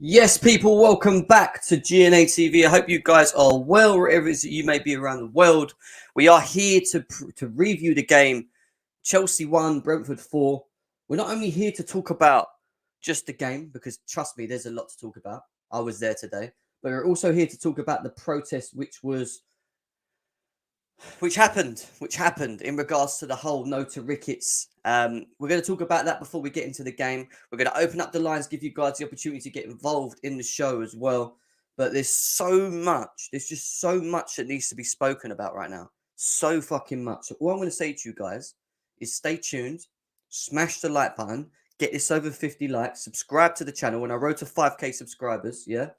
Yes, people, welcome back to GNA TV. I hope you guys are well, wherever it is that you may be around the world. We are here to review the game. Chelsea 1, Brentford 4. We're not only here to talk about just the game, because trust me, there's a lot to talk about. I was there today. But we're also here to talk about the protest, which happened in regards to the whole no to rickets. We're going to talk about that before we get into the game. We're going to open up the lines, give you guys the opportunity to get involved in the show as well. But there's just so much that needs to be spoken about right now. So fucking much. So all I'm going to say to you guys is stay tuned, smash the like button, get this over 50 likes, subscribe to the channel. When I road to 5k subscribers, yeah,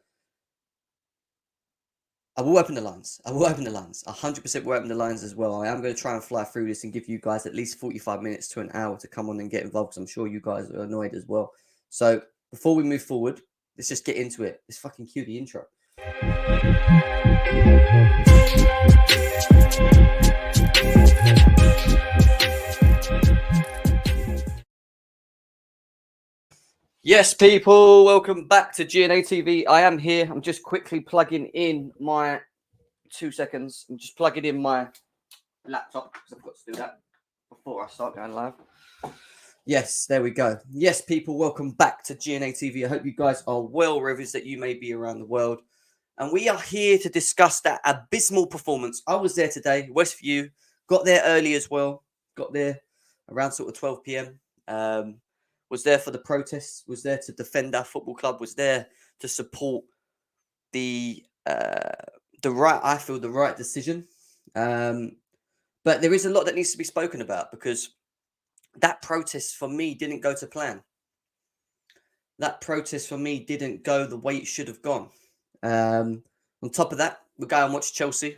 I will open the lines. 100% will open the lines as well. I am going to try and fly through this and give you guys at least 45 minutes to an hour to come on and get involved, because I'm sure you guys are annoyed as well. So before we move forward, let's just get into it. Let's fucking cue the intro. Yes, people, welcome back to GNA TV. I am here. I'm just quickly plugging in my 2 seconds. I'm just plugging in my laptop because I've got to do that before I start going live. Yes, there we go. Yes, people, welcome back to GNA TV. I hope you guys are well, wherever it is that you may be around the world. And we are here to discuss that abysmal performance. I was there today, Westview. Got there early as well. Got there around sort of 12 p.m. Was there for the protests, was there to defend our football club, was there to support the right decision. But there is a lot that needs to be spoken about, because that protest for me didn't go to plan. That protest for me didn't go the way it should have gone. On top of that, we go and watch Chelsea.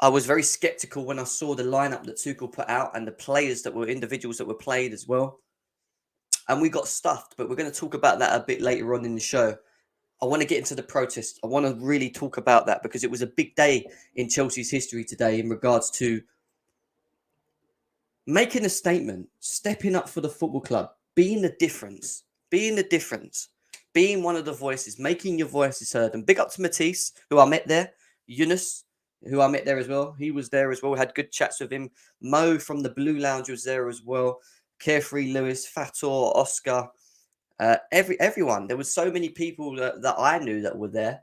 I was very skeptical when I saw the lineup that Tuchel put out and the players that were individuals that were played as well. And we got stuffed, but we're going to talk about that a bit later on in the show. I want to get into the protest. I want to really talk about that, because it was a big day in Chelsea's history today in regards to making a statement, stepping up for the football club, being the difference, being one of the voices, making your voices heard. And big up to Matisse, who I met there, Yunus, who I met there as well. He was there as well. We had good chats with him. Mo from the Blue Lounge was there as well. Carefree Lewis, Fator, Oscar, everyone. There was so many people that I knew that were there.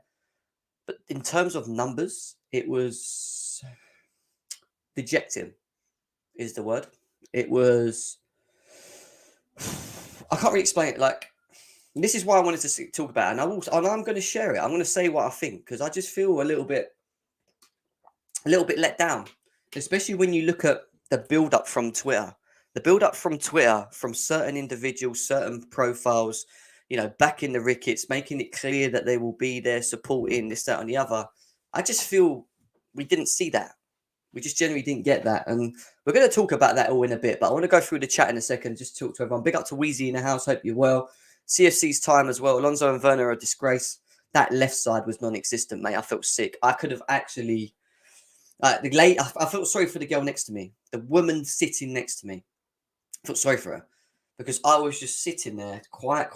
But in terms of numbers, it was dejecting is the word. It was, I can't really explain it. Like, this is why I wanted to talk about it. And I'm going to share it. I'm going to say what I think, because I just feel a little bit let down, especially when you look at the build-up from Twitter. The build-up from Twitter, from certain individuals, certain profiles, backing the rickets, making it clear that they will be there supporting this, that, and the other. I just feel we didn't see that. We just generally didn't get that. And we're going to talk about that all in a bit. But I want to go through the chat in a second, just talk to everyone. Big up to Wheezy in the house. Hope you're well. CFC's time as well. Alonso and Werner are a disgrace. That left side was non-existent, mate. I felt sick. I could have actually... I felt sorry for the girl next to me. The woman sitting next to me. I felt sorry for her, because I was just sitting there quiet.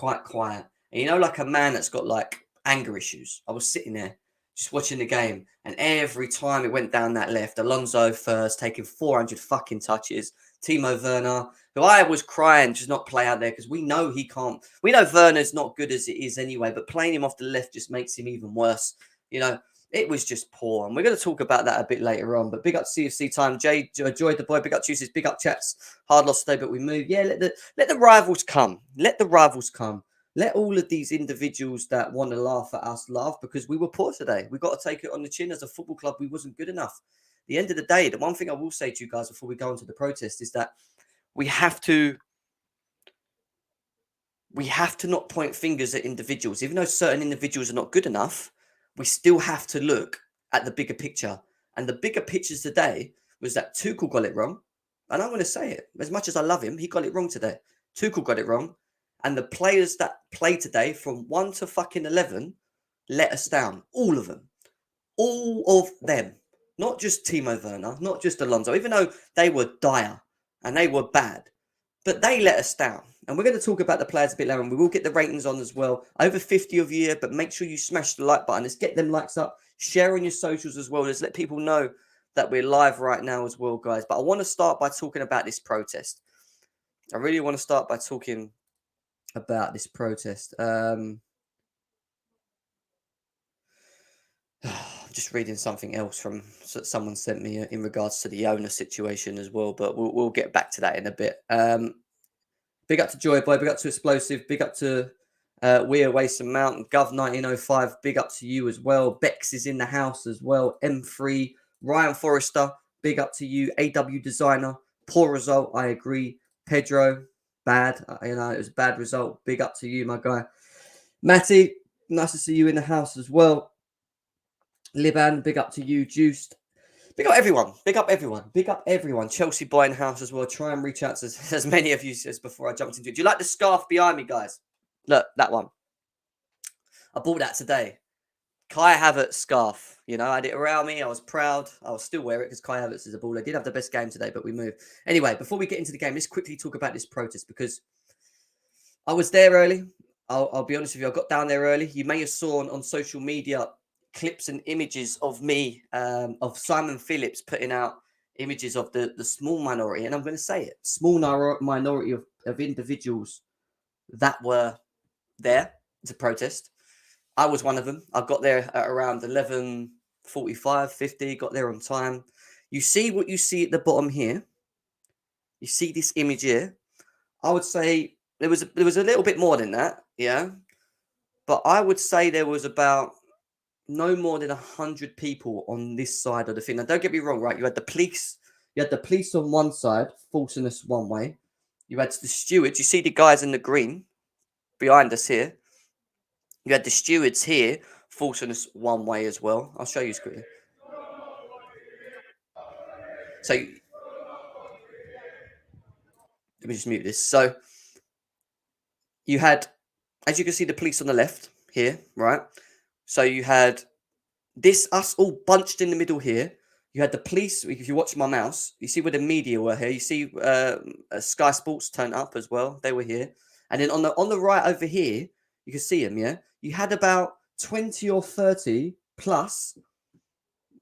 And like a man that's got like anger issues. I was sitting there just watching the game. And every time it went down that left, Alonso first, taking 400 fucking touches. Timo Werner, who I was crying, just not play out there, because we know he can't. We know Werner's not good as it is anyway, but playing him off the left just makes him even worse. It was just poor. And we're going to talk about that a bit later on. But big up to CFC time. Jay, Joy the boy, big up Tuesdays, big up chats. Hard loss today, but we move. Yeah, let the rivals come. Let the rivals come. Let all of these individuals that want to laugh at us laugh, because we were poor today. We've got to take it on the chin. As a football club, we wasn't good enough. At the end of the day, the one thing I will say to you guys before we go into the protest is that we have to not point fingers at individuals. Even though certain individuals are not good enough, we still have to look at the bigger picture. And the bigger picture today was that Tuchel got it wrong. And I'm going to say it. As much as I love him, he got it wrong today. Tuchel got it wrong. And the players that played today, from 1 to fucking 11, let us down. All of them. All of them. Not just Timo Werner, not just Alonso, even though they were dire and they were bad. But they let us down. And we're going to talk about the players a bit later, and we will get the ratings on as well. Over 50 of you here, but make sure you smash the like button. Let's get them likes up. Share on your socials as well. Let's let people know that we're live right now as well, guys. But I want to start by talking about this protest. I really want to start by talking about this protest. Just reading something else from someone sent me in regards to the owner situation as well, but we'll get back to that in a bit. Big up to Joy Boy, big up to Explosive, big up to Weir Wason Mountain, Gov 1905, big up to you as well. Bex is in the house as well. M3, Ryan Forrester, big up to you. AW Designer, poor result, I agree. Pedro, bad, it was a bad result. Big up to you, my guy. Matty, nice to see you in the house as well. Liban, big up to you. Juiced, big up everyone. Big up everyone. Big up everyone. Chelsea buying house as well. Try and reach out to as many of you as before I jumped into it. Do you like the scarf behind me, guys? Look, that one. I bought that today. Kai Havertz scarf. You know, I had it around me. I was proud. I'll still wear it because Kai Havertz is a baller. Did have the best game today, but we moved. Anyway, before we get into the game, let's quickly talk about this protest because I was there early. I'll be honest with you. I got down there early. You may have saw on social media clips and images of me, of Simon Phillips putting out images of the small minority, and I'm going to say it, small minority of individuals that were there to protest. I was one of them. I got there at around 11:45, 50, got there on time. You see what you see at the bottom here? You see this image here? I would say there was a little bit more than that, yeah? But I would say there was about no more than 100 people on this side of the thing. Now, don't get me wrong, right? You had the police on one side, forcing us one way. You had the stewards. You see the guys in the green behind us here. You had the stewards here forcing us one way as well. I'll show you quickly. So, let me just mute this. So, you had, as you can see, the police on the left here, right? So, you had us all bunched in the middle here. You had the police. If you watch my mouse, you see where the media were here. You see Sky Sports turned up as well. They were here. And then on the right over here, you can see them, yeah? You had about 20 or 30 plus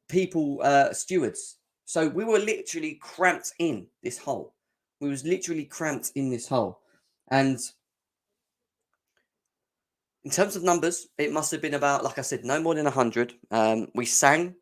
people, stewards. So we were literally cramped in this hole. We was literally cramped in this hole. And in terms of numbers, it must have been about, like I said, no more than 100. We sang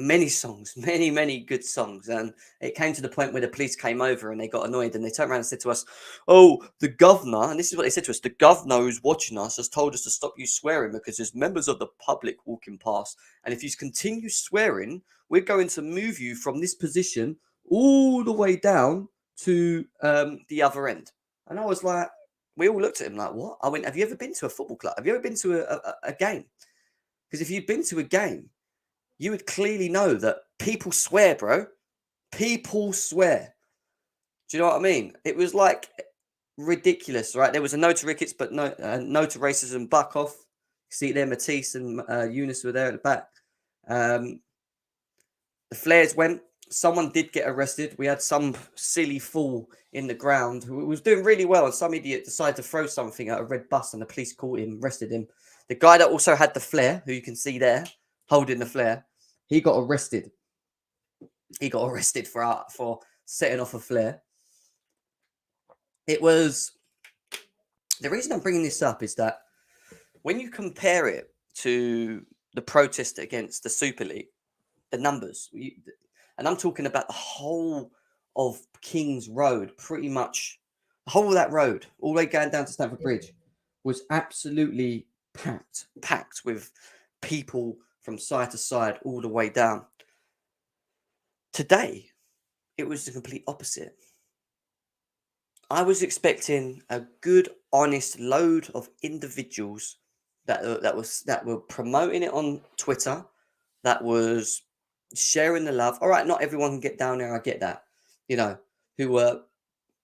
many songs, many good songs. And it came to the point where the police came over and they got annoyed and they turned around and said to us, "Oh, the governor," and this is what they said to us, "The governor who's watching us has told us to stop you swearing because there's members of the public walking past. And if you continue swearing, we're going to move you from this position all the way down to the other end." And I was like, we all looked at him like, what? I went, "Have you ever been to a football club? Have you ever been to a game? Because if you've been to a game, you would clearly know that people swear, bro. People swear." Do you know what I mean? It was like ridiculous, right? There was a no to rickets, but no to racism. Buck off. See there, Matisse and Eunice were there at the back. The flares went. Someone did get arrested. We had some silly fool in the ground who was doing really well, and some idiot decided to throw something at a red bus, and the police caught him, arrested him. The guy that also had the flare, who you can see there, holding the flare, he got arrested. He got arrested for setting off a flare. It was, the reason I'm bringing this up is that when you compare it to the protest against the Super League, the numbers, and I'm talking about the whole of King's Road, pretty much the whole of that road, all the way going down to Stamford Bridge, was absolutely packed with people from side to side, all the way down. Today, it was the complete opposite. I was expecting a good, honest load of individuals that were promoting it on Twitter, that was sharing the love. All right, not everyone can get down there. I get that. Who were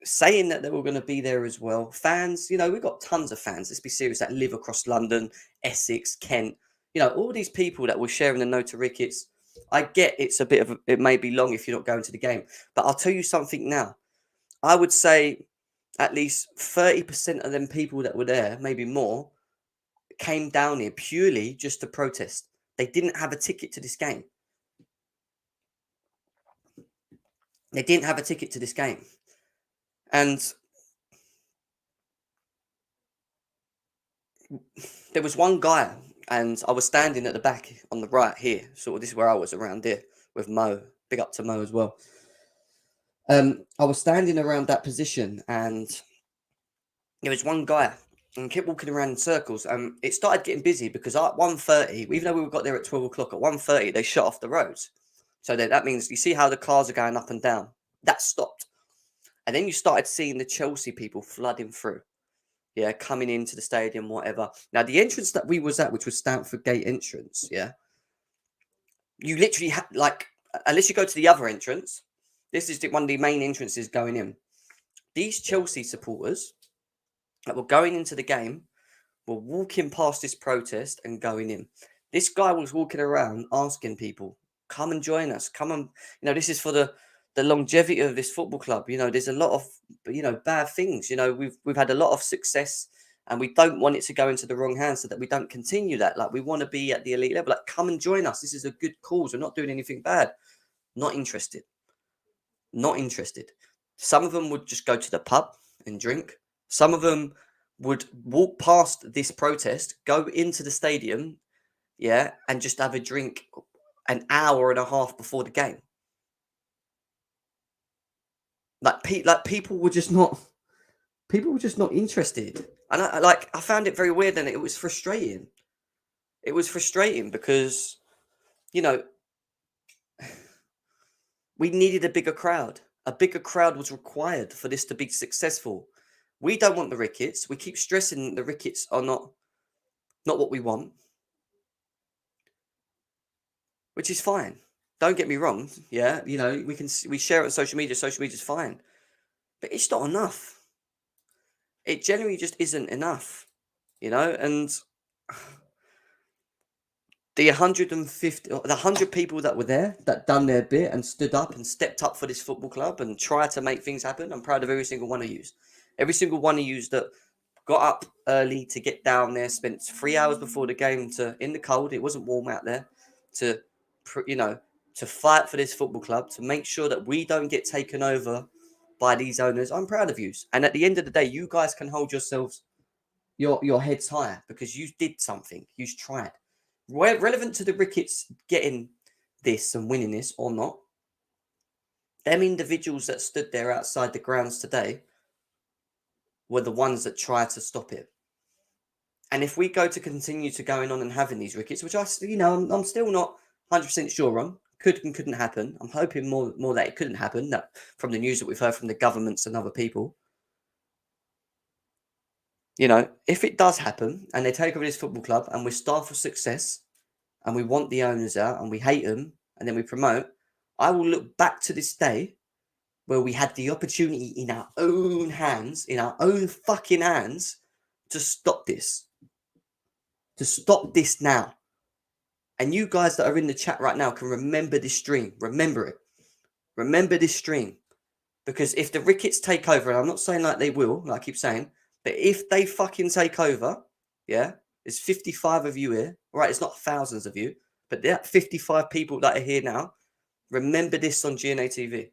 saying that they were going to be there as well. Fans, we've got tons of fans. Let's be serious. That live across London, Essex, Kent. All these people that were sharing the no to rickets. I get it may be long if you're not going to the game, but I'll tell you something now. I would say at least 30% of them people that were there, maybe more, came down here purely just to protest. They didn't have a ticket to this game. They didn't have a ticket to this game. And there was one guy, and I was standing at the back on the right here. Sort of this is where I was around here with Mo. Big up to Mo as well. I was standing around that position, and there was one guy and kept walking around in circles. It started getting busy because at 1:30, even though we got there at 12 o'clock, at 1:30, they shut off the roads. So that means you see how the cars are going up and down. That stopped. And then you started seeing the Chelsea people flooding through. Yeah, coming into the stadium, whatever. Now, the entrance that we was at, which was Stamford Gate entrance, yeah, you literally had, like, unless you go to the other entrance, this is one of the main entrances going in. These Chelsea supporters that were going into the game were walking past this protest and going in. This guy was walking around asking people, come and join us. Come and, this is for the longevity of this football club. There's a lot of, bad things. We've had a lot of success and we don't want it to go into the wrong hands so that we don't continue that. Like, we want to be at the elite level. Like, come and join us. This is a good cause. We're not doing anything bad. Not interested. Not interested. Some of them would just go to the pub and drink. Some of them would walk past this protest, go into the stadium, yeah, and just have a drink an hour and a half before the game. Like people were just not interested. And I found it very weird, and it was frustrating. It was frustrating because, you know, we needed a bigger crowd. A bigger crowd was required for this to be successful. We don't want the Rickets. We keep stressing the Rickets are not what we want, which is fine. Don't get me wrong. Yeah, we share it on social media. Social media is fine, but it's not enough. It generally just isn't enough, and the 100 people that were there, that done their bit and stood up and stepped up for this football club and tried to make things happen. I'm proud of every single one of you. Every single one of you that got up early to get down there, spent 3 hours before the game in the cold. It wasn't warm out there, to fight for this football club, to make sure that we don't get taken over by these owners. I'm proud of you. And at the end of the day, you guys can hold yourselves, your heads higher, because you did something. You tried. Relevant to the Rickets getting this and winning this or not, them individuals that stood there outside the grounds today were the ones that tried to stop it. And if we go to continue to going on and having these Rickets, which I'm still not 100% sure on, could and couldn't happen. I'm hoping more that it couldn't happen, that from the news that we've heard from the governments and other people. If it does happen and they take over this football club and we're starved for success and we want the owners out and we hate them and then we promote, I will look back to this day where we had the opportunity in our own hands, in our own fucking hands, to stop this. To stop this now. And you guys that are in the chat right now can remember this stream. Remember it. Remember this stream. Because if the Rickets take over, and I'm not saying like they will, like I keep saying, but if they fucking take over, yeah, there's 55 of you here. Right, it's not thousands of you, but there are 55 people that are here now. Remember this on GNA TV.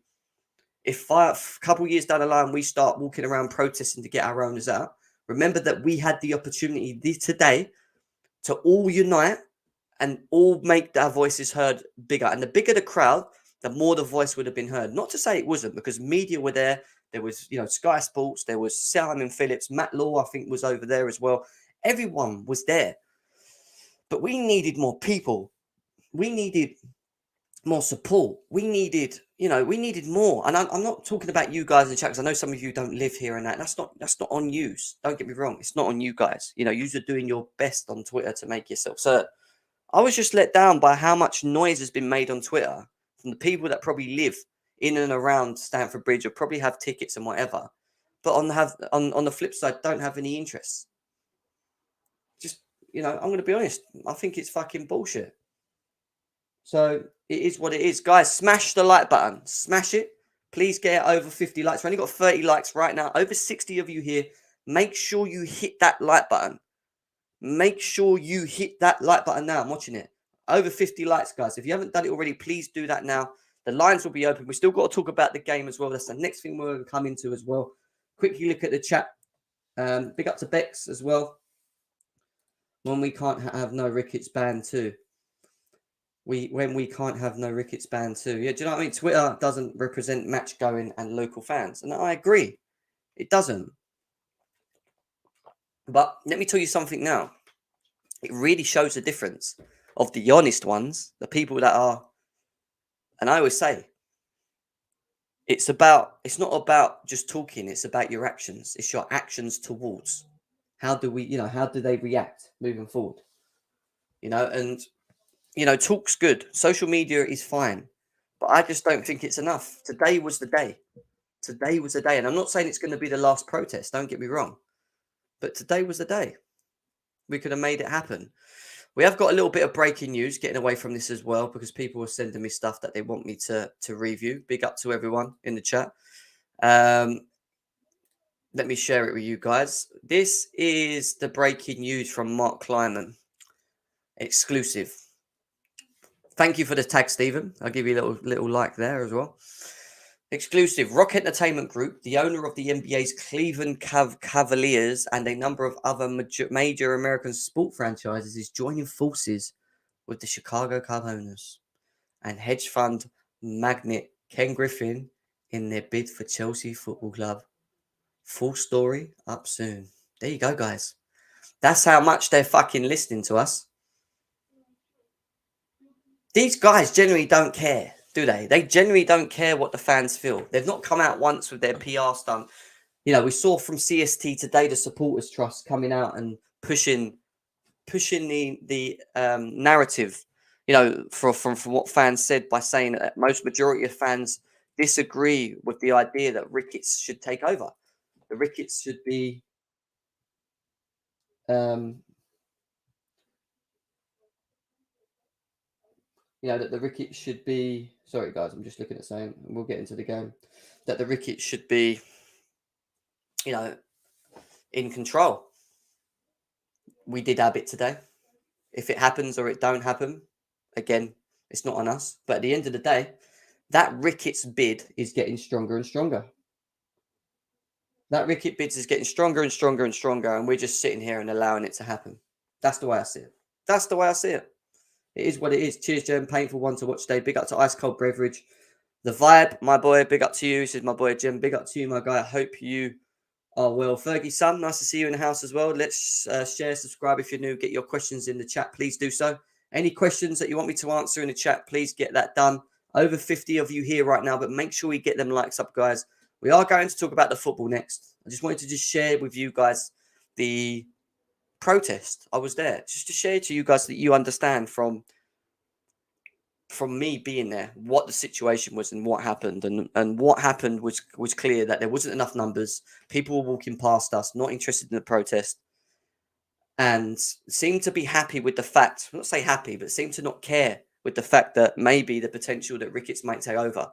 If a couple years down the line we start walking around protesting to get our owners out, remember that we had the opportunity today to all unite and all make our voices heard bigger. And the bigger the crowd, the more the voice would have been heard. Not to say it wasn't, because media were there. There was, Sky Sports. There was Simon Phillips. Matt Law, I think, was over there as well. Everyone was there. But we needed more people. We needed more support. We needed more. And I'm not talking about you guys in the chat, because I know some of you don't live here and that. That's not on you. Don't get me wrong. It's not on you guys. You are doing your best on Twitter to make yourself certain. I was just let down by how much noise has been made on Twitter from the people that probably live in and around Stamford Bridge, or probably have tickets and whatever, but on the flip side, don't have any interest. Just, I'm going to be honest. I think it's fucking bullshit. So it is what it is. Guys, smash the like button. Smash it. Please get it over 50 likes. We've only got 30 likes right now. Over 60 of you here. Make sure you hit that like button. Make sure you hit that like button now. I'm watching it. Over 50 likes, guys. If you haven't done it already, please do that now. The lines will be open. We still got to talk about the game as well. That's the next thing we're going to come into as well. Quickly look at the chat. Big up to Bex as well. When we can't have no Ricketts banned too. When we can't have no Ricketts banned too. Yeah, do you know what I mean? Twitter doesn't represent match going and local fans. And I agree. It doesn't. But let me tell you something now. It really shows the difference of the honest ones, the people that are, and I always say, it's not about just talking, it's about your actions. It's your actions towards. How do they react moving forward? And talk's good. Social media is fine, but I just don't think it's enough. Today was the day. Today was the day. And I'm not saying it's going to be the last protest, don't get me wrong. But today was the day. We could have made it happen. We have got a little bit of breaking news getting away from this as well, because people are sending me stuff that they want me to review. Big up to everyone in the chat. Let me share it with you guys. This is the breaking news from Mark Kleiman. Exclusive. Thank you for the tag, Stephen. I'll give you a little like there as well. Exclusive. Rock Entertainment Group, the owner of the NBA's Cleveland Cavaliers and a number of other major American sport franchises, is joining forces with the Chicago Cub owners and hedge fund magnate Ken Griffin in their bid for Chelsea Football Club. Full story up soon. There you go, guys. That's how much they're fucking listening to us. These guys generally don't care, do they? They generally don't care what the fans feel. They've not come out once with their PR stunt. We saw from CST today, the Supporters Trust coming out and pushing the narrative, from what fans said, by saying that most majority of fans disagree with the idea that Ricketts should take over. The Ricketts should be that the Ricketts should be, sorry guys, I'm just looking at saying, and we'll get into the game, that the Ricketts should be, in control. We did our bit today. If it happens or it don't happen, again, it's not on us. But at the end of the day, that Ricketts bid is getting stronger and stronger. That Ricketts bid is getting stronger and stronger and stronger, and we're just sitting here and allowing it to happen. That's the way I see it. That's the way I see it. It is what it is. Cheers, Jem. Painful one to watch today. Big up to Ice Cold Beverage. The Vibe, my boy. Big up to you. This is my boy, Jem. Big up to you, my guy. I hope you are well. Fergie, son, nice to see you in the house as well. Let's share, subscribe if you're new. Get your questions in the chat. Please do so. Any questions that you want me to answer in the chat, please get that done. Over 50 of you here right now, but make sure we get them likes up, guys. We are going to talk about the football next. I just wanted to share with you guys the protest. I was there just to share to you guys that you understand from me being there what the situation was and what happened. And what happened was clear that there wasn't enough numbers. People were walking past us, not interested in the protest, and seemed to be happy with the fact, not say happy, but seemed to not care with the fact that maybe the potential that Ricketts might take over.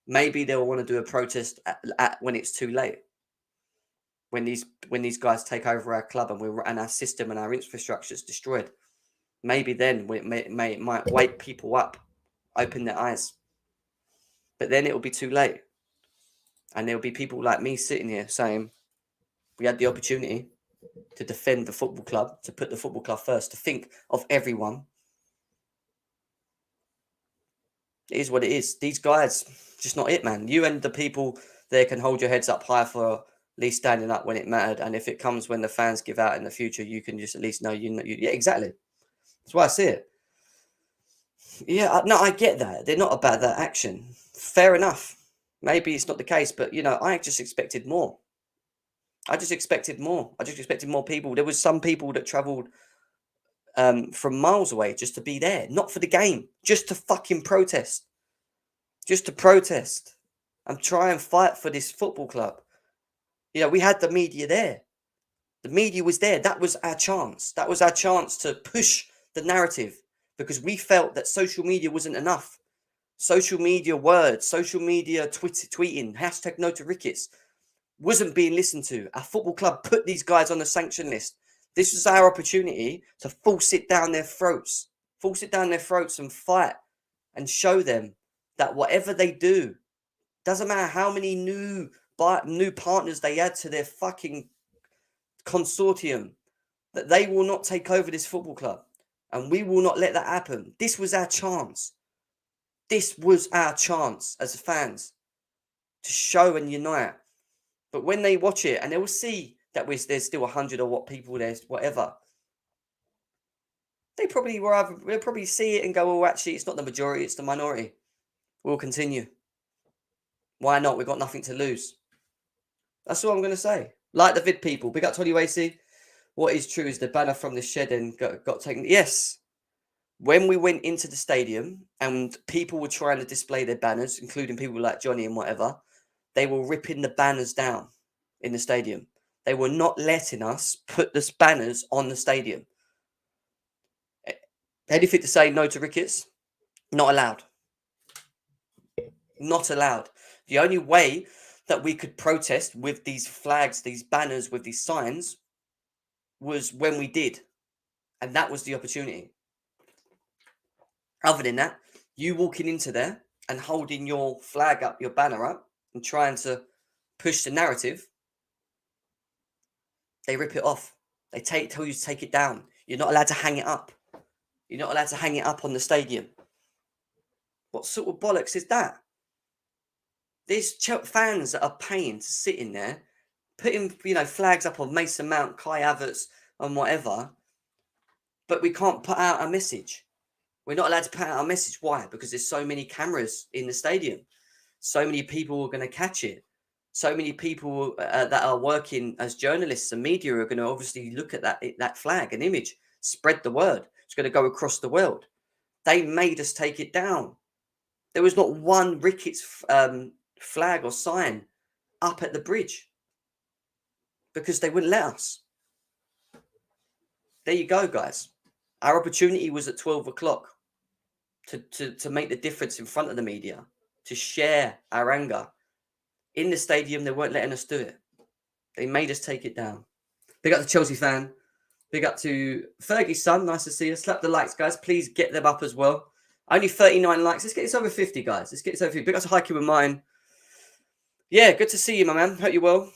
Maybe they'll want to do a protest at when it's too late. When these guys take over our club and our system and our infrastructure is destroyed. Maybe then it might wake people up, open their eyes. But then it will be too late. And there'll be people like me sitting here saying, we had the opportunity to defend the football club, to put the football club first, to think of everyone. It is what it is. These guys, just not it, man. You and the people there can hold your heads up high for at least standing up when it mattered. And if it comes when the fans give out in the future, you can just at least know yeah, exactly. That's why I see it. Yeah, no, I get that. They're not about that action. Fair enough. Maybe it's not the case, but, I just expected more. I just expected more. I just expected more people. There was some people that travelled from miles away just to be there. Not for the game. Just to fucking protest. Just to protest. And try and fight for this football club. We had the media there. The media was there. That was our chance. That was our chance to push the narrative. Because we felt that social media wasn't enough. social media words, social media tweeting, hashtag no to rickets, wasn't being listened to. Our football club put these guys on the sanction list. This was our opportunity to force it down their throats. Force it down their throats and fight and show them that whatever they do, doesn't matter how many new partners they add to their fucking consortium, that they will not take over this football club. And we will not let that happen. This was our chance. This was our chance as fans to show and unite. But when they watch it and they will see that there's still 100 or what people there's whatever, they'll probably see it and go, well, actually, it's not the majority, it's the minority. We'll continue. Why not? We've got nothing to lose. That's all I'm going to say. Like the vid people. Big up Tony Wasey. What is true is the banner from the shed and got taken. Yes. When we went into the stadium and people were trying to display their banners, including people like Johnny and whatever, they were ripping the banners down in the stadium. They were not letting us put the banners on the stadium. Anything to say no to rickets? Not allowed. Not allowed. The only way that we could protest with these flags, these banners, with these signs was when we did. And that was the opportunity. Other than that, you walking into there and holding your flag up, your banner up, and trying to push the narrative, they rip it off. They tell you to take it down. You're not allowed to hang it up. You're not allowed to hang it up on the stadium. What sort of bollocks is that? There's fans that are paying to sit in there, putting flags up on Mason Mount, Kai Havertz, and whatever, but we can't put out a message. We're not allowed to put out a message. Why? Because there's so many cameras in the stadium. So many people are going to catch it. So many people that are working as journalists and media are going to obviously look at that flag and image, spread the word. It's going to go across the world. They made us take it down. There was not one Ricketts flag or sign up at the bridge because they wouldn't let us. There you go, guys. Our opportunity was at 12 o'clock to make the difference in front of the media, to share our anger. In the stadium, they weren't letting us do it. They made us take it down. Big up to Chelsea fan. Big up to Fergie's son. Nice to see you. Slap the likes, guys. Please get them up as well. Only 39 likes. Let's get this over 50, guys. Let's get this over 50. Big up to Haiku and Martin. Yeah, good to see you, my man. Hope you're well.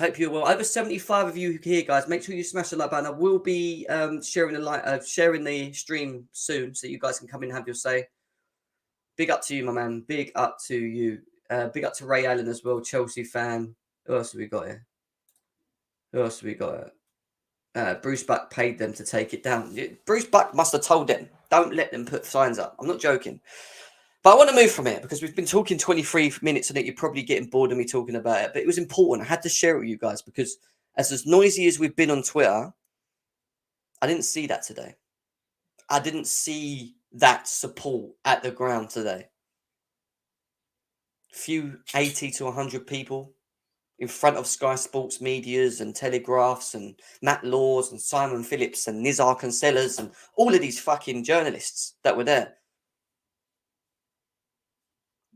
Hope you're well. Over 75 of you here, guys. Make sure you smash the like button. I will be sharing the stream soon, so you guys can come in and have your say. Big up to you, my man. Big up to you. Big up to Ray Allen as well, Chelsea fan. Who else have we got here? Bruce Buck paid them to take it down. Bruce Buck must have told them, don't let them put signs up. I'm not joking. But I want to move from it because we've been talking 23 minutes on it. You're probably getting bored of me talking about it. But it was important. I had to share it with you guys because as noisy as we've been on Twitter, I didn't see that today. I didn't see that support at the ground today. Few 80 to 100 people in front of Sky Sports medias and Telegraphs and Matt Laws and Simon Phillips and Nizar Cancellas and all of these fucking journalists that were there.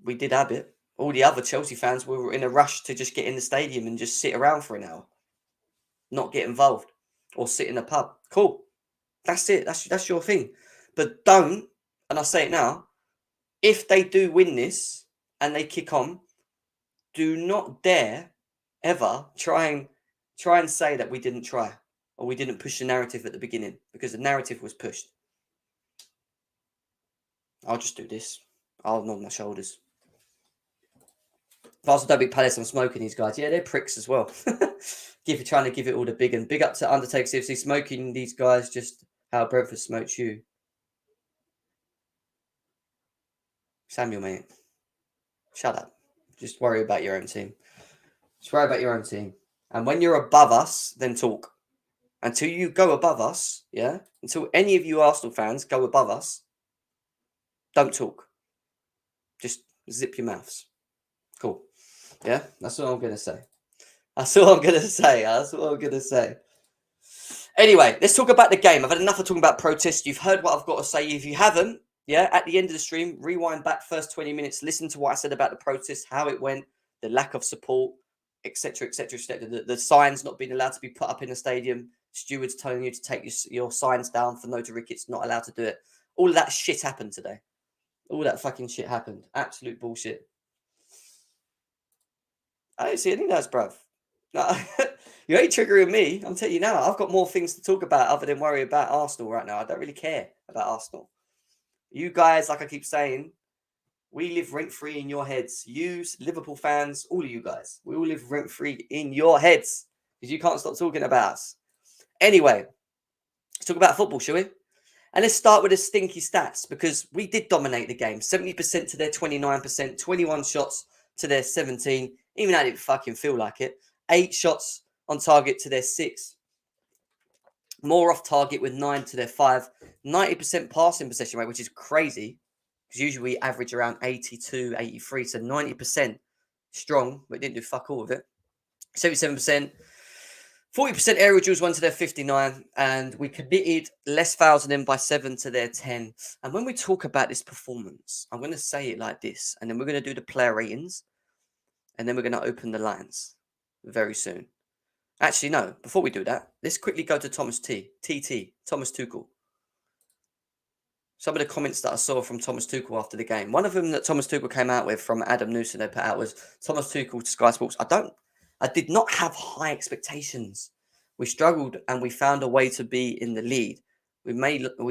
We did have it. All the other Chelsea fans were in a rush to just get in the stadium and just sit around for an hour, not get involved or sit in a pub. Cool. That's it. That's your thing. But don't, and I say it now, if they do win this and they kick on, do not dare ever try and say that we didn't try or we didn't push the narrative at the beginning, because the narrative was pushed. I'll just do this. I'll nod my shoulders. If I was a big Palace, I'm smoking these guys. Yeah, they're pricks as well. Trying to give it all the big, and big up to Undertaker CFC, smoking these guys just how Brentford smoked you. Samuel, mate. Shut up. Just worry about your own team. Just worry about your own team. And when you're above us, then talk. Until you go above us, yeah? Until any of you Arsenal fans go above us, don't talk. Just zip your mouths. Cool. Yeah? That's all I'm going to say. Anyway, let's talk about the game. I've had enough of talking about protests. You've heard what I've got to say. If you haven't, Yeah, at the end of the stream, rewind back first 20 minutes, listen to what I said about the protest, how it went, the lack of support, etc., etc., etc. The signs not being allowed to be put up in the stadium, stewards telling you to take your signs down for no to rickets, not allowed to do it. All of that shit happened today. All that fucking shit happened. Absolute bullshit. I don't see any of those, bruv. No, you ain't triggering me. I'm telling you now. I've got more things to talk about other than worry about Arsenal right now. I don't really care about Arsenal. You guys, like I keep saying, we live rent free in your heads. You, Liverpool fans, all of you guys, we all live rent free in your heads because you can't stop talking about us. Anyway, let's talk about football, shall we? And let's start with the stinky stats because we did dominate the game. 70% to their 29%, 21 shots to their 17. Even I didn't fucking feel like it. 8 shots on target to their 6. More off target with 9 to their 5. 90% passing possession rate, which is crazy because usually we average around 82, 83. So 90% strong, but didn't do fuck all with it. 77%. 40% aerial duels, 1 to their 59, and we committed less fouls than them by 7 to their 10. And when we talk about this performance, I'm going to say it like this, and then we're going to do the player ratings, and then we're going to open the lines very soon. Actually, no, before we do that, let's quickly go to Thomas Thomas Tuchel. Some of the comments that I saw from Thomas Tuchel after the game. One of them that Thomas Tuchel came out with from Adam Newson they put out was Thomas Tuchel to Sky Sports. I did not have high expectations. We struggled and we found a way to be in the lead. We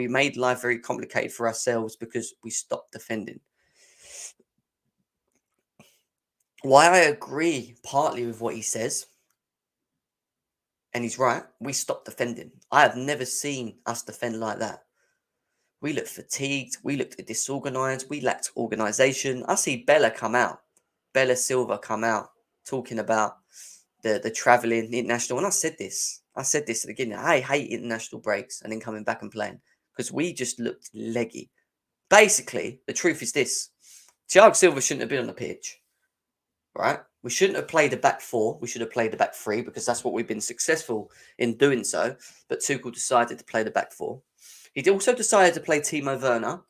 made life very complicated for ourselves because we stopped defending. Why I agree partly with what he says, and he's right, we stopped defending. I have never seen us defend like that. We looked fatigued. We looked disorganised. We lacked organisation. I see Bella Silva come out talking about the travelling international. And I said this at the beginning. I hate international breaks and then coming back and playing because we just looked leggy. Basically, the truth is this. Thiago Silva shouldn't have been on the pitch, right? We shouldn't have played a back 4. We should have played the back 3 because that's what we've been successful in doing so. But Tuchel decided to play the back 4. He also decided to play Timo Werner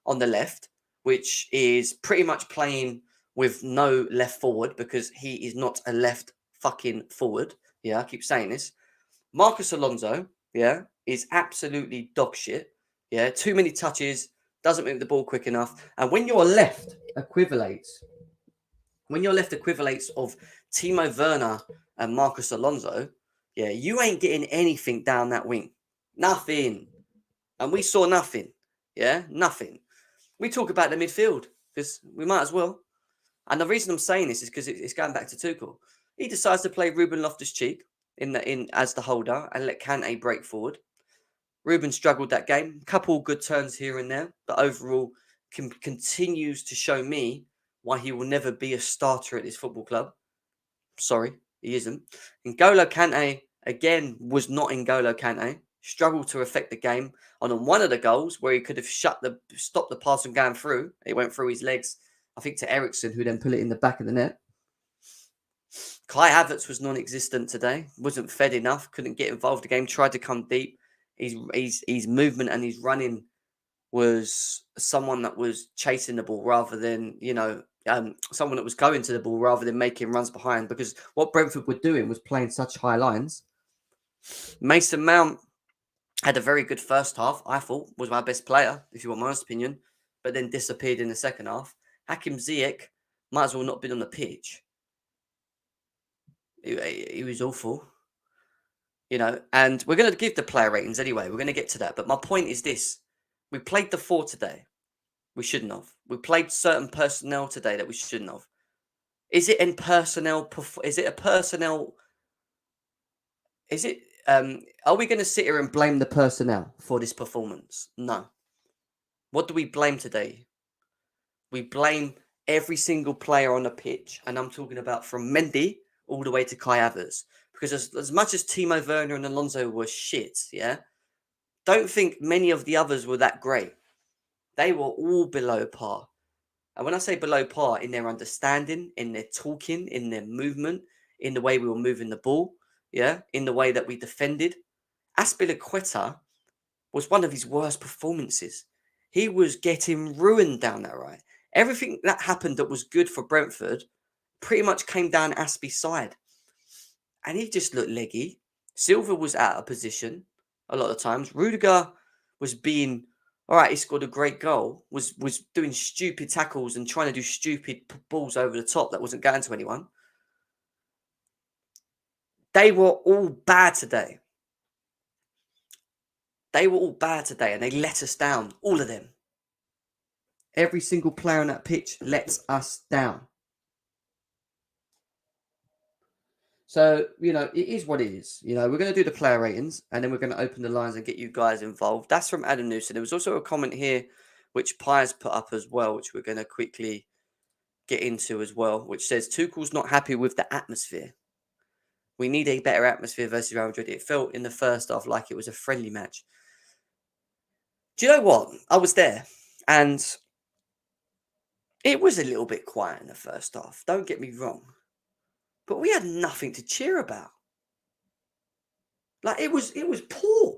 on the left, which is pretty much playing with no left forward because he is not a left fucking forward. Yeah, I keep saying this. Marcus Alonso, yeah, is absolutely dog shit. Yeah, too many touches, doesn't move the ball quick enough. And when your left equivalates of Timo Werner and Marcus Alonso, yeah, you ain't getting anything down that wing. Nothing. And we saw nothing. Yeah, nothing. We talk about the midfield because we might as well. And the reason I'm saying this is because it's going back to Tuchel. He decides to play Ruben Loftus-Cheek in as the holder and let Kante break forward. Ruben struggled that game. Couple good turns here and there, but overall continues to show me why he will never be a starter at this football club. Sorry, he isn't. N'Golo Kante, again, was not N'Golo Kante. Struggled to affect the game. And on one of the goals, where he could have stopped the pass from going through, it went through his legs, I think, to Eriksen, who then put it in the back of the net. Kai Havertz was non-existent today. Wasn't fed enough. Couldn't get involved in the game. Tried to come deep. His movement and his running was someone that was chasing the ball rather than, someone that was going to the ball rather than making runs behind. Because what Brentford were doing was playing such high lines. Mason Mount had a very good first half, I thought, was my best player, if you want my honest opinion, but then disappeared in the second half. Hakim Ziyech might as well not been on the pitch. He was awful. And we're going to give the player ratings anyway. We're going to get to that. But my point is this. We played the 4 today. We shouldn't have. We played certain personnel today that we shouldn't have. Is it in personnel? Is it a personnel? Is it? Are we going to sit here and blame the personnel for this performance? No. What do we blame today? We blame every single player on the pitch. And I'm talking about from Mendy all the way to Kai Havertz. Because as much as Timo Werner and Alonso were shit, yeah, don't think many of the others were that great. They were all below par. And when I say below par, in their understanding, in their talking, in their movement, in the way we were moving the ball, yeah, in the way that we defended. Azpilicueta was one of his worst performances. He was getting ruined down that right. Everything that happened that was good for Brentford pretty much came down Aspie's side. And he just looked leggy. Silva was out of position a lot of times. Rudiger was being, all right, he scored a great goal, was doing stupid tackles and trying to do stupid balls over the top that wasn't going to anyone. They were all bad today. They were all bad today and they let us down, all of them. Every single player on that pitch lets us down. So, it is what it is. We're going to do the player ratings and then we're going to open the lines and get you guys involved. That's from Adam Newson. There was also a comment here which Pies put up as well, which we're going to quickly get into as well, which says Tuchel's not happy with the atmosphere. We need a better atmosphere versus Real Madrid. It felt in the first half like it was a friendly match. Do you know what? I was there and it was a little bit quiet in the first half. Don't get me wrong. But we had nothing to cheer about. Like, it was poor.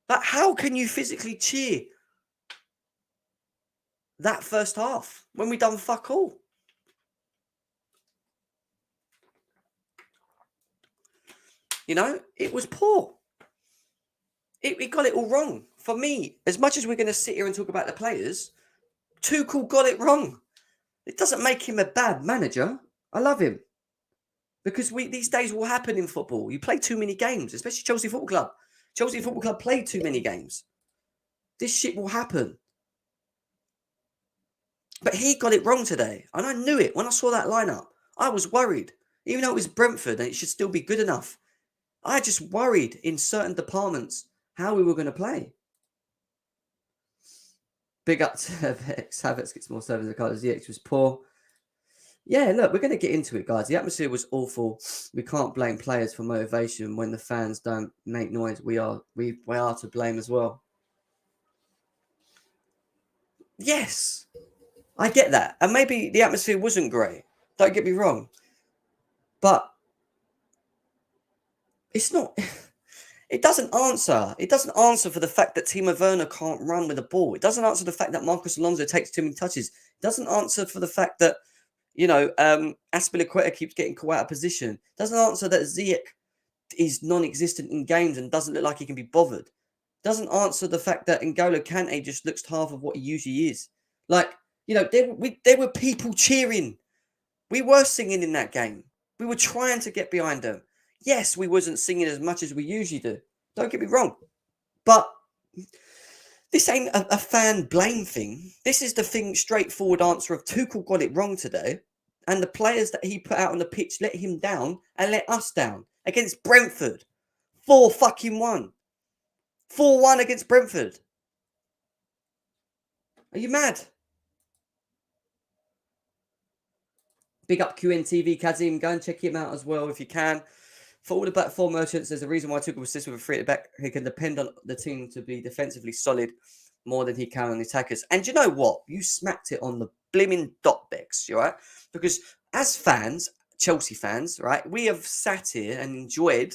Like, how can you physically cheer that first half when we done fuck all? It was poor. It got it all wrong. For me, as much as we're going to sit here and talk about the players, Tuchel got it wrong. It doesn't make him a bad manager. I love him. Because these days will happen in football. You play too many games, especially Chelsea Football Club. Chelsea Football Club played too many games. This shit will happen. But he got it wrong today. And I knew it. When I saw that lineup, I was worried. Even though it was Brentford and it should still be good enough. I just worried in certain departments how we were going to play. Big up to Vex. Havertz gets more service than Carlos. ZX was poor. Yeah, look, we're going to get into it, guys. The atmosphere was awful. We can't blame players for motivation when the fans don't make noise. We are to blame as well. Yes, I get that. And maybe the atmosphere wasn't great. Don't get me wrong. But it's not... It doesn't answer. It doesn't answer for the fact that Timo Werner can't run with the ball. It doesn't answer the fact that Marcos Alonso takes too many touches. It doesn't answer for the fact that Azpilicueta keeps getting caught out of position. Doesn't answer that Ziyech is non-existent in games and doesn't look like he can be bothered. Doesn't answer the fact that N'Golo Kante just looks half of what he usually is. Like, there were people cheering. We were singing in that game. We were trying to get behind them. Yes, we wasn't singing as much as we usually do. Don't get me wrong. But this ain't a fan blame thing. This is the straightforward answer of Tuchel got it wrong today. And the players that he put out on the pitch let him down and let us down against Brentford. 4-1. 4-1 against Brentford. Are you mad? Big up QNTV, Kazim. Go and check him out as well if you can. For all the back four merchants, there's a reason why Tuchel assists with a free at the back. He can depend on the team to be defensively solid more than he can on the attackers. And you know what? You smacked it on the blimmin' dot, Bex, right? Because as fans, Chelsea fans, right, we have sat here and enjoyed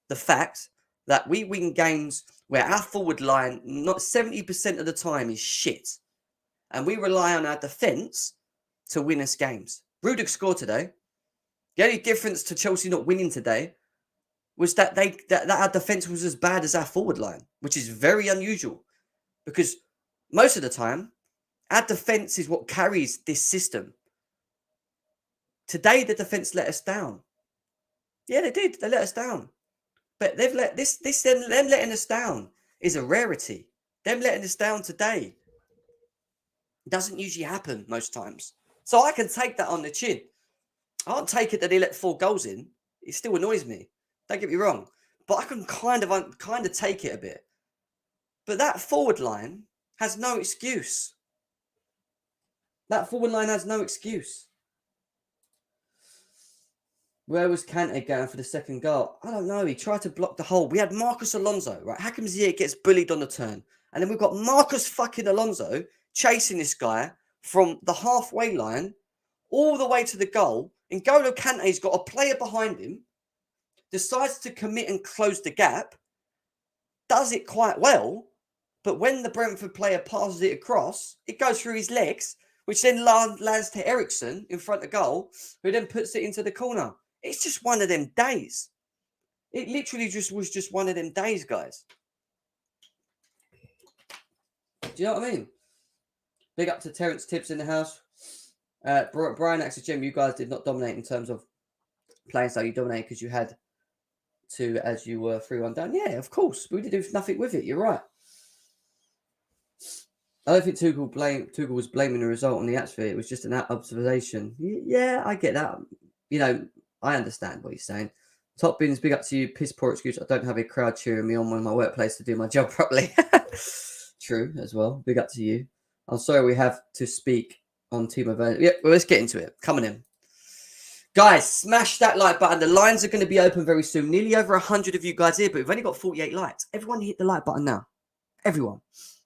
the fact that we win games where our forward line, not 70% of the time, is shit. And we rely on our defence to win us games. Rudiger scored today. The only difference to Chelsea not winning today was that that our defence was as bad as our forward line, which is very unusual because most of the time, our defence is what carries this system. Today, the defence let us down. Yeah, they did. They let us down. But they've let them letting us down is a rarity. Them letting us down today doesn't usually happen most times. So I can take that on the chin. I can't take it that they let 4 goals in. It still annoys me. Don't get me wrong. But I can kind of take it a bit. But that forward line has no excuse. That forward line has no excuse. Where was Kante going for the second goal? I don't know. He tried to block the hole. We had Marcos Alonso, right? Hakim Ziyech gets bullied on the turn. And then we've got Marcos fucking Alonso chasing this guy from the halfway line all the way to the goal. N'Golo Kante's got a player behind him, decides to commit and close the gap, does it quite well, But when the Brentford player passes it across, it goes through his legs, which then lands to Ericsson in front of goal, who then puts it into the corner. It's just one of them days. It literally was just one of them days, guys. Do you know what I mean? Big up to Terence Tibbs in the house. Brian asks Jim, you guys did not dominate in terms of playing style. You dominated because you had to, as you were 3-1 down. Yeah, of course. We did do nothing with it. You're right. I don't think Tuchel was blaming the result on the atmosphere. It was just an observation. Yeah, I get that. You know, I understand what he's saying. Top Bins, big up to you. Piss poor excuse. I don't have a crowd cheering me on in my workplace to do my job properly. True as well. Big up to you. I'm sorry we have to speak on Team Event. Yeah, well, let's get into it. Coming in. Guys, smash that like button. The lines are going to be open very soon. Nearly over 100 of you guys here, but we've only got 48 likes. Everyone hit the like button now. Everyone.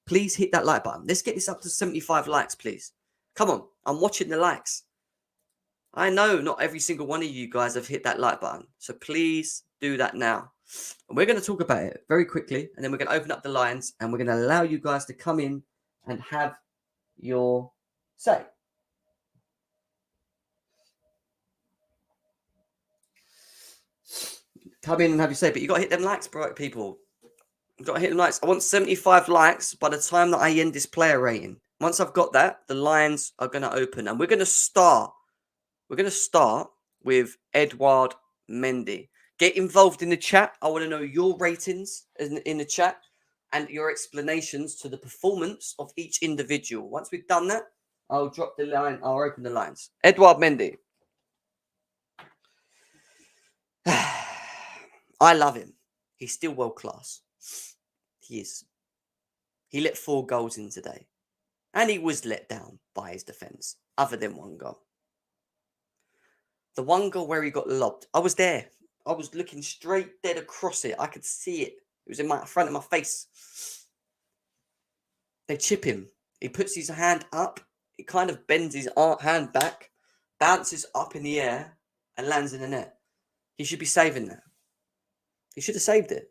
Please hit that like button. Let's get this up to 75 likes, please. Come on. I'm watching the likes. I know not every single one of you guys have hit that like button. So please do that now. And we're going to talk about it very quickly. And then we're going to open up the lines. And we're going to allow you guys to come in and have your say. Come in and have your say. But you got to hit them likes, bro, people. Got to hit the likes. I want 75 likes by the time that I end this player rating. Once I've got that, the lines are going to open. And we're going to start. We're going to start with Edouard Mendy. Get involved in the chat. I want to know your ratings in the chat and your explanations to the performance of each individual. Once we've done that, I'll drop the line. I'll open the lines. Edouard Mendy. I love him. He's still world class. He is. He let 4 goals in today. And he was let down by his defence, other than 1 goal. The 1 goal where he got lobbed. I was there. I was looking straight dead across it. I could see it. It was in front of my face. They chip him. He puts his hand up. He kind of bends his hand back, bounces up in the air, and lands in the net. He should be saving that. He should have saved it.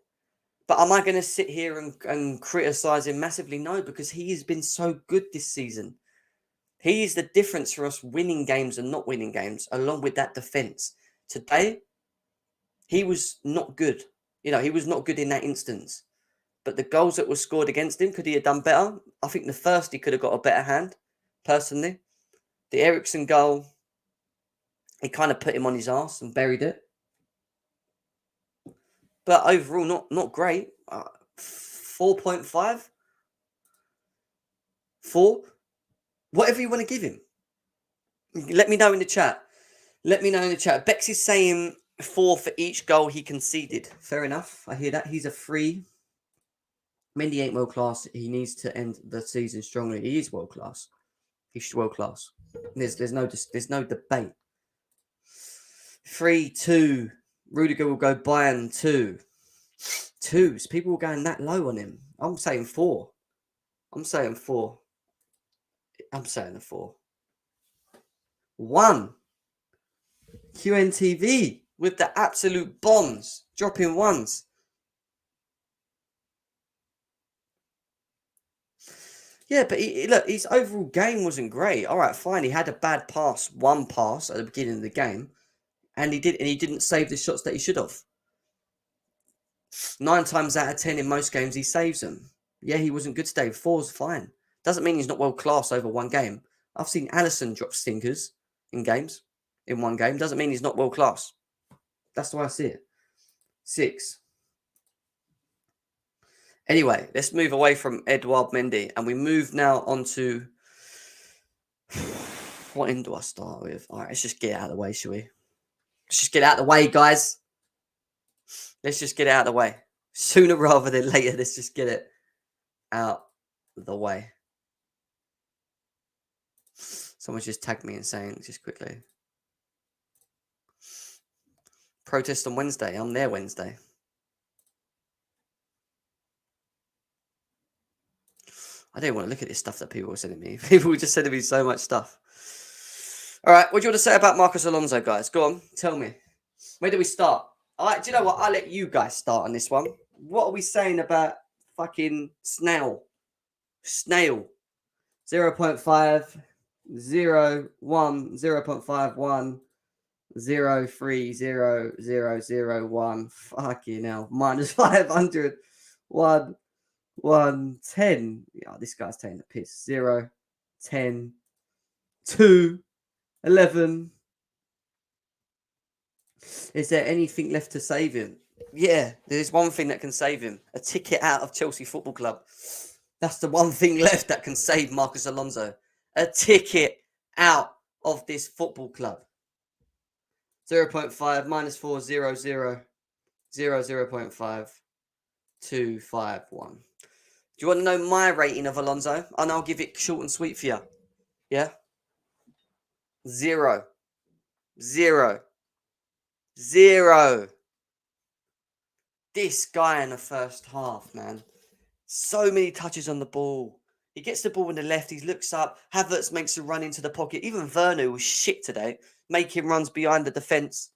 But am I going to sit here and criticise him massively? No, because he has been so good this season. He is the difference for us winning games and not winning games, along with that defence. Today, he was not good. You know, he was not good in that instance. But the goals that were scored against him, could he have done better? I think the first, he could have got a better hand, personally. The Ericsson goal, he kind of put him on his arse and buried it. But overall, not great. 4.5? 4? Whatever you want to give him. Let me know in the chat. Bex is saying 4 for each goal he conceded. Fair enough. I hear that. He's a 3. Mendy ain't world class. He needs to end the season strongly. He is world class. He's world class. There's no debate. 3-2. Rudiger will go Bayern 2. 2s. People were going that low on him. I'm saying 4. I'm saying a 4. 1. QNTV with the absolute bombs. Dropping 1s. Yeah, but look, his overall game wasn't great. All right, fine. He had a bad pass, 1 pass at the beginning of the game. And he didn't save the shots that he should have. 9 times out of 10 in most games, he saves them. Yeah, he wasn't good today. 4's fine. Doesn't mean he's not world class over 1 game. I've seen Alisson drop stinkers in games, in 1 game. Doesn't mean he's not world class. That's the way I see it. 6. Anyway, let's move away from Edouard Mendy. And we move now on to... What end do I start with? All right, let's just get it out of the way, shall we? Let's just get it out of the way, guys. Let's just get it out of the way. Sooner rather than later, let's just get it out of the way. Someone just tagged me and saying, just quickly. Protest on Wednesday. I'm there Wednesday. I don't want to look at this stuff that people were sending me. People were just sending me so much stuff. All right, what do you want to say about Marcos Alonso, guys? Go on, tell me. Where do we start? All right, do you know what? I'll let you guys start on this one. What are we saying about fucking Snell? Snail. 0.5, 0, 1, 0.51, 0, 3, 0, 0, 0, 1. Fucking hell. Minus 500. 1, 1, 10. Yeah, this guy's taking the piss. 0, 10, 2, 11. Is there anything left to save him? Yeah, there's one thing that can save him. A ticket out of Chelsea Football Club. That's the one thing left that can save Marcus Alonso. A ticket out of this football club. 0.5, minus 4, 0, 0, 0, 0.5, 2, 5, 1. Do you want to know my rating of Alonso? And I'll give it short and sweet for you. Yeah? 0. 0. 0. This guy in the first half, man. So many touches on the ball. He gets the ball on the left. He looks up. Havertz makes a run into the pocket. Even Werner was shit today, making runs behind the defence.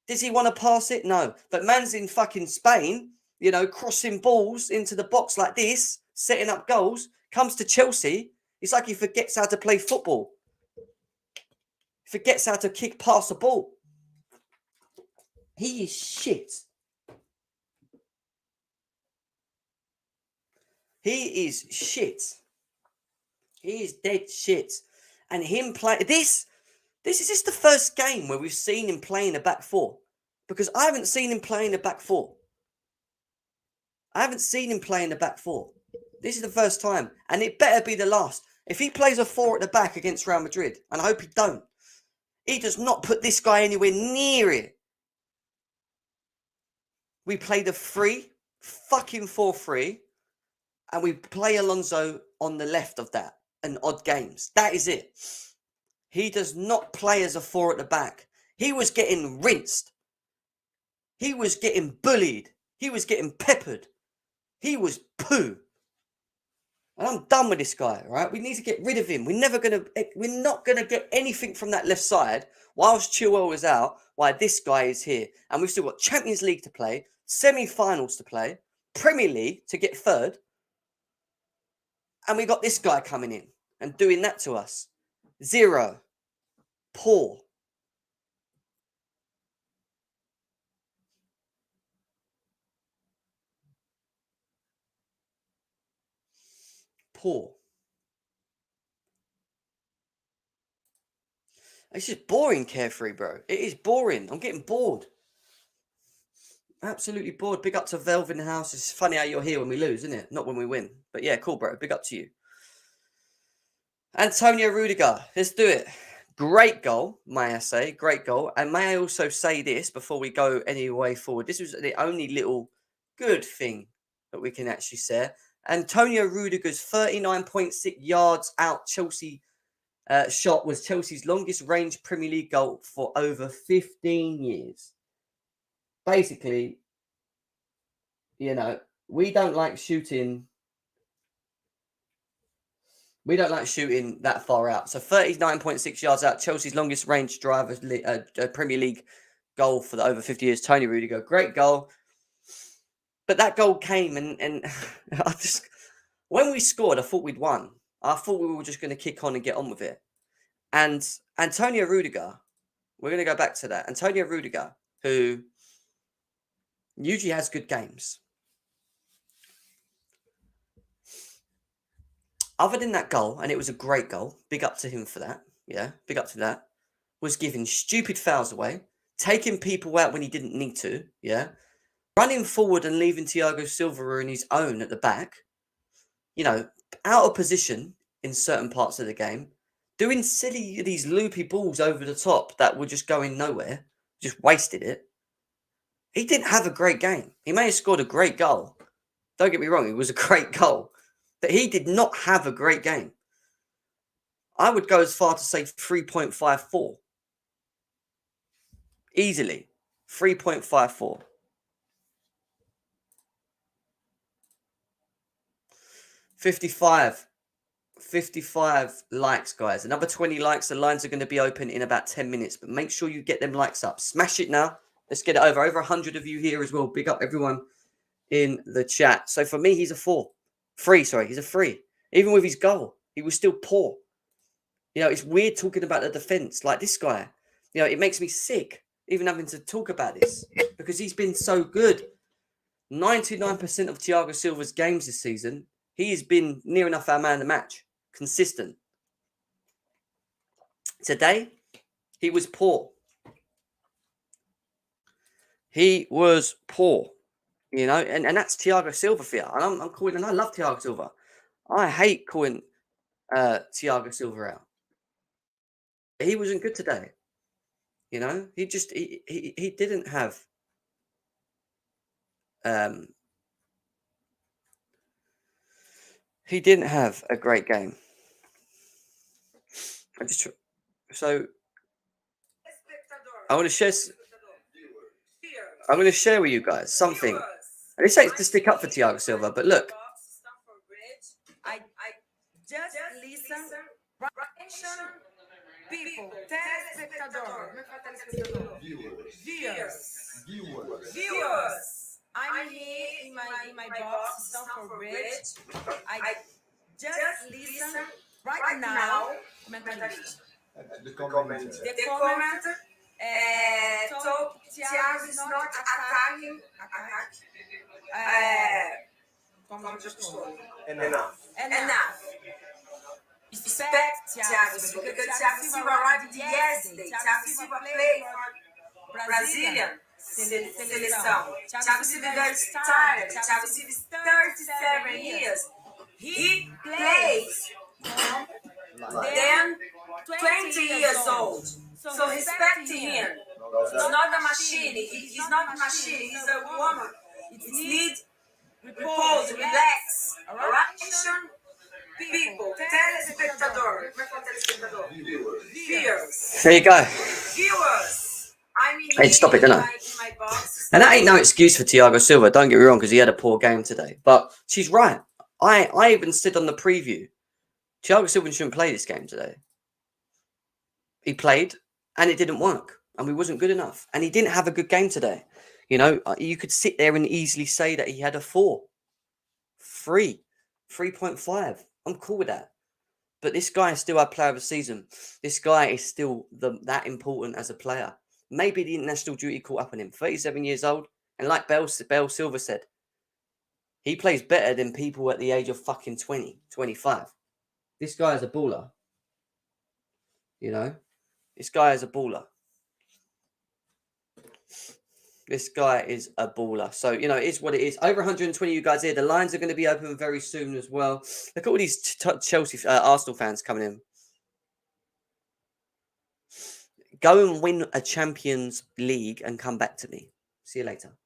Does he want to pass it? No. But man's in fucking Spain, you know, crossing balls into the box like this, setting up goals. Comes to Chelsea. It's like he forgets how to play football. Forgets how to kick past the ball. He is shit. He is shit. He is dead shit. And him play this is just the first game where we've seen him playing a back four. Because I haven't seen him playing a back four. I haven't seen him playing a back four. This is the first time. And it better be the last. If he plays a four at the back against Real Madrid, and I hope he don't, he does not put this guy anywhere near it. We played a 4-3, and we play Alonso on the left of that in odd games. That is it. He does not play as a four at the back. He was getting rinsed. He was getting bullied. He was getting peppered. He was poo. And I'm done with this guy, right? We need to get rid of him. We're not gonna get anything from that left side whilst Chilwell is out, while this guy is here. And we've still got Champions League to play, semi-finals to play, Premier League to get third. And we got this guy coming in and doing that to us. 0. Poor. Poor. It's just boring, Carefree, bro. It is boring. I'm getting bored. Absolutely bored. Big up to Velvet in the house. It's funny how you're here when we lose, isn't it? Not when we win. But yeah, cool, bro. Big up to you. Antonio Rudiger. Let's do it. Great goal, may I say. Great goal. And may I also say this before we go any way forward. This was the only little good thing that we can actually say. Antonio Rudiger's 39.6 yards out Chelsea shot was Chelsea's longest range Premier League goal for over 15 years. Basically, you know, we don't like shooting that far out. So 39.6 yards out, Chelsea's longest range Premier League goal for the over 50 years. Tony Rudiger, great goal. But that goal came and when we scored, I thought we'd won. I thought we were just going to kick on and get on with it. And Antonio Rudiger, we're going to go back to that. Antonio Rudiger, who usually has good games. Other than that goal, and it was a great goal, big up to him for that. Yeah, big up to that. Was giving stupid fouls away, taking people out when he didn't need to. Yeah, running forward and leaving Thiago Silva on his own at the back. You know, out of position in certain parts of the game, doing these loopy balls over the top that were just going nowhere, just wasted it. He didn't have a great game. He may have scored a great goal. Don't get me wrong, it was a great goal. But he did not have a great game. I would go as far to say 3.54. Easily. 3.54. 55 likes, guys. Another 20 likes. The lines are going to be open in about 10 minutes. But make sure you get them likes up. Smash it now. Let's get it over. Over 100 of you here as well. Big up everyone in the chat. So for me, he's a 4. 3, sorry. He's a 3. Even with his goal, he was still poor. You know, it's weird talking about the defence like this guy. You know, it makes me sick even having to talk about this because he's been so good. 99% of Thiago Silva's games this season, he has been near enough our man of the match. Consistent. Today, he was poor. He was poor. You know, and that's Thiago Silva for you. And I'm calling, and I love Thiago Silva. I hate calling Thiago Silva out. He wasn't good today. You know, he didn't have um he didn't have a great game. So I want to share I'm going to share with you guys something. And this ain't to stick up for Thiago Silva, but look. I just listen. People, telespectador. Viewers. I'm here in my box, Stamford Bridge. I just listen right now. The comment. Top Thiago is not attacking. Enough. Respect Thiago Silva because Thiago Silva arrived yesterday. Thiago Silva played for Brazilian seleção. Thiago Silva is very tired. Thiago Silva is 37 years. He plays then 20 years old. So respect him. He's not a machine. He's not a machine. He's a woman. It needs repose, relax, action. People, telespectador. Viewers. There you go. Viewers. Hey, stop it, didn't I? And that ain't no excuse for Thiago Silva. Don't get me wrong, because he had a poor game today. But she's right. I even said on the preview, Thiago Silva shouldn't play this game today. He played, and it didn't work, and we wasn't good enough. And he didn't have a good game today. You know, you could sit there and easily say that he had a 4, 3, 3.5. I'm cool with that. But this guy is still our player of the season. This guy is still that important as a player. Maybe the international duty caught up on him. 37 years old. And like Bell Silva said, he plays better than people at the age of fucking 20, 25. This guy is a baller. You know? This guy is a baller. This guy is a baller. So, you know, it is what it is. Over 120 you guys here. The lines are going to be open very soon as well. Look at all these Chelsea, Arsenal fans coming in. Go and win a Champions League and come back to me. See you later.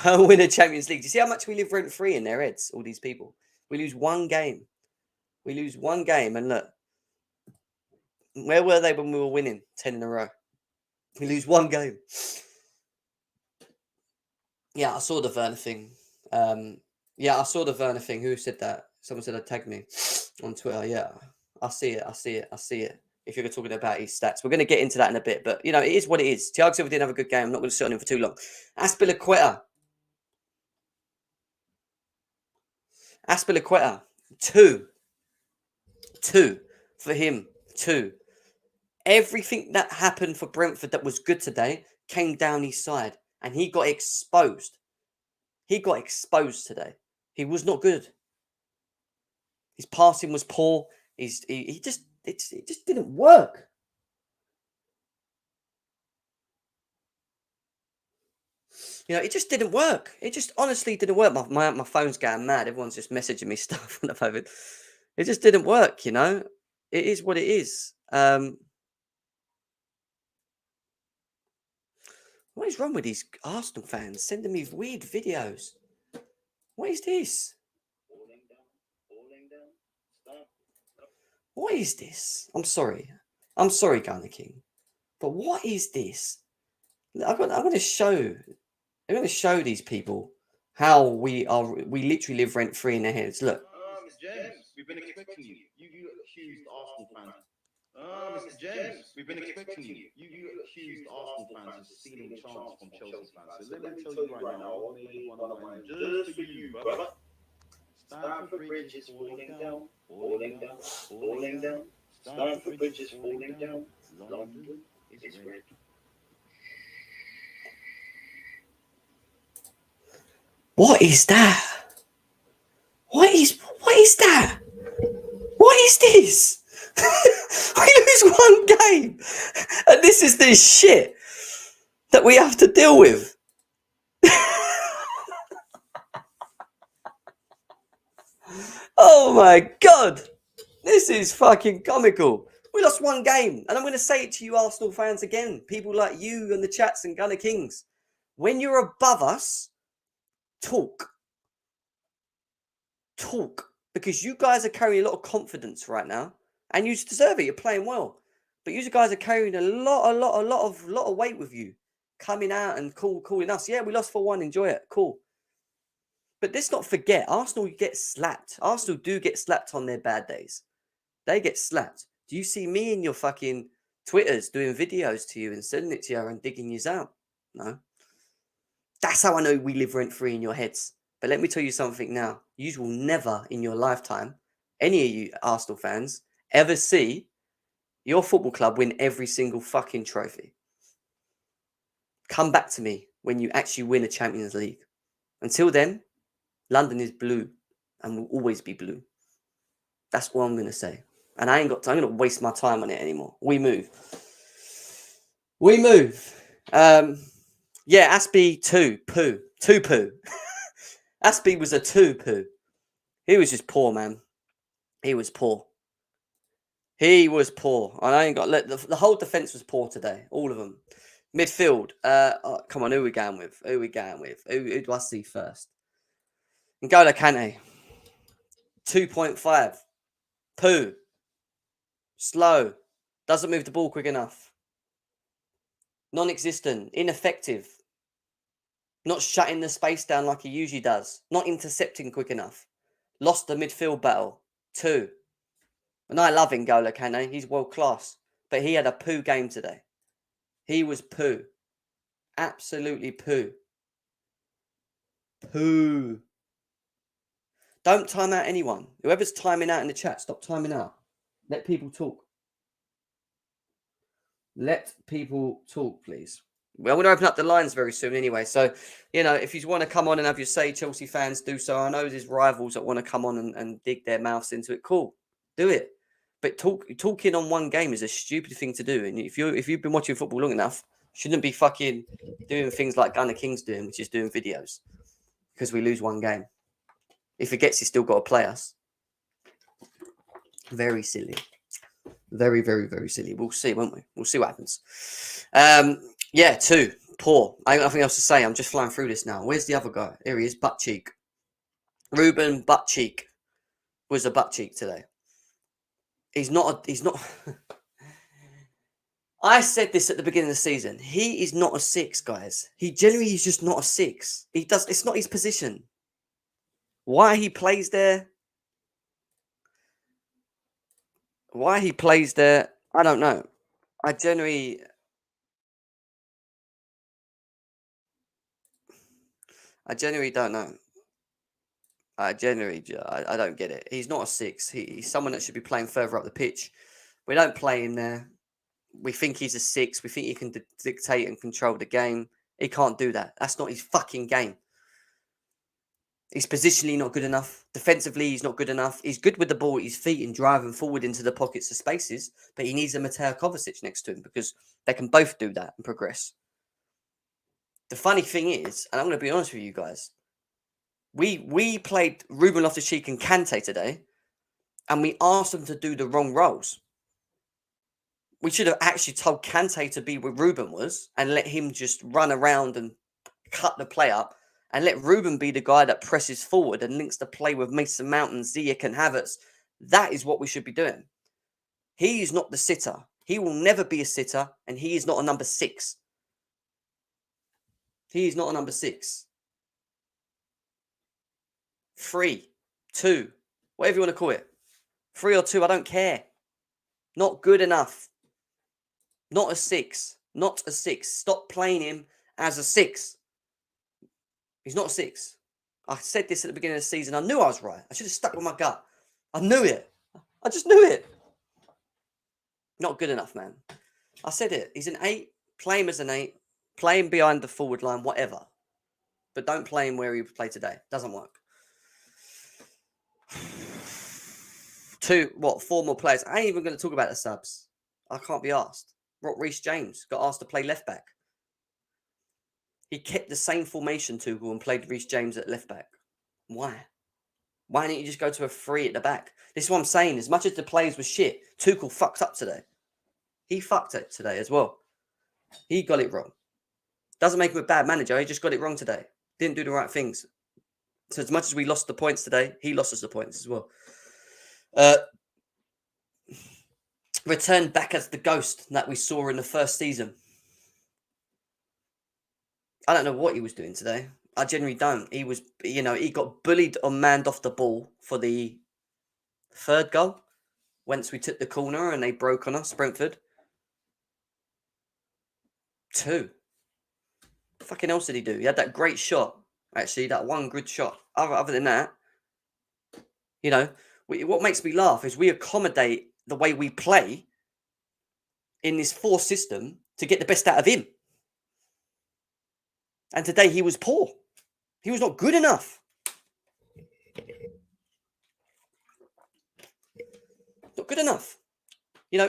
Go and win a Champions League. Do you see how much we live rent-free in their heads, all these people? We lose one game. We lose one game. And look, where were they when we were winning 10 in a row? We lose one game. Yeah, I saw the Werner thing. Yeah, I saw the Werner thing. Who said that? Someone said tagged me on Twitter. Yeah, I see it. If you're talking about his stats, we're going to get into that in a bit. But, you know, it is what it is. Thiago Silva didn't have a good game. I'm not going to sit on him for too long. Aspilicueta. 2 for him. 2. Everything that happened for Brentford that was good today came down his side. And he got exposed. He got exposed today. He was not good. His passing was poor. It just didn't work. You know, it just didn't work. It just honestly didn't work. My phone's going mad. Everyone's just messaging me stuff on the phone. It just didn't work, you know. It is what it is. What is wrong with these Arsenal fans sending me weird videos? What is this? What is this? I'm sorry, Gunner King, but what is this? I'm going to show these people how we literally live rent free in their heads. Look. Mr. James, we've been expecting you. You accused Arsenal fans. Mr. James, we've been expecting you. You accused Arsenal fans of stealing chance from Chelsea fans. So let me tell you right now, I made one of mine just for you, brother. Stamford Bridge is falling down, falling down, falling down. Stamford Bridge is falling down. London is red. What is that? What is that? What is this? We lose one game, and this is the shit that we have to deal with. Oh my god, this is fucking comical. We lost one game, and I'm going to say it to you Arsenal fans again, people like you and the chats and Gunner Kings. When you're above us, talk. Talk. Because you guys are carrying a lot of confidence right now, and you deserve it. You're playing well. But you guys are carrying a lot of weight with you. Coming out and calling us. Yeah, we lost 4-1. Enjoy it. Cool. But let's not forget, Arsenal get slapped. Arsenal do get slapped on their bad days. They get slapped. Do you see me in your fucking Twitters doing videos to you and sending it to you and digging you out? No. That's how I know we live rent-free in your heads. But let me tell you something now. You will never in your lifetime, any of you Arsenal fans, ever see your football club win every single fucking trophy. Come back to me when you actually win a Champions League. Until then, London is blue and will always be blue. That's all I'm going to say. And I ain't got time. I'm going to waste my time on it anymore. We move. Yeah, Aspie 2 poo. 2 poo. Aspie was a 2 poo. He was just poor, man. He was poor. He was poor. And I ain't got the whole defense was poor today. All of them. Midfield. Come on, who we going with? Who do I see first? N'Golo Kante. 2.5. Poo. Slow. Doesn't move the ball quick enough. Non-existent. Ineffective. Not shutting the space down like he usually does. Not intercepting quick enough. Lost the midfield battle. 2. And I love N'Golo Kante. He's world class. But he had a poo game today. He was poo. Absolutely poo. Poo. Don't time out anyone. Whoever's timing out in the chat, stop timing out. Let people talk. Let people talk, please. Well, we're going to open up the lines very soon anyway. So, you know, if you want to come on and have your say, Chelsea fans, do so. I know there's rivals that want to come on and dig their mouths into it. Cool. Do it. But talking on one game is a stupid thing to do. And if you've been watching football long enough, shouldn't be fucking doing things like Gunner King's doing, which is doing videos. Because we lose one game. He forgets he's still got to play us. Very silly. Very, very, very silly. We'll see, won't we? We'll see what happens. Yeah, 2. Poor. I got nothing else to say. I'm just flying through this now. Where's the other guy? Here he is. Butt cheek. Ruben Butt cheek was a butt cheek today. He's not. I said this at the beginning of the season. He is not a 6, guys. He generally is just not a 6. It's not his position. Why he plays there? I don't know. I generally don't know. I don't get it. He's not a 6. He's someone that should be playing further up the pitch. We don't play him there. We think he's a 6. We think he can dictate and control the game. He can't do that. That's not his fucking game. He's positionally not good enough. Defensively, he's not good enough. He's good with the ball at his feet and driving forward into the pockets of spaces, but he needs a Mateo Kovacic next to him because they can both do that and progress. The funny thing is, and I'm going to be honest with you guys, we played Ruben Loftus-Cheek and Kante today, and we asked them to do the wrong roles. We should have actually told Kante to be where Ruben was and let him just run around and cut the play up. And let Ruben be the guy that presses forward and links the play with Mason Mount and Ziyech and Havertz. That is what we should be doing. He is not the sitter. He will never be a sitter, and he is not a number 6. He is not a number 6. 3, 2, whatever you want to call it. 3 or 2, I don't care. Not good enough. Not a 6. Not a 6. Stop playing him as a 6. He's not a 6. I said this at the beginning of the season. I knew I was right. I should have stuck with my gut. I knew it. I just knew it. Not good enough, man. I said it. He's an 8. Play him as an 8. Play him behind the forward line, whatever. But don't play him where he played today. Doesn't work. 4 more players. I ain't even going to talk about the subs. I can't be asked. Reece James got asked to play left back. He kept the same formation, Tuchel, and played Reece James at left back. Why? Why didn't you just go to a 3 at the back? This is what I'm saying. As much as the players were shit, Tuchel fucked up today. He fucked it today as well. He got it wrong. Doesn't make him a bad manager. He just got it wrong today. Didn't do the right things. So as much as we lost the points today, he lost us the points as well. Returned back as the ghost that we saw in the first season. I don't know what he was doing today. I genuinely don't. He was, he got bullied or manned off the ball for the 3rd goal. Once we took the corner and they broke on us, Brentford. 2. What fucking else did he do? He had that great shot. Actually, that one good shot. Other than that, what makes me laugh is we accommodate the way we play in this 4 system to get the best out of him. And today he was poor. He was not good enough. Not good enough.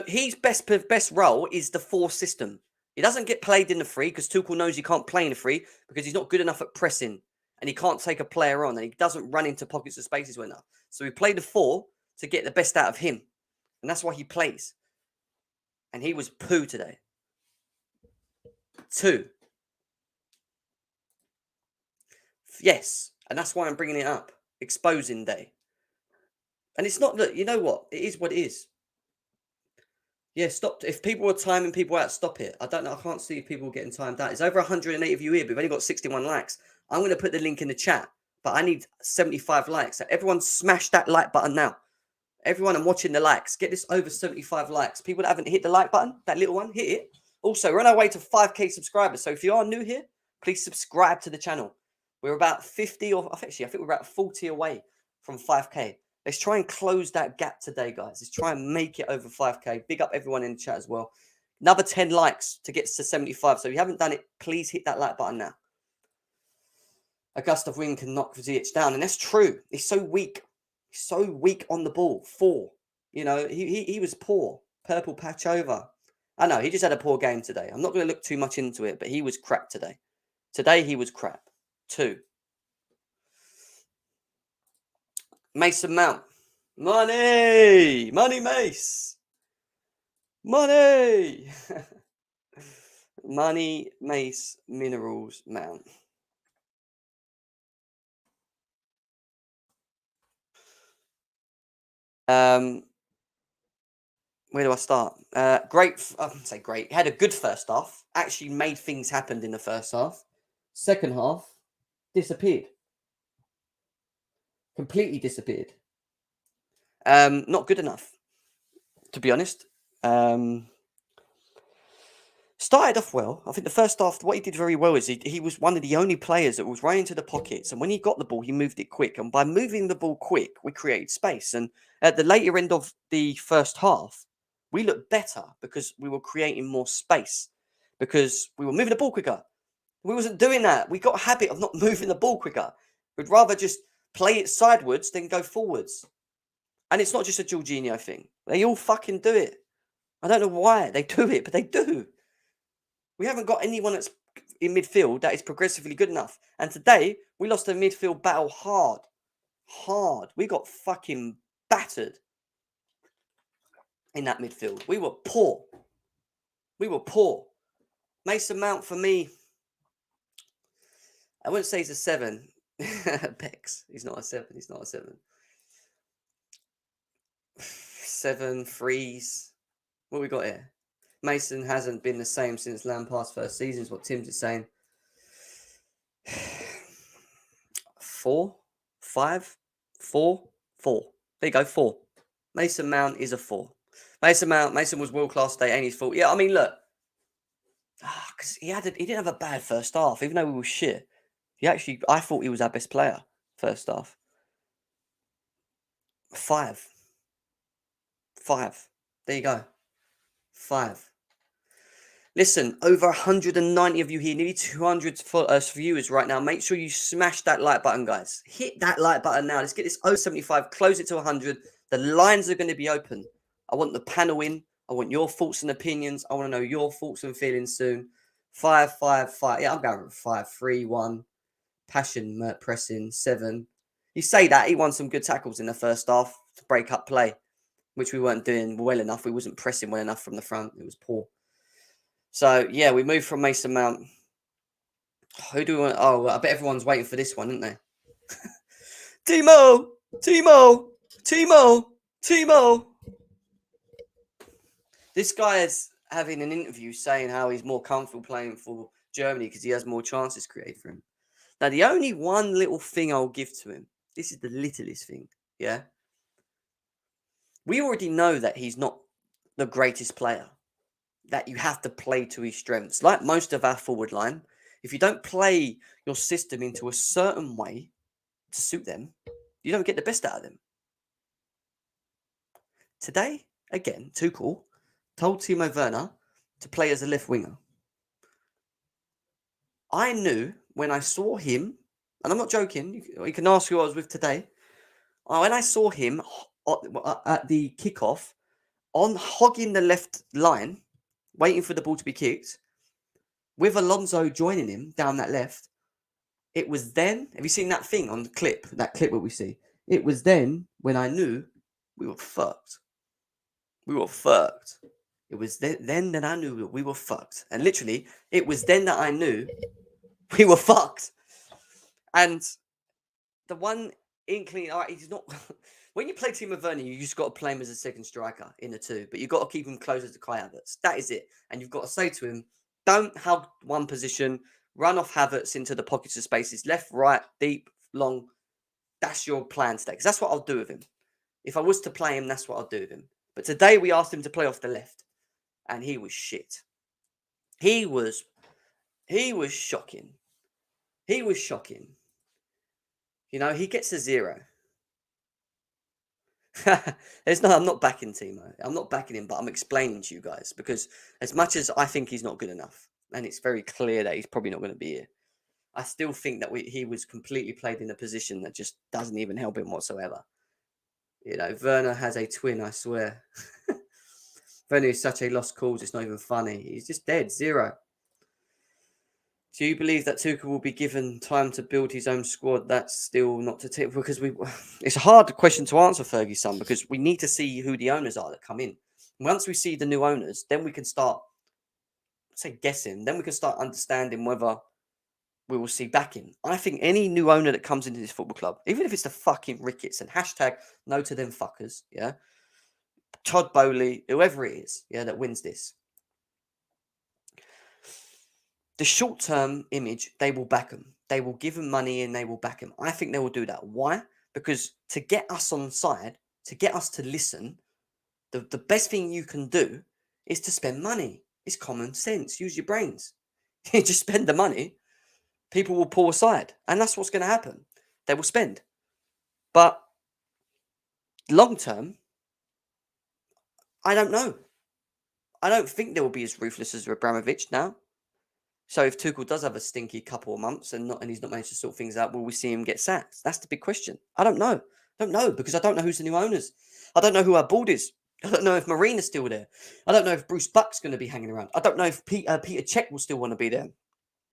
His best role is the 4 system. He doesn't get played in the 3 because Tuchel knows he can't play in the 3 because he's not good enough at pressing and he can't take a player on and he doesn't run into pockets of spaces well enough. So we play the 4 to get the best out of him. And that's why he plays. And he was poo today. 2. Yes. And that's why I'm bringing it up. Exposing day. And it's not that, you know what? It is what it is. Yeah, stop. If people are timing people out, stop it. I don't know. I can't see if people are getting timed out. It's over 108 of you here, but we've only got 61 likes. I'm going to put the link in the chat, but I need 75 likes. So everyone smash that like button now. Everyone, I'm watching the likes. Get this over 75 likes. People that haven't hit the like button, that little one, hit it. Also, we're on our way to 5k subscribers. So if you are new here, please subscribe to the channel. We're about 50 I think we're about 40 away from 5k. Let's try and close that gap today, guys. Let's try and make it over 5k. Big up everyone in the chat as well. Another 10 likes to get to 75. So if you haven't done it, please hit that like button now. A gust of wind can knock Ziyech down. And that's true. He's so weak. He's so weak on the ball. 4. He was poor. Purple patch over. I know, he just had a poor game today. I'm not going to look too much into it, but he was crap today. Today, he was crap. 2. Mason Mount. Money! Money, Mace! Money! Money, Mace, Minerals, Mount. Where do I start? Great. I wouldn't say great. He had a good first half. Actually made things happen in the first half. Second half, disappeared. Completely disappeared. Not good enough, to be honest. Started off well. I think the first half, what he did very well is he was one of the only players that was right into the pockets. And when he got the ball, he moved it quick. And by moving the ball quick, we created space. And at the later end of the first half, we looked better because we were creating more space. Because we were moving the ball quicker. We wasn't doing that. We got a habit of not moving the ball quicker. We'd rather just play it sideways than go forwards. And it's not just a Jorginho thing. They all fucking do it. I don't know why they do it, but they do. We haven't got anyone that's in midfield that is progressively good enough. And today, we lost a midfield battle hard. Hard. We got fucking battered in that midfield. We were poor. We were poor. Mason Mount, for me, I wouldn't say he's a 7. Bex. He's not a 7. He's not a 7. 7, 3s. What we got here? Mason hasn't been the same since Lampard's first season, is what Tim's is saying. 4, 5, 4, 4. There you go, 4. Mason Mount is a 4. Mason was world-class today, ain't his fault. Yeah, I mean, look. Because he didn't have a bad first half, even though we were shit. I thought he was our best player. first half. 5. There you go. 5. Listen, over 190 of you here, nearly 200 viewers right now. Make sure you smash that like button, guys. Hit that like button now. Let's get this 075, close it to 100. The lines are going to be open. I want the panel in. I want your thoughts and opinions. I want to know your thoughts and feelings soon. 5, 5, 5. Yeah, I'm going with 5, 3, 1. Passion, pressing, 7. You say that. He won some good tackles in the first half to break up play, which we weren't doing well enough. We wasn't pressing well enough from the front. It was poor. So, yeah, we moved from Mason Mount. Who do we want? Oh, I bet everyone's waiting for this one, isn't they? Timo. This guy is having an interview saying how he's more comfortable playing for Germany because he has more chances created for him. Now, the only one little thing I'll give to him, this is the littlest thing, yeah? We already know that he's not the greatest player, that you have to play to his strengths. Like most of our forward line, if you don't play your system into a certain way to suit them, you don't get the best out of them. Today, again, Tuchel told Timo Werner to play as a left winger. I knew when I saw him, and I'm not joking, you can ask who I was with today. When I saw him at the kickoff, hogging the left line, waiting for the ball to be kicked, with Alonso joining him down that left, it was then, have you seen that thing on the clip, that clip what we see? It was then when I knew we were fucked. We were fucked. It was then that I knew we were fucked. And literally, it was then that I knew we were fucked. And the one inkling, all right, he's not... When you play Timo Werner, you just got to play him as a second striker in the 2. But you've got to keep him closer to Kai Havertz. That is it. And you've got to say to him, don't hug one position, run off Havertz into the pockets of spaces, left, right, deep, long. That's your plan today. Because that's what I'll do with him. If I was to play him, that's what I'll do with him. But today we asked him to play off the left. And he was shit. He was shocking. He was shocking. You know, he gets a 0. I'm not backing Timo. I'm not backing him, but I'm explaining to you guys. Because as much as I think he's not good enough, and it's very clear that he's probably not going to be here, I still think that he was completely played in a position that just doesn't even help him whatsoever. You know, Werner has a twin, I swear. Werner is such a lost cause, it's not even funny. He's just dead, 0. Do you believe that Tuchel will be given time to build his own squad? That's still not to tip because it's a hard question to answer, Fergie's son, because we need to see who the owners are that come in. Once we see the new owners, then we can start, guessing. Then we can start understanding whether we will see backing. I think any new owner that comes into this football club, even if it's the fucking Ricketts and hashtag no to them fuckers, yeah, Todd Bowley, whoever it is, yeah, that wins this. The short-term image, they will back them. They will give them money and they will back them. I think they will do that. Why? Because to get us on side, to get us to listen, the best thing you can do is to spend money. It's common sense. Use your brains. You just spend the money. People will pull aside. And that's what's going to happen. They will spend. But long-term, I don't know. I don't think they will be as ruthless as Abramovich now. So if Tuchel does have a stinky couple of months and he's not managed to sort things out, will we see him get sacked? That's the big question. I don't know. I don't know because I don't know who's the new owners. I don't know who our board is. I don't know if Marina's still there. I don't know if Bruce Buck's going to be hanging around. I don't know if Peter Cech will still want to be there.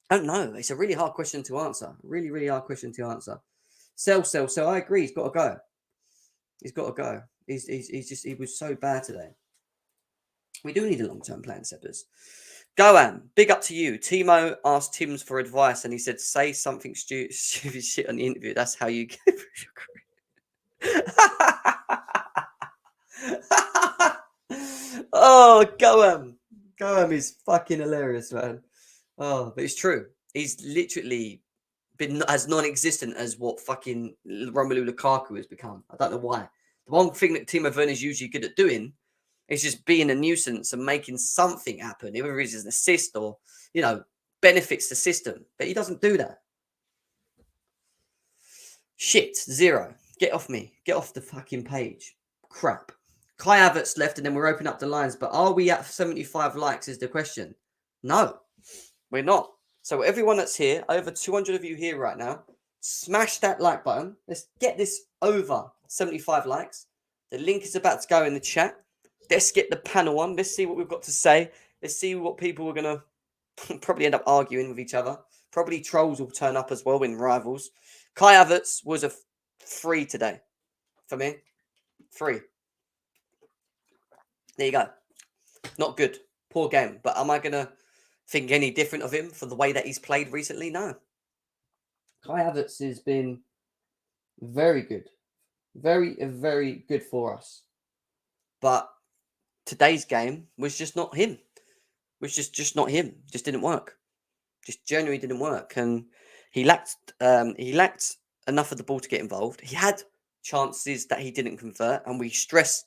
I don't know. It's a really hard question to answer. Really, really hard question to answer. Sell. I agree. He's got to go. He's got to go. He was so bad today. We do need a long-term plan, Seppers. Goan, big up to you. Timo asked Tim's for advice and he said, say something stupid shit on the interview. That's how you get your career. Oh, Goan. Goan is fucking hilarious, man. Oh, but it's true. He's literally been as non-existent as what fucking Romelu Lukaku has become. I don't know why. The one thing that Timo Werner is usually good at doing is just being a nuisance and making something happen, whether it's an assist or, benefits the system. But he doesn't do that. Shit, 0. Get off me. Get off the fucking page. Crap. Kai Havertz left, and then we're opening up the lines. But are we at 75 likes is the question. No, we're not. So everyone that's here, over 200 of you here right now, smash that like button. Let's get this over 75 likes. The link is about to go in the chat. Let's get the panel on. Let's see what we've got to say. Let's see what people are going to probably end up arguing with each other. Probably trolls will turn up as well in rivals. Kai Havertz was a free today for me. Free. There you go. Not good. Poor game. But am I going to think any different of him for the way that he's played recently? No. Kai Havertz has been very good. Very, very good for us. But today's game was just not him. Was just not him. Just didn't work. Just genuinely didn't work. And he lacked enough of the ball to get involved. He had chances that he didn't convert, and we stress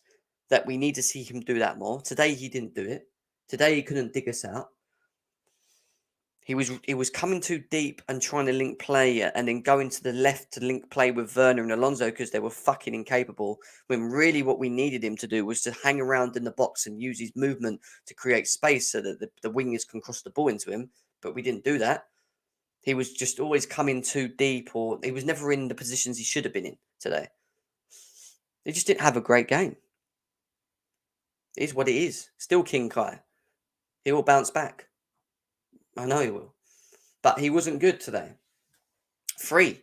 that we need to see him do that more. Today he didn't do it. Today he couldn't dig us out. He was coming too deep and trying to link play and then going to the left to link play with Werner and Alonso because they were fucking incapable, when really what we needed him to do was to hang around in the box and use his movement to create space so that the wingers can cross the ball into him. But we didn't do that. He was just always coming too deep, or he was never in the positions he should have been in today. He just didn't have a great game. It is what it is. Still King Kai. He will bounce back. I know he will. But he wasn't good today. Free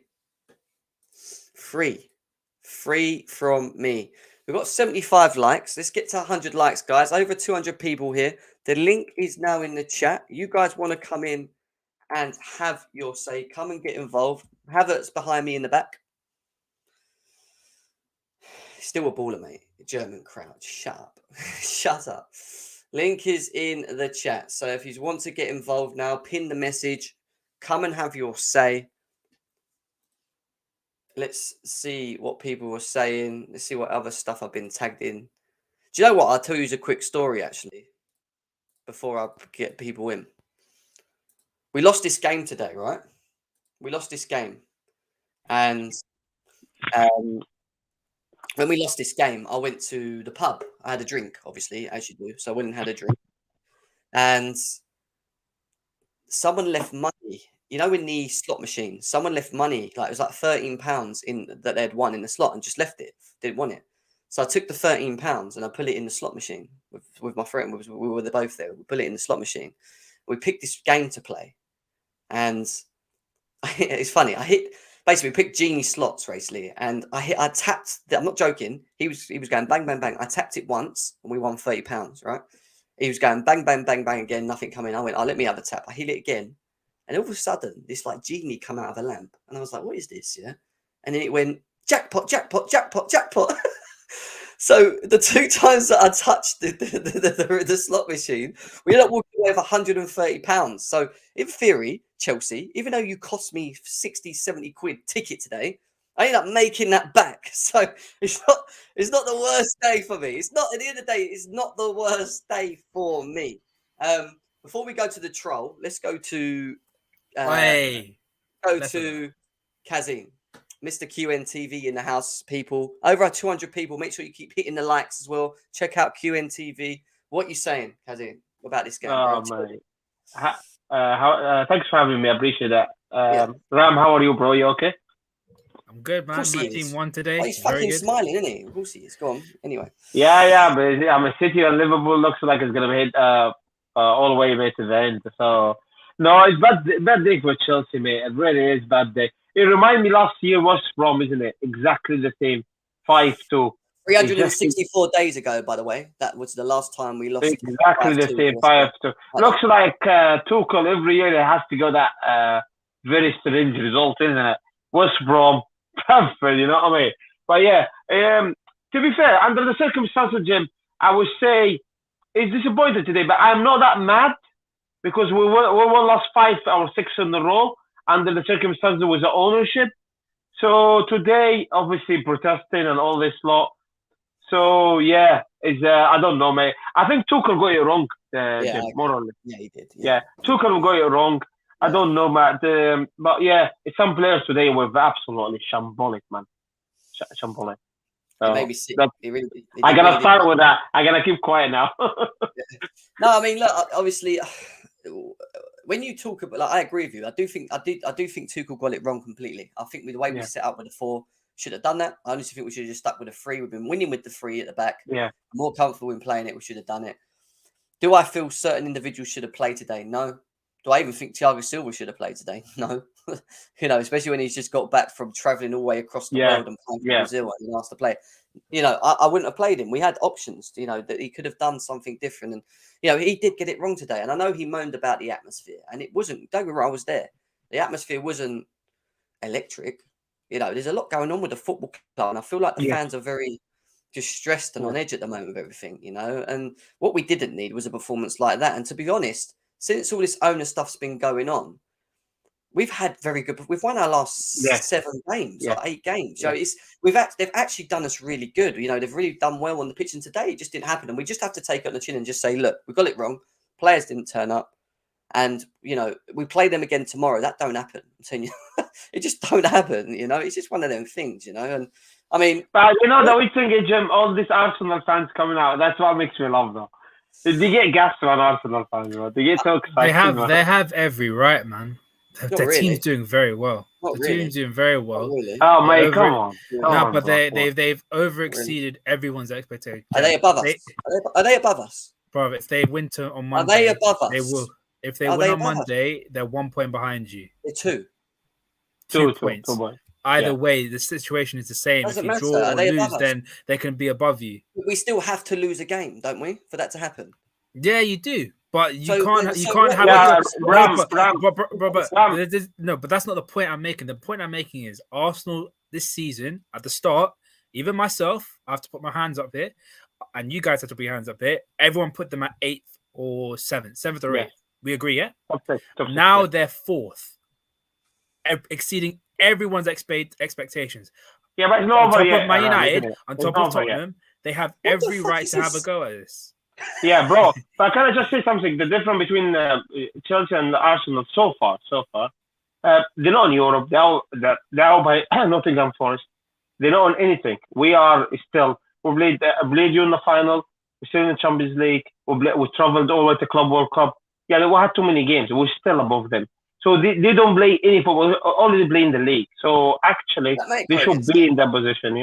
from me. We've got 75 likes. Let's get to 100 likes, guys. Over 200 people here. The link is now in the chat. You guys want to come in and have your say. Come and get involved. Havertz behind me in the back. Still a baller, mate. German crowd. Shut up. Shut up. Link is in the chat. So if you want to get involved now, pin the message. Come and have your say. Let's see what people were saying. Let's see what other stuff I've been tagged in. Do you know what? I'll tell you a quick story, actually, before I get people in. We lost this game today, right? We lost this game. And when we lost this game, I went to the pub. I had a drink, obviously, as you do. So I went and had a drink. And someone left money, you know, in the slot machine. Someone left money, like it was like £13 in that they'd won in the slot and just left it. Didn't want it. So I took the £13 and I put it in the slot machine with my friend. We were both there. We put it in the slot machine. We picked this game to play. And it's funny. Basically, we picked genie slots, basically, and I tapped. I'm not joking. He was going bang, bang, bang. I tapped it once, and we won £30, right? He was going bang, bang, bang, bang again, nothing coming. I went, oh, let me have a tap. I hit it again, and all of a sudden, this like genie come out of a lamp, and I was like, what is this? Yeah, and then it went jackpot, jackpot, jackpot, jackpot. So the 2 times that I touched the slot machine, we ended up walking away with £130. So in theory, Chelsea, even though you cost me 60, 70 quid ticket today, I ended up making that back. So it's not the worst day for me. It's not, at the end of the day, it's not the worst day for me. Before we go to the troll, let's go to Kazim. Mr. QNTV in the house, people. Over 200 people. Make sure you keep hitting the likes as well. Check out QNTV. What are you saying, Kazim, about this game? Oh, mate. Thanks for having me. I appreciate that. Ram, how are you, bro? You okay? I'm good, man. My team won today. Oh, he's fucking smiling, isn't he? Of course he is. Go on. Anyway. Yeah, but I'm a City and Liverpool looks like it's going to be hit all the way to the end. So, no, it's bad day for Chelsea, mate. It really is bad day. It reminded me last year West Brom, isn't it? Exactly the same. 5-2. 364 days ago, by the way. That was the last time we lost. Exactly the same. 5-2. Looks like Tuchel every year it has to go that very strange result, isn't it? West Brom, Brentford, you know what I mean? But yeah, to be fair, under the circumstances, Jim, I would say it's disappointed today, but I'm not that mad because we won last 5 or 6 in a row. Under the circumstances, there was the ownership. So today, obviously, protesting and all this lot. So, yeah, I don't know, mate. I think Tuchel got it wrong, more or less. Yeah, he did. Yeah, Tuchel got it wrong. I don't know, man. But yeah, some players today were absolutely shambolic, man. Shambolic. It made me sick. I'm gonna start with that. I'm gonna keep quiet now. No, I mean, look, obviously, when you talk about, like, I agree with you. I do think Tuchel got it wrong completely. I think with the way we set up with the 4, should have done that. I honestly think we should have just stuck with the 3. We've been winning with the 3 at the back. Yeah, more comfortable in playing it. We should have done it. Do I feel certain individuals should have played today? No. Do I even think Thiago Silva should have played today? No. Especially when he's just got back from travelling all the way across the world and playing for Brazil and asked to play. I wouldn't have played him. We had options, that he could have done something different. And, he did get it wrong today. And I know he moaned about the atmosphere. And it wasn't, don't get me wrong, I was there. The atmosphere wasn't electric. There's a lot going on with the football club. And I feel like the fans are very just stressed and on edge at the moment with everything, And what we didn't need was a performance like that. And to be honest, since all this owner stuff's been going on, we've had very good. We've won our last 7 games or 8 games. So they've actually done us really good. They've really done well on the pitch. And today it just didn't happen. And we just have to take it on the chin and just say, look, we got it wrong. Players didn't turn up. And, we play them again tomorrow. That don't happen. I'm telling you, it just don't happen. It's just one of them things, And I mean, but the weird thing is, Jim, all these Arsenal fans coming out. That's what makes me laugh, though. They get gassed on Arsenal fans, bro. They get so excited. They have every right, man. Their team's doing very well. Team's doing very well. Really. Oh, mate, come on. But they've overexceeded everyone's expectations. Are they above us? Are they above us? Bro, if they win on Monday, are they above us? They will. If they win on Monday, they're 1 point behind you. They're 2. 2 points. Either way, the situation is the same. If you draw or lose, then they can be above you. We still have to lose a game, don't we, for that to happen? Yeah, you do. But you can't have no, but that's not the point I'm making. The point I'm making is Arsenal this season at the start, even myself, I have to put my hands up here, and you guys have to put your hands up here. Everyone put them at 8th or 7th or 8th. We agree, yeah? Now they're 4th, exceeding everyone's expectations. Yeah, but it's on top of Man United, on top of Tottenham, they have every right to have a go at this. Yeah, bro. But can I just say something? The difference between Chelsea and Arsenal so far, they're not in Europe. They're all by Nottingham Forest. They're not on anything. We are still. We played you in the final. We're still in the Champions League. We traveled all the way to Club World Cup. Yeah, we had too many games. We're still above them. So they don't play any football. Only play in the league. So actually, they should be in that position.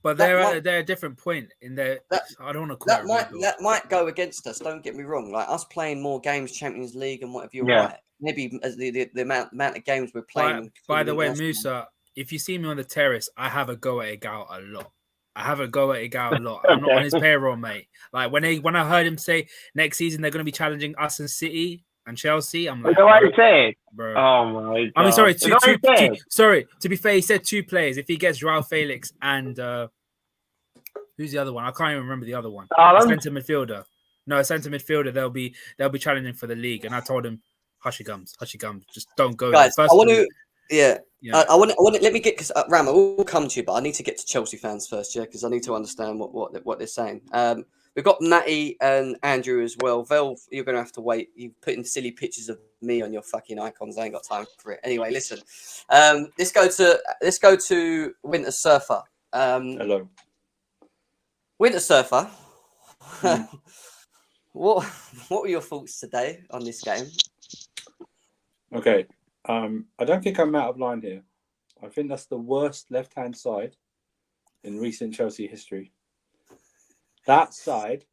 But they're at a different point in their. I don't want to call that might go against us. Don't get me wrong. Like us playing more games, Champions League and whatever. You're right. Maybe as the amount of games we're playing. By the way, Musa, if you see me on the terrace, I have a go at Igal a lot. I'm not on his payroll, mate. Like when I heard him say next season they're going to be challenging us and City and Chelsea, I'm like, you know what he said? Bro. Oh my God. I mean, sorry, two. Sorry, to be fair, he said 2 players. If he gets Joao Felix and who's the other one? I can't even remember the other one. Centre midfielder. No, centre midfielder. They'll be challenging for the league. And I told him, hush your gums, just don't go. Guys, I want to. Yeah. I want to. Let me get because Ram, I will come to you, but I need to get to Chelsea fans first, because I need to understand what they're saying. We've got Matty and Andrew as well. Vel, you're going to have to wait. You've put in silly pictures of me on your fucking icons. I ain't got time for it. Anyway, listen. Let's go to Winter Surfer. Hello. Winter Surfer. What were your thoughts today on this game? Okay. I don't think I'm out of line here. I think that's the worst left-hand side in recent Chelsea history. That side,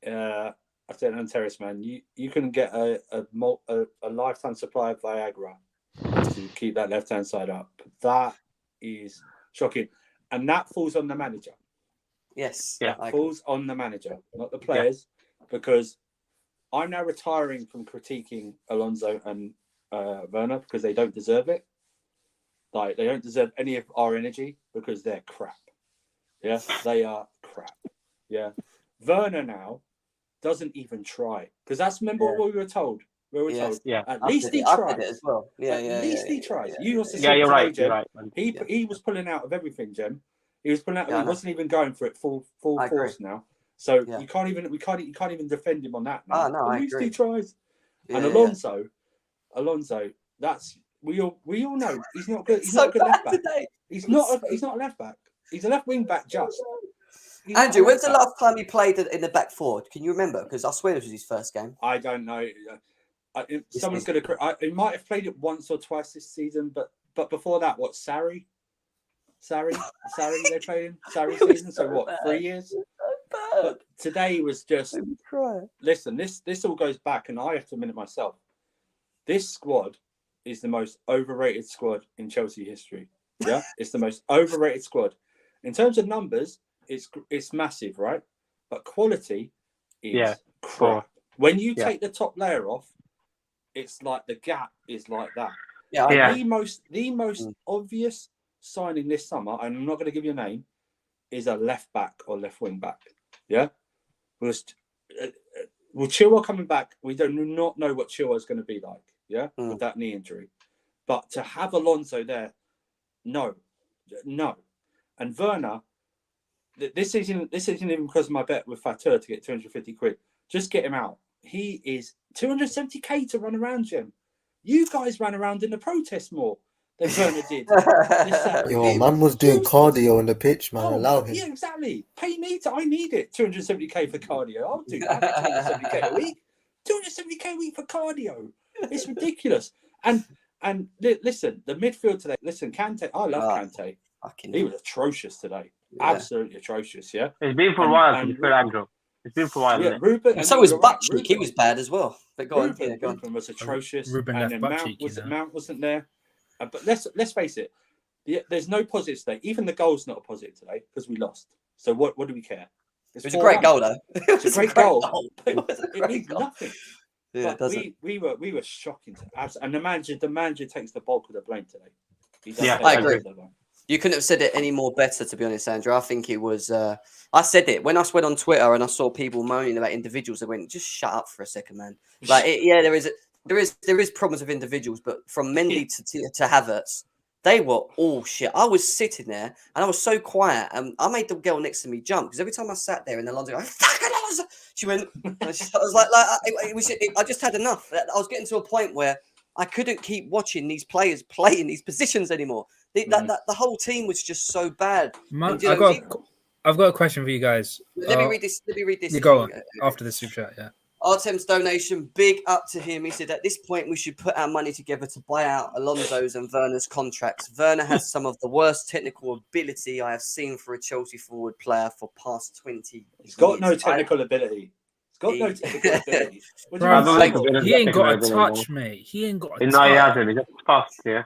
I said on Terrace, man, you can get a lifetime supply of Viagra to keep that left-hand side up. That is shocking. And that falls on the manager. Yes. Yeah. That falls on the manager, not the players, because I'm now retiring from critiquing Alonso and Werner because they don't deserve it. Like, they don't deserve any of our energy because they're crap. Yeah, they are crap. Yeah. Werner now doesn't even try. Because remember what we were told. At least he tries. As well. At least he tries. Yeah. You also you're right. Jem. You're right. He was pulling out of everything, Jem. He was pulling out. He wasn't even going for it full force now. So we can't even defend him on that now. I At least agree. he tries. And Alonso, Alonso. We all know he's not good. He's So not a good left back. today. He's not a left back. He's a left wing back just. He's not a Andrew, left when's the back. last time he played in the back four? Can you remember? Because I swear this was his first game. I don't know. Someone's going to. He might have played it once or twice this season, but before that, what? Sarri, they played in Sarri season. So what? 3 years. But today was just. Listen, this all goes back, and I have to admit it myself. This squad is the most overrated squad in Chelsea history. Yeah, it's the most overrated squad. In terms of numbers, it's massive, right? But quality is crap. When you take the top layer off, it's like the gap is like that. Yeah. The most obvious signing this summer, and I'm not going to give you a name, is a left back or left wing back. Yeah, with Chilwell coming back, we do not know what Chilwell is going to be like. Yeah, with that knee injury, but to have Alonso there, no, and Werner. This isn't even because of my bet with Fatur to get 250 quid. Just get him out. He is 270k to run around, Jim. You guys ran around in the protest more than Werner did. Yo, man was doing cardio on the pitch, man. Allow him. Yeah, exactly. Pay me I need it. 270k for cardio. I'll do that. 270k a week. 270k a week for cardio. It's ridiculous. And listen, the midfield today. Listen, Kante. I love Kante. He was atrocious today. Yeah. Absolutely atrocious. Yeah. It's been for a while. Andrew. It's been for a while. Yeah, Ruben. And so was Butchik. He was bad as well. But go on. Ruben was atrocious. Ruben and then Mount wasn't there. But let's face it. There's no positives today. Even the goal's not a positive today because we lost. So what do we care? It was a great goal, though. It's a great goal. It means nothing. Yeah, we were shocking and the manager takes the bulk of the blame today. I agree. You couldn't have said it any more better, to be honest, Andrew. I think it was. I said it when I went on Twitter and I saw people moaning about individuals. I went, "Just shut up for a second, man." Like, there is problems with individuals, but from Mendy to Havertz, they were all shit. I was sitting there and I was so quiet, and I made the girl next to me jump because every time I sat there in the London, she went. I was like I just had enough. I was getting to a point where I couldn't keep watching these players play in these positions anymore. The whole team was just so bad. I've got a question for you guys. Let me read this. You go on after the super chat. Yeah. Artem's donation, big up to him. He said, at this point, we should put our money together to buy out Alonso's and Werner's contracts. Werner has some of the worst technical ability I have seen for a Chelsea forward player for past 20 years. He's got no technical ability. He ain't got a touch, mate. He ain't got a touch. No, he hasn't. He's just fast, yeah.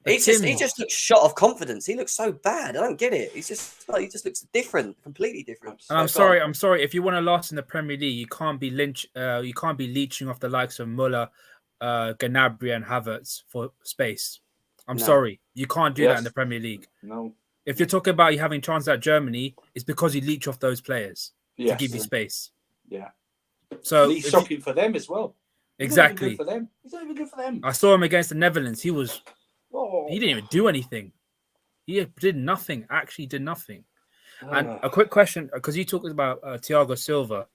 He just looks shot of confidence. He looks so bad. I don't get it. He just looks different, completely different. And I'm sorry. If you want to last in the Premier League, you can't be leeching off the likes of Muller, Gnabry, and Havertz for space. I'm sorry, you can't do that in the Premier League. No. If you're talking about you having chances at Germany, it's because you leech off those players to give you space. Yeah. So he's shocking for them as well. Exactly. He's not even good for them. I saw him against the Netherlands. He didn't even do anything. He did nothing. Actually, did nothing. And a quick question, because you talked about Thiago Silva.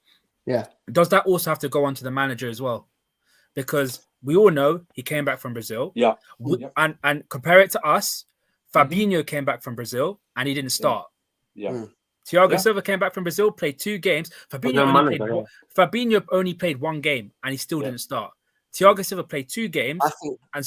Yeah. Does that also have to go on to the manager as well? Because we all know he came back from Brazil. Yeah. And compare it to us, Fabinho came back from Brazil and he didn't start. Yeah. Thiago Silva came back from Brazil, played 2 games. Fabinho only played 1 game and he still didn't start. Thiago Silva played 2 games. I think I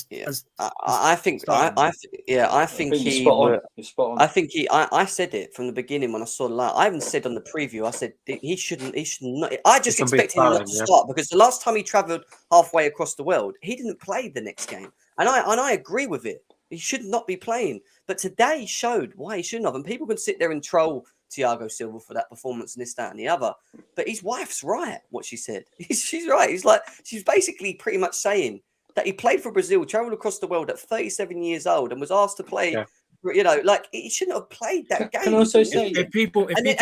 said it from the beginning when I saw the line. I even said on the preview, I said he should not. I just expected him not to start because the last time he travelled halfway across the world, he didn't play the next game, and I agree with it. He should not be playing. But today showed why he shouldn't have. And people can sit there and troll Thiago Silva for that performance and this, that, and the other. But his wife's right, what she said. She's right. She's basically pretty much saying that he played for Brazil, travelled across the world at 37 years old and was asked to play, he shouldn't have played that game. Can I also say, but can I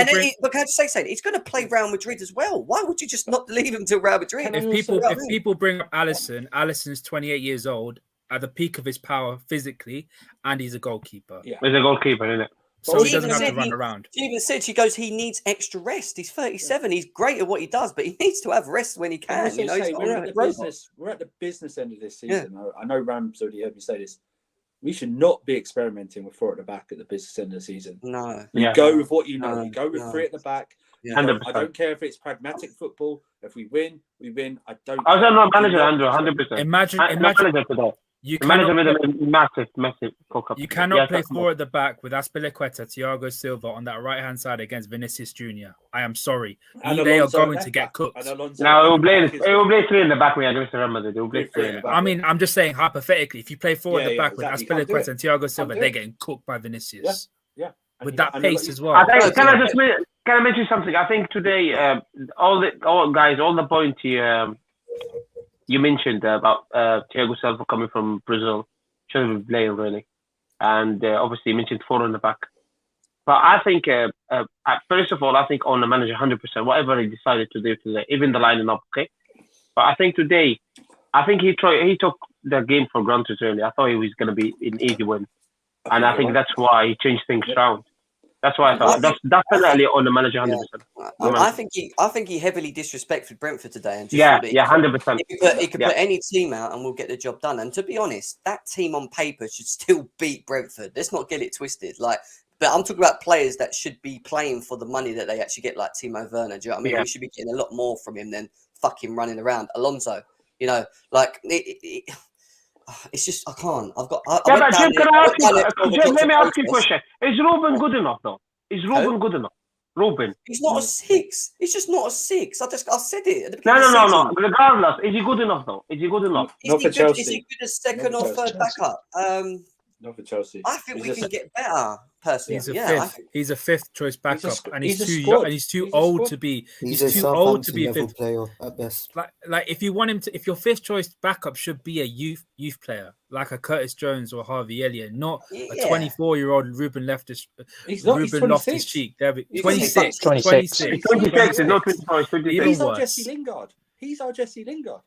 just say something? He's going to play Real Madrid as well. Why would you just not leave him till Real Madrid? If people bring up Alisson's 28 years old, at the peak of his power physically, and he's a goalkeeper. Yeah. He's a goalkeeper, isn't it? So he She doesn't even have to said run around. She even said, she goes, he needs extra rest. He's 37. He's great at what he does, but he needs to have rest when he I can. also You know, he's say not we're a at the robot. business. We're at the business end of this season. I know Ram's already heard me say this. We should not be experimenting with 4 at the back at the business end of the season. No. You go with what you know. No, You go with no. 3 at the back. Yeah. 100%. I don't care if it's pragmatic football. If we win, we win. I don't. I was care. not manager, Do not Andrew, experiment. 100%. Imagine Manager today. you The manager cannot made a massive cock up. You cannot Yes, play that's 4 at the back with Aspilicueta, Thiago Silva on that right-hand side against Vinicius Junior. I am sorry. And They are Alonso going left to get back. cooked. And Alonso No, it left back as will well. play 3 in the back. We are just remember that it will play 3 in the back. I mean, I'm just saying hypothetically, if you play 4 at the back exactly. with You can't do Aspilicueta it. and Thiago Silva, do they're it. getting cooked by Vinicius. Yeah. And With you that got- and pace you- as well. I think, No, can I mention something? I think today, all the points you mentioned about Thiago Silva coming from Brazil should have been playing really, and obviously you mentioned 4 in the back. But I think, first of all, I think on the manager 100%, whatever he decided to do today, even the lining up, okay. But I think today, he took the game for granted really. I thought he was going to be an easy win. And I think that's why he changed things around. That's why I thought that's definitely on the manager 100%. I think he heavily disrespected Brentford today, and just Yeah, thought that 100%. he could put any team out and we'll get the job done. And to be honest, that team on paper should still beat Brentford. Let's not get it twisted. But I'm talking about players that should be playing for the money that they actually get, like Timo Werner. Do you know what I mean? Yeah. We should be getting a lot more from him than fucking running around. Alonso, it's just I can't. Let me ask you a question. Is Ruben good enough though? Is Ruben good enough? Ruben. He's not a 6. He's just not a 6. I said it at the No. beginning of the season. Regardless, is he good enough though? Is he good enough? Not for Chelsea. Is he good as second Not or for third Chelsea. backup? Not for Chelsea. I think we can get better. Personally, He's a 5th choice backup, and he's he's a too squad. young, and he's too He's a old squad. to be. He's He's a too old to Southampton be a level 5th. player at best. Like if you want him to, if your 5th choice backup should be a youth player like a Curtis Jones or Harvey Elliott, not a 24-year-old Ruben Loftus. He's not. He's 26. Cheek. 26. 26. 26. He's 26. He's not 24. He's 26. Even He's our worse. Jesse Lingard. He's our Jesse Lingard.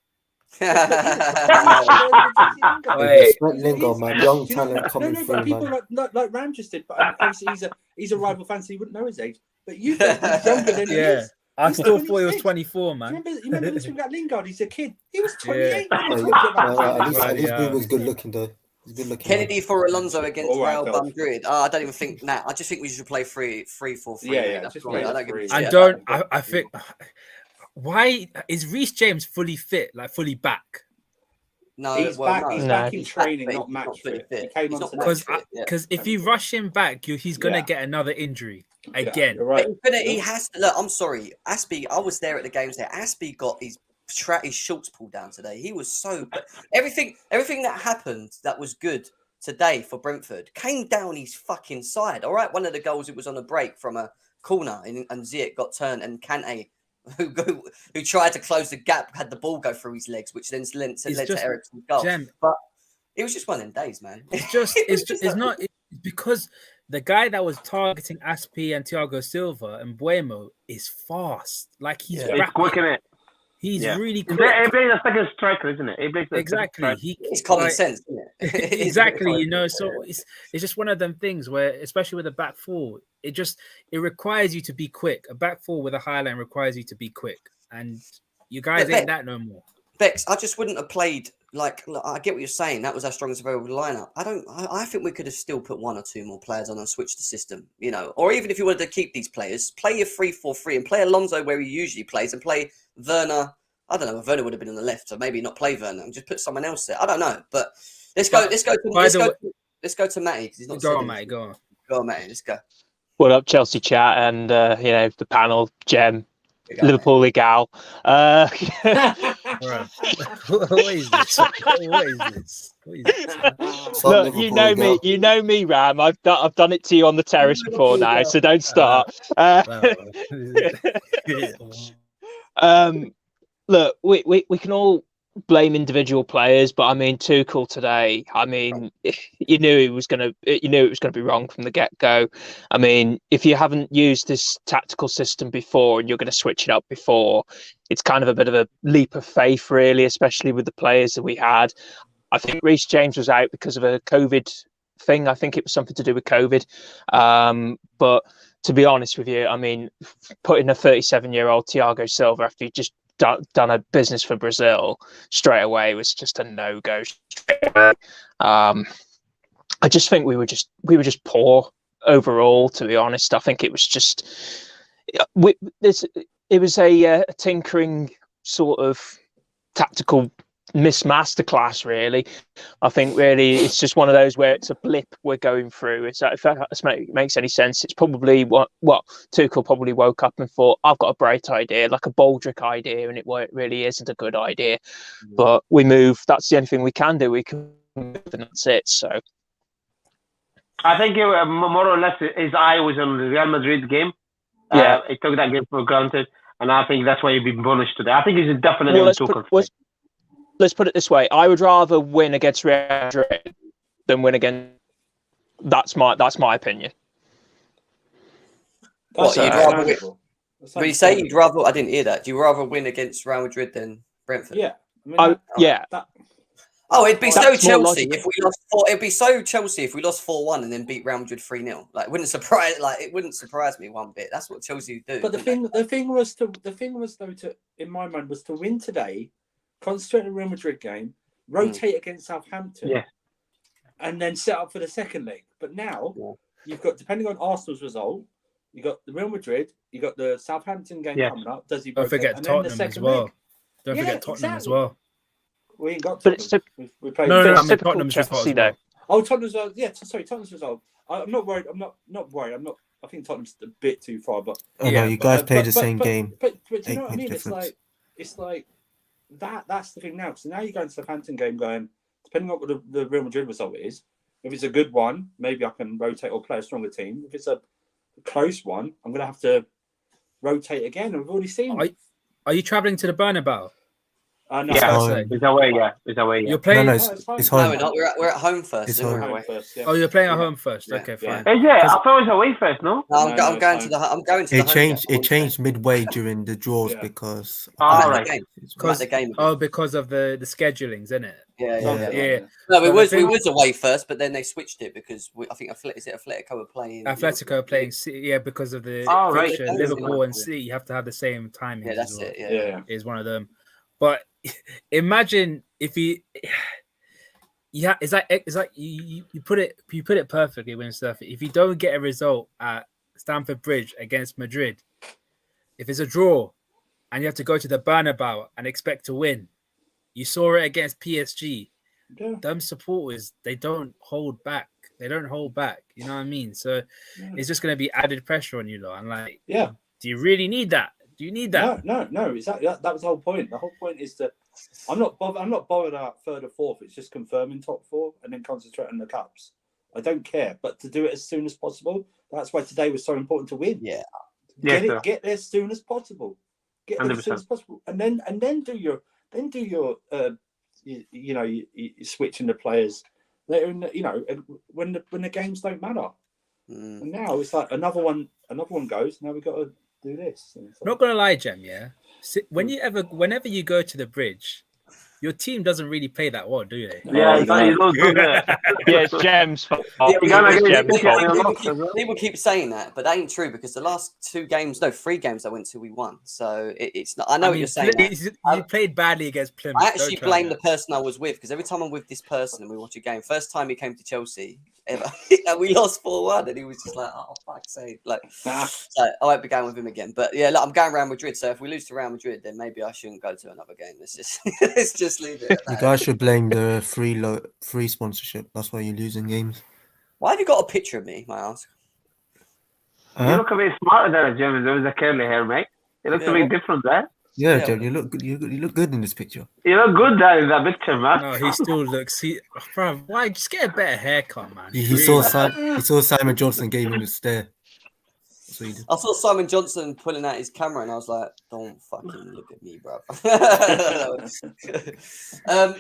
Wait. Lingard, man, young Do you know- talent coming no, through, but people man. like Ram just did. But obviously he's a rival fan, so he wouldn't know his age. But you think he's younger than he Yeah. is. I He's still thought he was 26. 24, You man. remember this about Lingard? He's a kid. He was 28. Yeah. when he talked about At that. least Ruben's good looking though. He's good looking. Kennedy for Alonso against All right, Real Dolph. Madrid. I don't even think that. I just think we should play 3-4-3. Yeah, mate. yeah, That's just all. play I the don't give a three. shit. I Yeah. don't. I think. Why is Reece James fully fit? Like fully back? No, He's back in training, but not he's match not fully fit. fit. He came He's on not to match match fit. Because if you rush him back, he's gonna Yeah. get another injury Yeah, again. you're right. He has to look. I'm sorry, Aspie. I was there at the games there. Aspie got his shorts pulled down today. He was so. But everything that happened that was good today for Brentford came down his fucking side. All right, one of the goals, it was on a break from a corner, and Ziyech got turned, and Kante, who tried to close the gap, had the ball go through his legs, which then led to Ericsson's goal. Jem, But it was just one of them days, man. it's not because the guy that was targeting Aspi and Thiago Silva and Buemo is fast. Like he's It's rapid. quick, isn't it? He's Yeah. really He quick. plays a second striker, isn't it? He plays a second Exactly. striker. It's common like- sense, isn't it? Exactly, you know. So it's just one of them things where, especially with a back four, it requires you to be quick. A back four with a high line requires you to be quick, and you guys But ain't that no more. Bex, I just wouldn't have played look, I get what you're saying. That was our strongest available lineup. I think we could have still put 1 or 2 more players on and switched the system, you know. Or even if you wanted to keep these players, play your 3-4-3 and play Alonso where he usually plays and play Werner. I don't know if Werner would have been on the left, so maybe not play Werner and just put someone else there. I don't know, but let's go to Matty because he's not. Go on, Matty. Go on, Matty. Let's go. What up, Chelsea chat and the panel, Jem, Liverpool Gal. What is this? What is this? Look, you know me, Ram. I've done it to you on the terrace before now, so don't start. Look, we can all blame individual players, but I mean Tuchel today. I mean, you knew it was gonna be wrong from the get go. I mean, if you haven't used this tactical system before and you're going to switch it up before, it's kind of a bit of a leap of faith, really, especially with the players that we had. I think Reece James was out because of a COVID thing. I think it was something to do with COVID. But to be honest with you, I mean, putting a 37-year-old Thiago Silva after he just done a business for Brazil straight away was just a no-go. I just think we were just poor overall. To be honest, I think it was just it was a tinkering sort of tactical masterclass, really. I think really it's just one of those where it's a blip we're going through. It's like, if that makes any sense, it's probably what Tuchel probably woke up and thought, I've got a bright idea, like a Baldrick idea, and it really isn't a good idea. But we move. That's the only thing we can do. We can move, and that's it. So I think more or less his eye was on the Real Madrid game. Yeah, he took that game for granted, and I think that's why he's been punished today. I think he's definitely on Tuchel. Let's put it this way: I would rather win against Real Madrid than win against. That's my opinion. What, you'd rather win? That's When you say you'd rather, I didn't hear that. Do you rather win against Real Madrid than Brentford? Yeah. I mean, Oh, it'd be so That's more Chelsea logical. if we lost. It'd be so Chelsea if we lost 4-1 and then beat Real Madrid 3-0. Like, it wouldn't surprise me one bit. That's what Chelsea do. But the thing was though, in my mind, was to win today, concentrate on the Real Madrid game, rotate against Southampton, and then set up for the second leg. But now you've got, depending on Arsenal's result, you got the Real Madrid, you got the Southampton game coming up. Does he? Don't forget Tottenham as well. Don't forget Tottenham as well. We ain't got But Tottenham. it's we played. No, I mean typical Tottenham's Chelsea, result as though. well. Oh, Tottenham's Tottenham's result. I'm not worried. I'm not worried. I think Tottenham's a bit too far, but You guys played the same game. But do you know 8 what I mean? points difference. It's like that. That's the thing now. So now you're going to the Southampton game, going depending on what the Real Madrid result is. If it's a good one, maybe I can rotate or play a stronger team. If it's a close one, I'm going to have to rotate again. And we've already seen. Are you traveling to the Bernabeu? No, It's away. It's away. You're playing. No, it's it's No, home. we're not. We're at home first. It's then we're home. away. First, yeah. Oh, you're playing at home first. Yeah. Okay, Yeah. fine. Is it? I thought it was away first, no? No, No, I'm going to the. I'm going to the. It home changed. game. It changed midway during the draws Yeah. because. I'm at All right. the game. I'm at the game. Oh, because of the schedulings, isn't it? Yeah. But No, I we think- was away first, but then they switched it because I think Atletico were playing. Atletico playing City, because of the Oh, right. fixture, Liverpool and City, you have to have the same timing. Yeah, that's it. Yeah. Is one of them. But imagine if it's like you put it perfectly when stuff. If you don't get a result at Stamford Bridge against Madrid, if it's a draw and you have to go to the Bernabeu and expect to win, you saw it against PSG. Yeah. Them supporters, they don't hold back. You know what I mean? So it's just going to be added pressure on you, though. And like, do you really need that? Do you need that? No. Exactly. That was the whole point. The whole point is that I'm not bothered about third or fourth. It's just confirming top four and then concentrate on the cups. I don't care, but to do it as soon as possible. That's why today was so important to win. Yeah. Get there as soon as possible. Get there as soon as possible, and then do your you switching the players later in when the games don't matter. And now it's like another one goes. Now we got to do this. Not gonna lie, Jem. Yeah, whenever you go to the bridge, your team doesn't really play that well, do they? Yeah, you look good. it's Jem's fault. People keep saying that, but that ain't true because the last 3 games I went to, we won. So it's not. I know what you're saying. You played badly against Plymouth. I actually blame the person I was with because every time I'm with this person and we watch a game, first time he came to Chelsea ever, we lost 4-1, and he was just like, "Oh, fuck's sake!" Like, so I won't be going with him again. But yeah, look, I'm going Real Madrid. So if we lose to Real Madrid, then maybe I shouldn't go to another game. Let's just leave it. You guys should blame the free sponsorship. That's why you're losing games. Why have you got a picture of me, may I ask? You look a bit smarter than Jim. There was a curly hair, mate. You look a bit different there. Yeah, Jim, you look good. You look good in this picture. You look good there in that picture, man. No, he still looks. Bro, why? Just get a better haircut, man. He saw Simon Johnson gave him the stare. I saw Simon Johnson pulling out his camera, and I was like, "Don't fucking look at me, bro."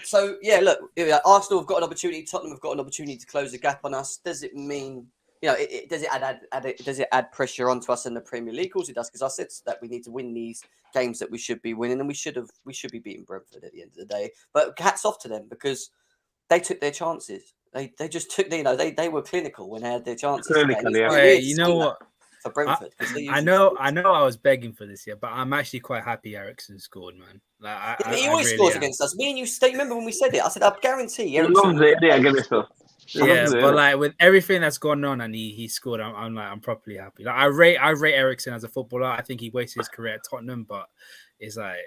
So yeah, look, Arsenal have got an opportunity. Tottenham have got an opportunity to close the gap on us. Does it mean? Does it add pressure onto us in the Premier League? Of course it does, because I said that we need to win these games that we should be winning, and we should be beating Brentford at the end of the day. But hats off to them because they took their chances. They just took, they were clinical when they had their chances. Clinical, today. yeah. It's Oh, weird you to know see what? that for Brentford, because I know I was begging for this, but I'm actually quite happy Eriksen scored, man. Like, He I always really scores am. against us. Me and you stay. Remember when we said it? I said I guarantee He Eriksen. loves it against us. He Yeah, loves it, but innit? like with everything that's gone on and he scored, I'm properly happy. Like I rate Eriksen as a footballer. I think he wasted his career at Tottenham, but it's like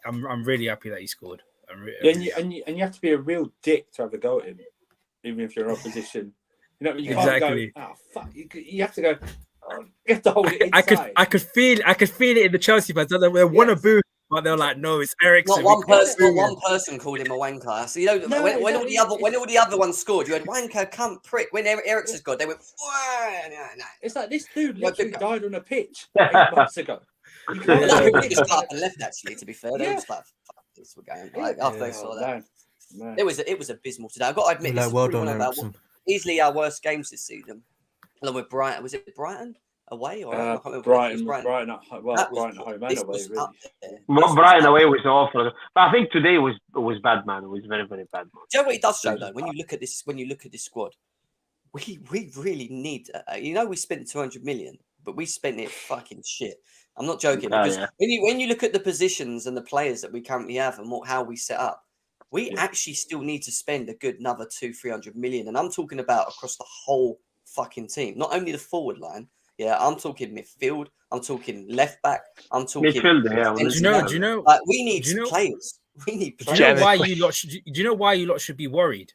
I'm really happy that he scored. And you have to be a real dick to have a go at him, even if you're in opposition. You know, you can't Exactly. go, oh fuck. You have to go. Oh, you have to hold it inside. I could feel it in the Chelsea fans. They want to boo, but they're like, no, it's Eriksen. Not one person called him a wanker. So when all the other ones scored, you had wanker, cunt, prick. When Eriksen scored, they went. No. It's like this dude Yeah, literally good died on a pitch 8 months ago. You can't No, go people in just got and- up and left. Actually, to be fair, they were just like, "Fuck this, we're going." Like, after they saw that, Man. it was abysmal today. I got to admit, Like, this is well probably done, one of our, Eriksen. easily our worst games this season. Along with Brighton, was it Brighton away or I can't remember. Brighton It was Brighton at home. Well, That was- Brighton at home and this away, was really. up there. This Well, was Brighton up away there. was awful, but I think today was bad, man. It was very, very bad, man. Do you know what it does show though? When you look at this squad, we really need. We spent 200 million, but we spent it fucking shit. I'm not joking, because when you look at the positions and the players that we currently have and how we set up, we actually still need to spend a good another 200-300 million, and I'm talking about across the whole fucking team, not only the forward line. Yeah, I'm talking midfield. I'm talking left back. I'm talking Midfield, yeah. Do you know? we need players. We need Do players. you know why you lot? Do you know why you lot should be worried?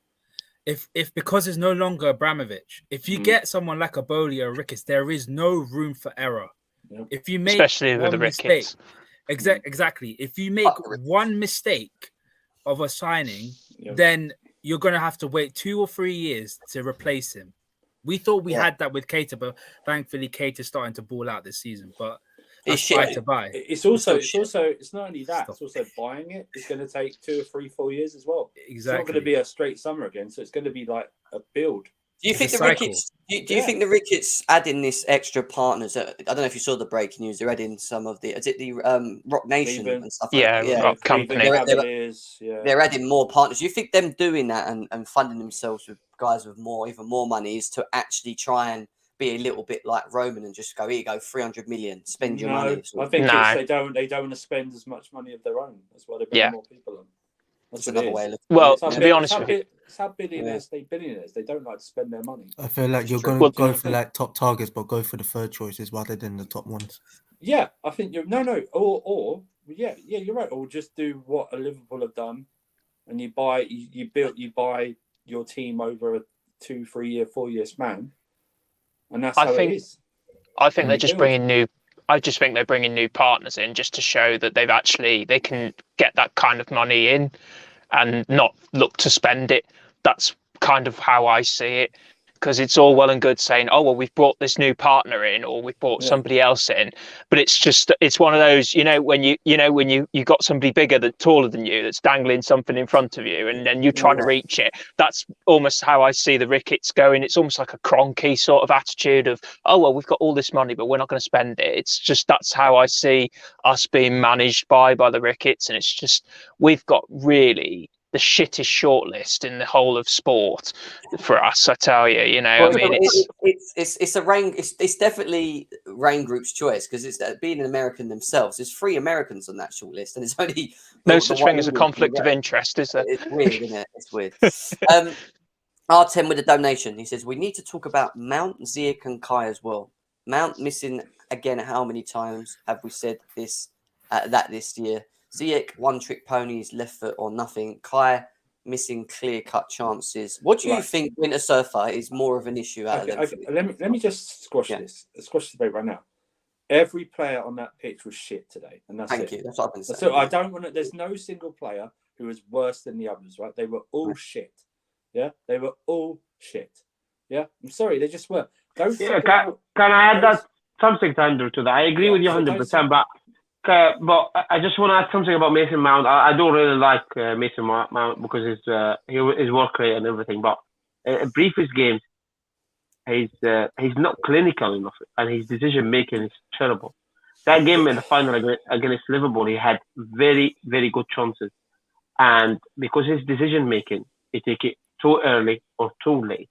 If because there's no longer Abramovich, if you get someone like a Bowley or Ricketts, there is no room for error. Yep. If you make Especially with the one mistake, Ricketts. exactly. If you make one mistake of a signing, then you're gonna have to wait 2 or 3 years to replace him. We thought we had that with Keita, but thankfully Keita's starting to ball out this season. But that's buy to buy. It's not only that. It's also buying it. It's going to take 2 or 3, 4 years as well. Exactly. It's not going to be a straight summer again. So it's going to be like a build. Do you think the Ricketts? Do you think the Ricketts adding this extra partners? I don't know if you saw the breaking news. They're adding some of the. Is it the Rock Nation Cleveland. and stuff? Rock Company. They're adding more partners. Do you think them doing that and funding themselves with guys with even more money is to actually try and be a little bit like Roman and just go, here you go, 300 million, spend your money? I think they don't want to spend as much money of their own. That's why they bring more people on. That's another way of looking. Well, to be honest with you, it's how billionaires stay billionaires. They don't like to spend their money. I feel like you're going to go for like top targets, but go for the third choices rather than the top ones. Yeah, I think you're or you're right. Or just do what Liverpool have done, and you buy your team over a 2, 3 year, 4 year span, and that's how it is. I think they're just bringing new. I just think they're bringing new partners in just to show that they can get that kind of money in and not look to spend it. That's kind of how I see it. Because it's all well and good saying, oh, well, we've brought this new partner in or we've brought somebody else in. But it's one of those, when you got somebody bigger, taller than you, that's dangling something in front of you and then you're trying to reach it. That's almost how I see the Ricketts going. It's almost like a Kroenke sort of attitude of, oh, well, we've got all this money, but we're not going to spend it. It's just, that's how I see us being managed by the Ricketts. And it's just, we've got really the shittest shortlist in the whole of sport for us. I tell you, it's a Rain. It's definitely Rain Group's choice because it's being an American themselves. There's 3 Americans on that shortlist, and it's only no such thing as a conflict of interest, is there? It's weird, isn't it? It's weird. R10 with a donation. He says we need to talk about Mount, Ziyech, and Kai as well. Mount missing again. How many times have we said this? That this year. Ziyech, one-trick ponies, left foot or nothing. Kai missing clear-cut chances. What do you think Winter Surfer is more of an issue out of them? Let me just squash this. Squash the debate right now. Every player on that pitch was shit today, and that's Thank you. That's what I've been saying. So I don't want to. There's no single player who was worse than the others. Right? They were all shit. Yeah, they were all shit. Yeah, I'm sorry, they just were. Can I add that something, Andrew, to that? I agree with you 100%, but I just want to add something about Mason Mount. I don't really like Mason Mount because his work rate and everything. But brief his games, he's not clinical enough, and his decision making is terrible. That game in the final against Liverpool, he had very, very good chances, and because his decision making, he take it too early or too late.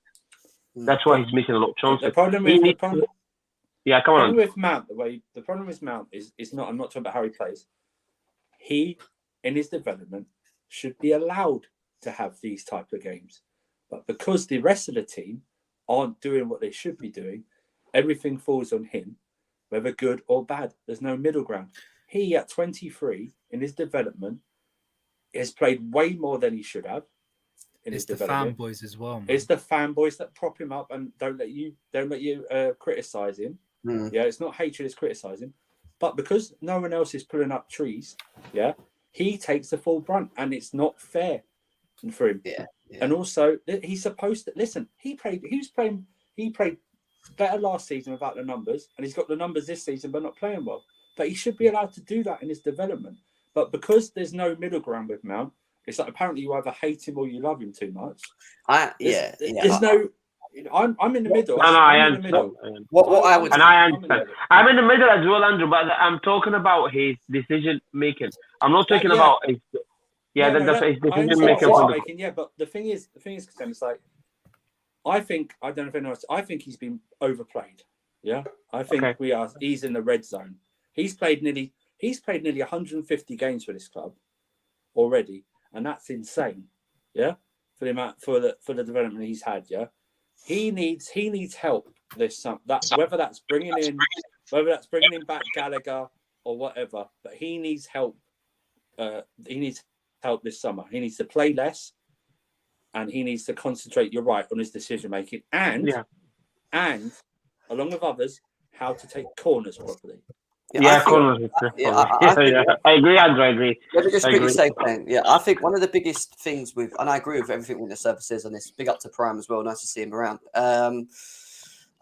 That's why he's missing a lot of chances. The problem He with needs the to- yeah, come problem on. with Mount, the problem with Mount is not. I'm not talking about how he plays. He, in his development, should be allowed to have these type of games, but because the rest of the team aren't doing what they should be doing, everything falls on him, whether good or bad. There's no middle ground. He, at 23, in his development, has played way more than he should have. In It's his the development, fanboys as well, man. it's the fanboys that prop him up and don't let you criticize him. Mm. Yeah, it's not hatred, it's criticizing. But because no one else is pulling up trees, yeah, he takes the full brunt, and it's not fair for him. Yeah. And also, he's supposed to listen. He played better last season without the numbers, and he's got the numbers this season, but not playing well. But he should be allowed to do that in his development. But because there's no middle ground with Mount, it's like apparently you either hate him or you love him too much. There's no. I'm in the middle. No, I'm in the middle. What I would, And I understand. I'm in the middle as well, Andrew, but I'm talking about his decision making. I'm not talking about his. Yeah, that's his decision making. Yeah, but the thing is, Ken, it's like I don't know if anyone else. I think he's been overplayed. Yeah, I think he's in the red zone. He's played nearly 150 games for this club already, and that's insane. Yeah, for the amount for the development he's had. Yeah, he needs help whether that's bringing in back Gallagher or whatever, but he needs help. He needs help this summer. He needs to play less, and he needs to concentrate. You're right on his decision making, and along with others, how to take corners properly. Corners. I agree, Andrew. I agree. Let me just quickly say, yeah, I think one of the biggest things and I agree with everything Winter Surfer says on this. Big up to Prime as well. Nice to see him around.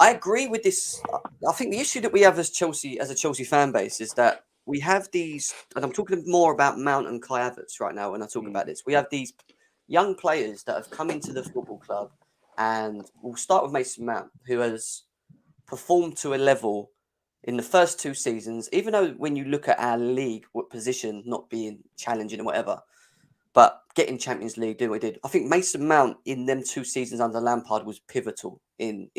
I agree with this. I think the issue that we have as a Chelsea fan base is that we have these, and I'm talking more about Mount and Kai Havertz right now when I talk about this. We have these young players that have come into the football club, and we'll start with Mason Mount, who has performed to a level in the first 2 seasons, even though when you look at our league position not being challenging and whatever, but getting Champions League, doing what he did, I think Mason Mount in them 2 seasons under Lampard was pivotal in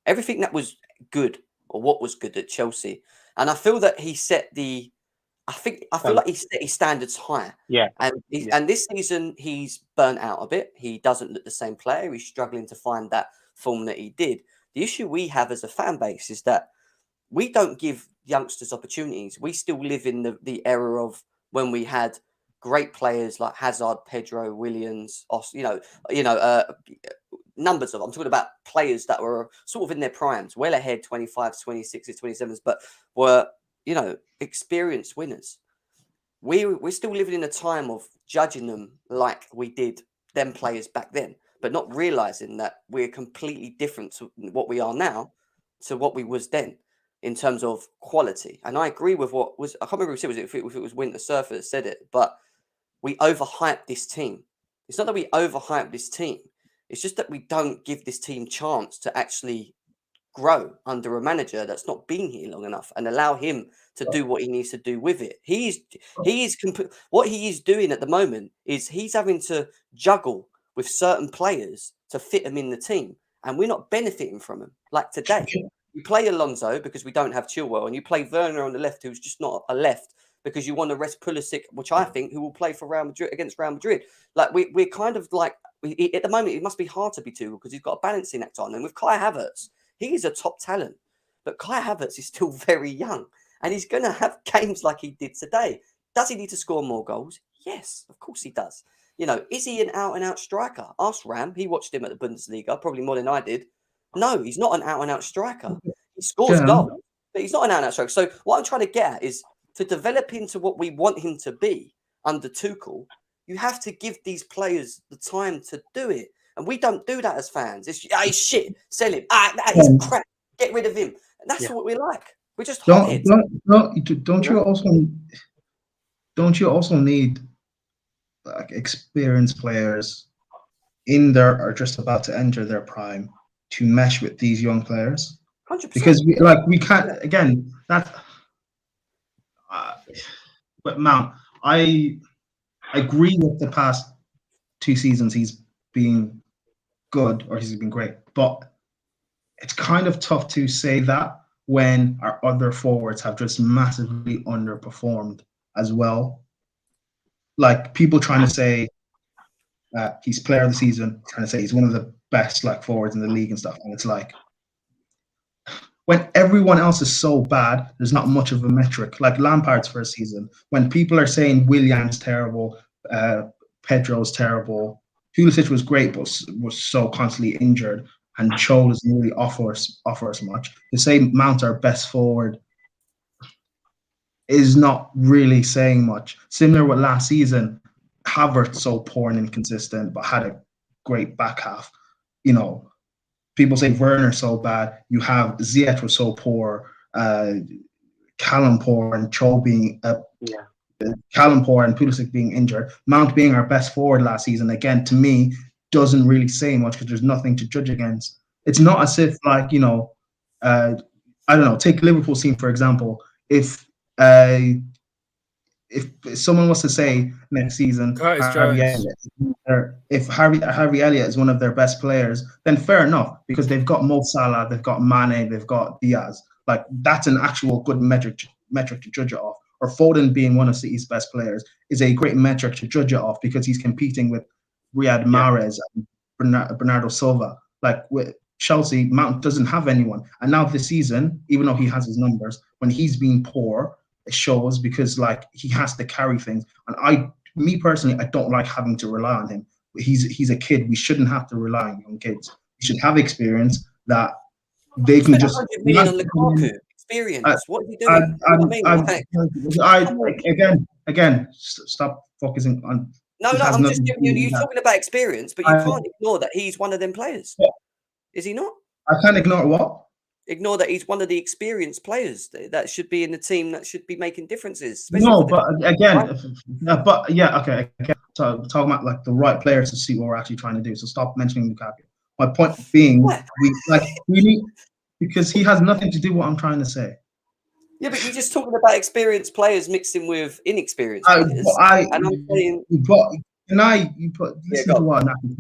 everything that was good or what was good at Chelsea. And I feel that he set I feel like he set his standards higher. Yeah. And this season he's burnt out a bit. He doesn't look the same player. He's struggling to find that form that he did. The issue we have as a fan base is that we don't give youngsters opportunities. We still live in the era of when we had great players like Hazard, Pedro, Williams, numbers of them. I'm talking about players that were sort of in their primes, well ahead, 25s, 26s, 27s, but were, experienced winners. We're still living in a time of judging them like we did them players back then, but not realizing that we're completely different to what we are now to what we was then in terms of quality. And I agree with I can't remember who said it, if it was Winter Surfer that said it, but we overhyped this team. It's not that we overhyped this team. It's just that we don't give this team chance to actually grow under a manager that's not been here long enough and allow him to do what he needs to do with it. What he is doing at the moment is he's having to juggle with certain players to fit them in the team, and we're not benefiting from him. Like today, you play Alonso because we don't have Chilwell, and you play Werner on the left, who's just not a left, because you want to rest Pulisic, which I think who will play for Real Madrid against Real Madrid. Like we're kind of like at the moment, it must be hard to be Tuchel because he's got a balancing act on, and with Kai Havertz, he is a top talent, but Kai Havertz is still very young, and he's going to have games like he did today. Does he need to score more goals? Yes, of course he does. Is he an out-and-out striker? Ask Ram. He watched him at the Bundesliga, probably more than I did. No, he's not an out-and-out striker. He scores goals, but he's not an out-and-out striker. So what I'm trying to get at is to develop into what we want him to be under Tuchel, you have to give these players the time to do it. And we don't do that as fans. It's shit. Sell him. He's crap. Get rid of him. And that's what we like. We're just hotheads. Don't you also need like experienced players in there are just about to enter their prime to mesh with these young players? 100%. Because we can't again that. But Mount, I agree with the past 2 seasons he's been good or he's been great. But it's kind of tough to say that when our other forwards have just massively underperformed as well. Like people trying to say he's player of the season, trying to say he's one of the best like forwards in the league and stuff. And it's like when everyone else is so bad, there's not much of a metric. Like Lampard's first season, when people are saying Willian's terrible, Pedro's terrible, Pulisic was great, but was so constantly injured, and Cho doesn't really offer us much. To say Mount our best forward is not really saying much. Similar with last season, Havertz so poor and inconsistent, but had a great back half. You know, people say Werner so bad. You have Ziyech was so poor, Callum poor, and Cho being Callum poor and Pulisic being injured. Mount being our best forward last season, again, to me, doesn't really say much because there's nothing to judge against. It's not as if, like, you know, I don't know, take Liverpool's team, for example. If someone was to say next season, if Harvey Elliott is one of their best players, then fair enough, because they've got Mo Salah, they've got Mane, they've got Diaz. Like, that's an actual good metric to judge it off. Or Foden being one of City's best players is a great metric to judge it off because he's competing with Riyad Mahrez and Bernardo Silva. Like with Chelsea, Mount doesn't have anyone. And now this season, even though he has his numbers, when he's been poor, it shows because like he has to carry things. And me personally, I don't like having to rely on him. He's a kid. We shouldn't have to rely on young kids. We should have experience that they can just. 100 million on Lukaku. Experience. What are you doing? Again, stop focusing on. No, I'm just giving you. You're talking about experience, but you can't ignore that he's one of them players. Yeah. Is he not? I can't ignore what? Ignore that he's one of the experienced players that should be in the team that should be making differences. No, but again, okay. So talking about like the right players to see what we're actually trying to do. So stop mentioning Lukaku. My point being, we need. Because he has nothing to do with what I'm trying to say. Yeah, but you're just talking about experienced players mixing with inexperienced players. This is what I'm trying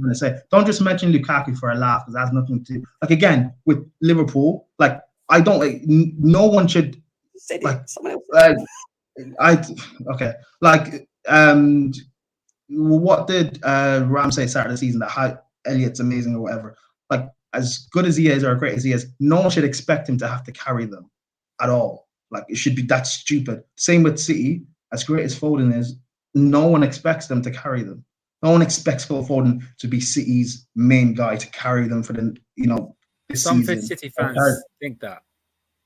to say. Don't just mention Lukaku for a laugh because that has nothing to do. Like again, with Liverpool, like I don't like no one should like someone else. What did Ram say start of the season that Elliott's amazing or whatever? Like as good as he is or great as he is, no one should expect him to have to carry them at all. Like it should be that stupid. Same with City, as great as Foden is, no one expects them to carry them. No one expects Phil Foden to be City's main guy to carry them for the Some season. City fans think that.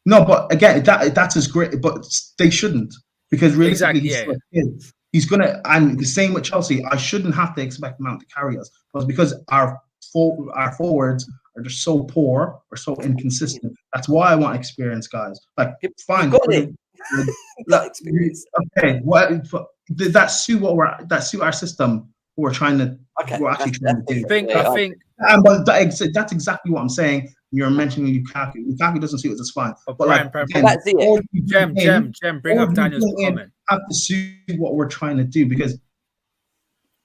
No, but again, that's as great, but they shouldn't because realistically he's still a kid. He's gonna, and the same with Chelsea. I shouldn't have to expect Mount to carry us, because our forwards are just so poor or so inconsistent. That's why I want experienced guys. Like, fine, experience. Okay, that suit our system. We're trying to. Okay, we're actually trying to do. I think. But that's exactly what I'm saying. You're mentioning Lukaku. Lukaku doesn't suit us. It's fine. But like, Jem, bring up Daniel's comment. Have to suit what we're trying to do, because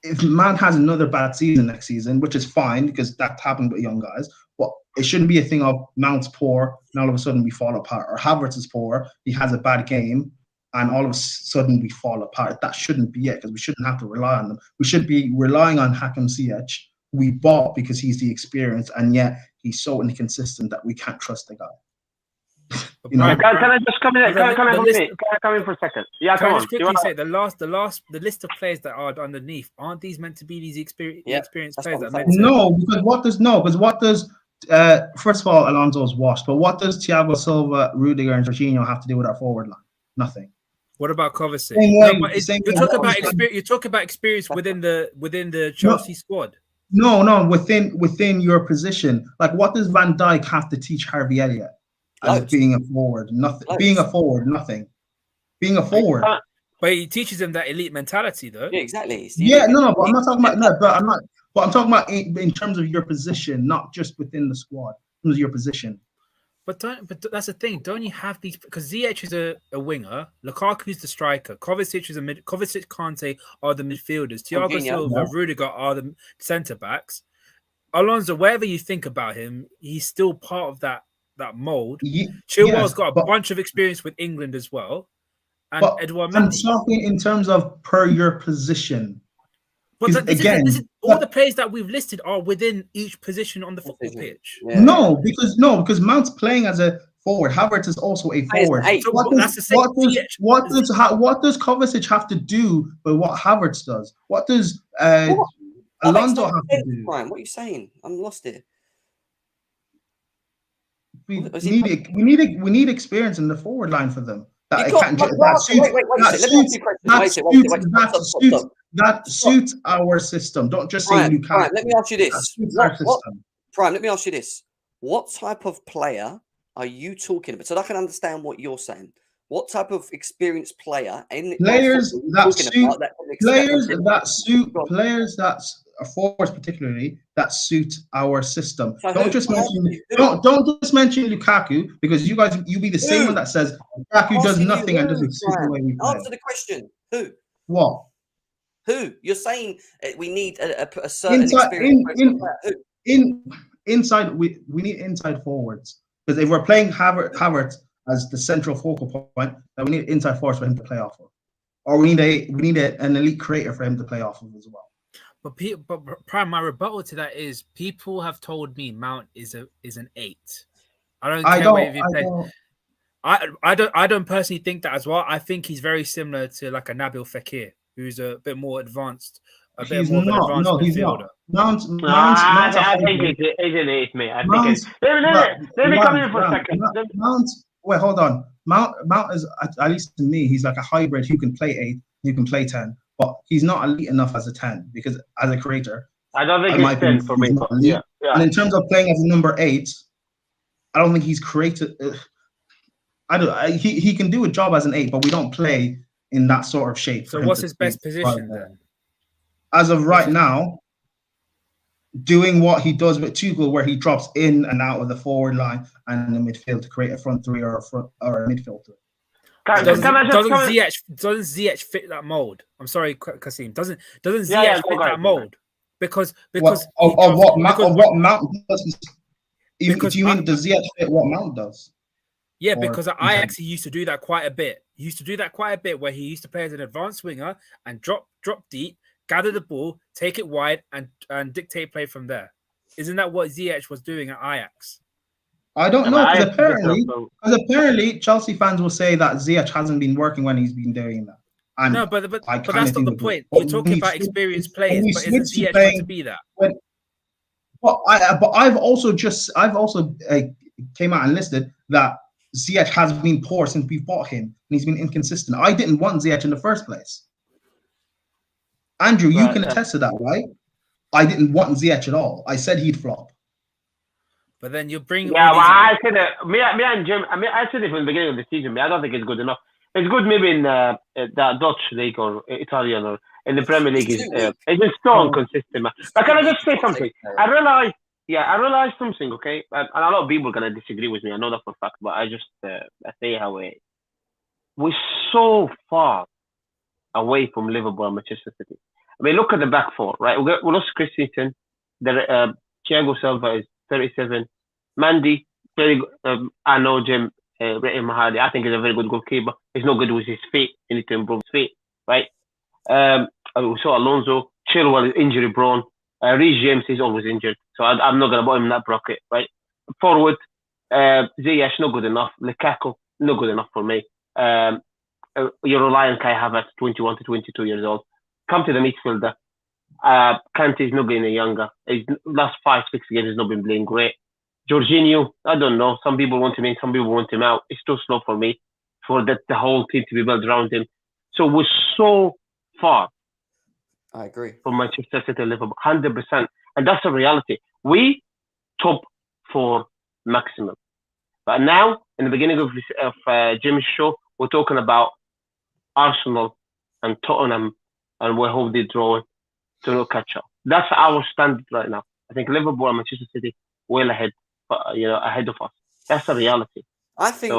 if Man has another bad season next season, which is fine because that happened with young guys, but it shouldn't be a thing of Mount's poor and all of a sudden we fall apart, or Havertz is poor, he has a bad game, and all of a sudden we fall apart. That shouldn't be it, because we shouldn't have to rely on them. We should be relying on Hakim Ziyech. We bought because he's the experience, and yet he's so inconsistent that we can't trust the guy. Can I just come in? Can I come in for a second? Yeah, come on. Just quickly say the list of players that are underneath, aren't these meant to be these experienced players? No, because what does first of all, Alonso's washed, but what does Thiago Silva, Rudiger, and Jorginho have to do with our forward line? Nothing. What about Kovacic? You're talking about experience within the Chelsea squad. No, within your position. Like, what does Van Dijk have to teach Harvey Elliott? As being a forward, nothing. Being a forward, nothing. Being a forward, but he teaches them that elite mentality, though. Yeah, exactly. Yeah, no, but I'm not talking about But I'm talking about in terms of your position, not just within the squad. In terms of your position. But that's the thing. Don't you have these? Because Ziyech is a winger, Lukaku's the striker, Kovacic is Kovacic, Kante are the midfielders, Thiago Silva, Rudiger are the centre backs. Alonso, whatever you think about him, he's still part of that mold. Yes, Chilwell's got a but bunch of experience with England as well, and but Edouard I'm Mendy. talking in terms of per your position. But Because this again, is all the players that we've listed are within each position on the football pitch. Yeah. no, because Mount's playing as a forward. Havertz is also a Plays forward. an eight. So What that's the does same. what does Kovacic have to do with what Havertz does? What does What? That makes Alonso no have to sense, do? Brian. What are you saying? I'm lost here. We Was he- need experience in the forward line for them. That You it got- can't but- that but- suits wait, that let me ask you a question. that suits our system. Don't just say Brian, Lukaku. let me ask you That this. suits our system. Brian, let me ask you this. What type of player are you talking about? So that I can understand what you're saying. What type of experienced player Players that suit Go on. players that's forwards particularly that suit our system. So Don't who? just Who? mention don't just mention Lukaku, because you be the same one that says Lukaku does Asking you nothing and who, doesn't suit the Brian. way we play. Answer the question. Who? What? Who? You're saying we need a certain Inside experience. inside we need inside forwards, because if we're playing Havertz as the central focal point, then we need inside forwards for him to play off of, or we need an elite creator for him to play off of as well. But Prime, my rebuttal to that is people have told me Mount is an 8. I don't care what you play. I don't personally think that as well. I think he's very similar to like a Nabil Fekir, who's a bit more advanced, He's not. No, he's not. Mount. I think he's an 8, mate. I think. Let me come in for a second. Mount. Wait, hold on. Mount is, at least to me, he's like a hybrid who can play 8, who can play 10, but he's not elite enough as a 10, because as a creator, I don't think he's 10 for me. Yeah. And in terms of playing as a number 8, I don't think he's created. He can do a job as an 8, but we don't play in that sort of shape. So what's his best position then? As of right now, doing what he does with Tuchel, where he drops in and out of the forward line and the midfield to create a front three or a midfield three. Doesn't Ziyech fit that mold? I'm sorry, Kasim. Doesn't Ziyech fit that mold? Because what Mount does. Because do you mean does Ziyech fit what Mount does? Yeah, because I actually used to do that quite a bit. He used to do that quite a bit, where he used to play as an advanced winger and drop deep, gather the ball, take it wide, and dictate play from there. Isn't that what Ziyech was doing at Ajax? I don't know, because apparently Chelsea fans will say that Ziyech hasn't been working when he's been doing that. And no, but that's not the point. You're talking about experienced players, but isn't Ziyech going to be that? But I've also came out and listed that Ziyech has been poor since we bought him, and he's been inconsistent. I didn't want Ziyech in the first place. Andrew, you can attest to that, right? I didn't want Ziyech at all. I said he'd flop. But then you bring... Yeah, well, I said me and Jim, I said it from the beginning of the season, I don't think it's good enough. It's good maybe in the Dutch league or Italian or in the Premier League. It's just so inconsistent, man. But can I just say something? I realized something, okay? And a lot of people are going to disagree with me. I know that for a fact, but I say how we're so far away from Liverpool and Manchester City. I mean, look at the back four, right? We lost Christensen. Thiago Silva is 37. Mandy, very good. I know Jim Mahadi. I think he's a very good goalkeeper. He's not good with his feet. He needs to improve his feet, right? We saw Alonso. Chilwell is injury prone. Reece James is always injured, so I'm not going to put him in that bracket, right? Forward, Ziyech, not good enough. Lukaku, not good enough for me. You're relying on Kai Havertz, 21 to 22 years old. Come to the midfielder. Kante is not getting younger. His last 5-6 games has not been playing great. Jorginho, I don't know. Some people want him in, some people want him out. It's too slow for me, for the whole team to be built around him. So we're so far. I agree. From Manchester City and Liverpool, 100%. And that's a reality. We top 4 maximum. But now, in the beginning of Jim's show, we're talking about Arsenal and Tottenham, and we hope they draw to no catch up. That's our standard right now. I think Liverpool and Manchester City well ahead, ahead of us. That's the reality. I think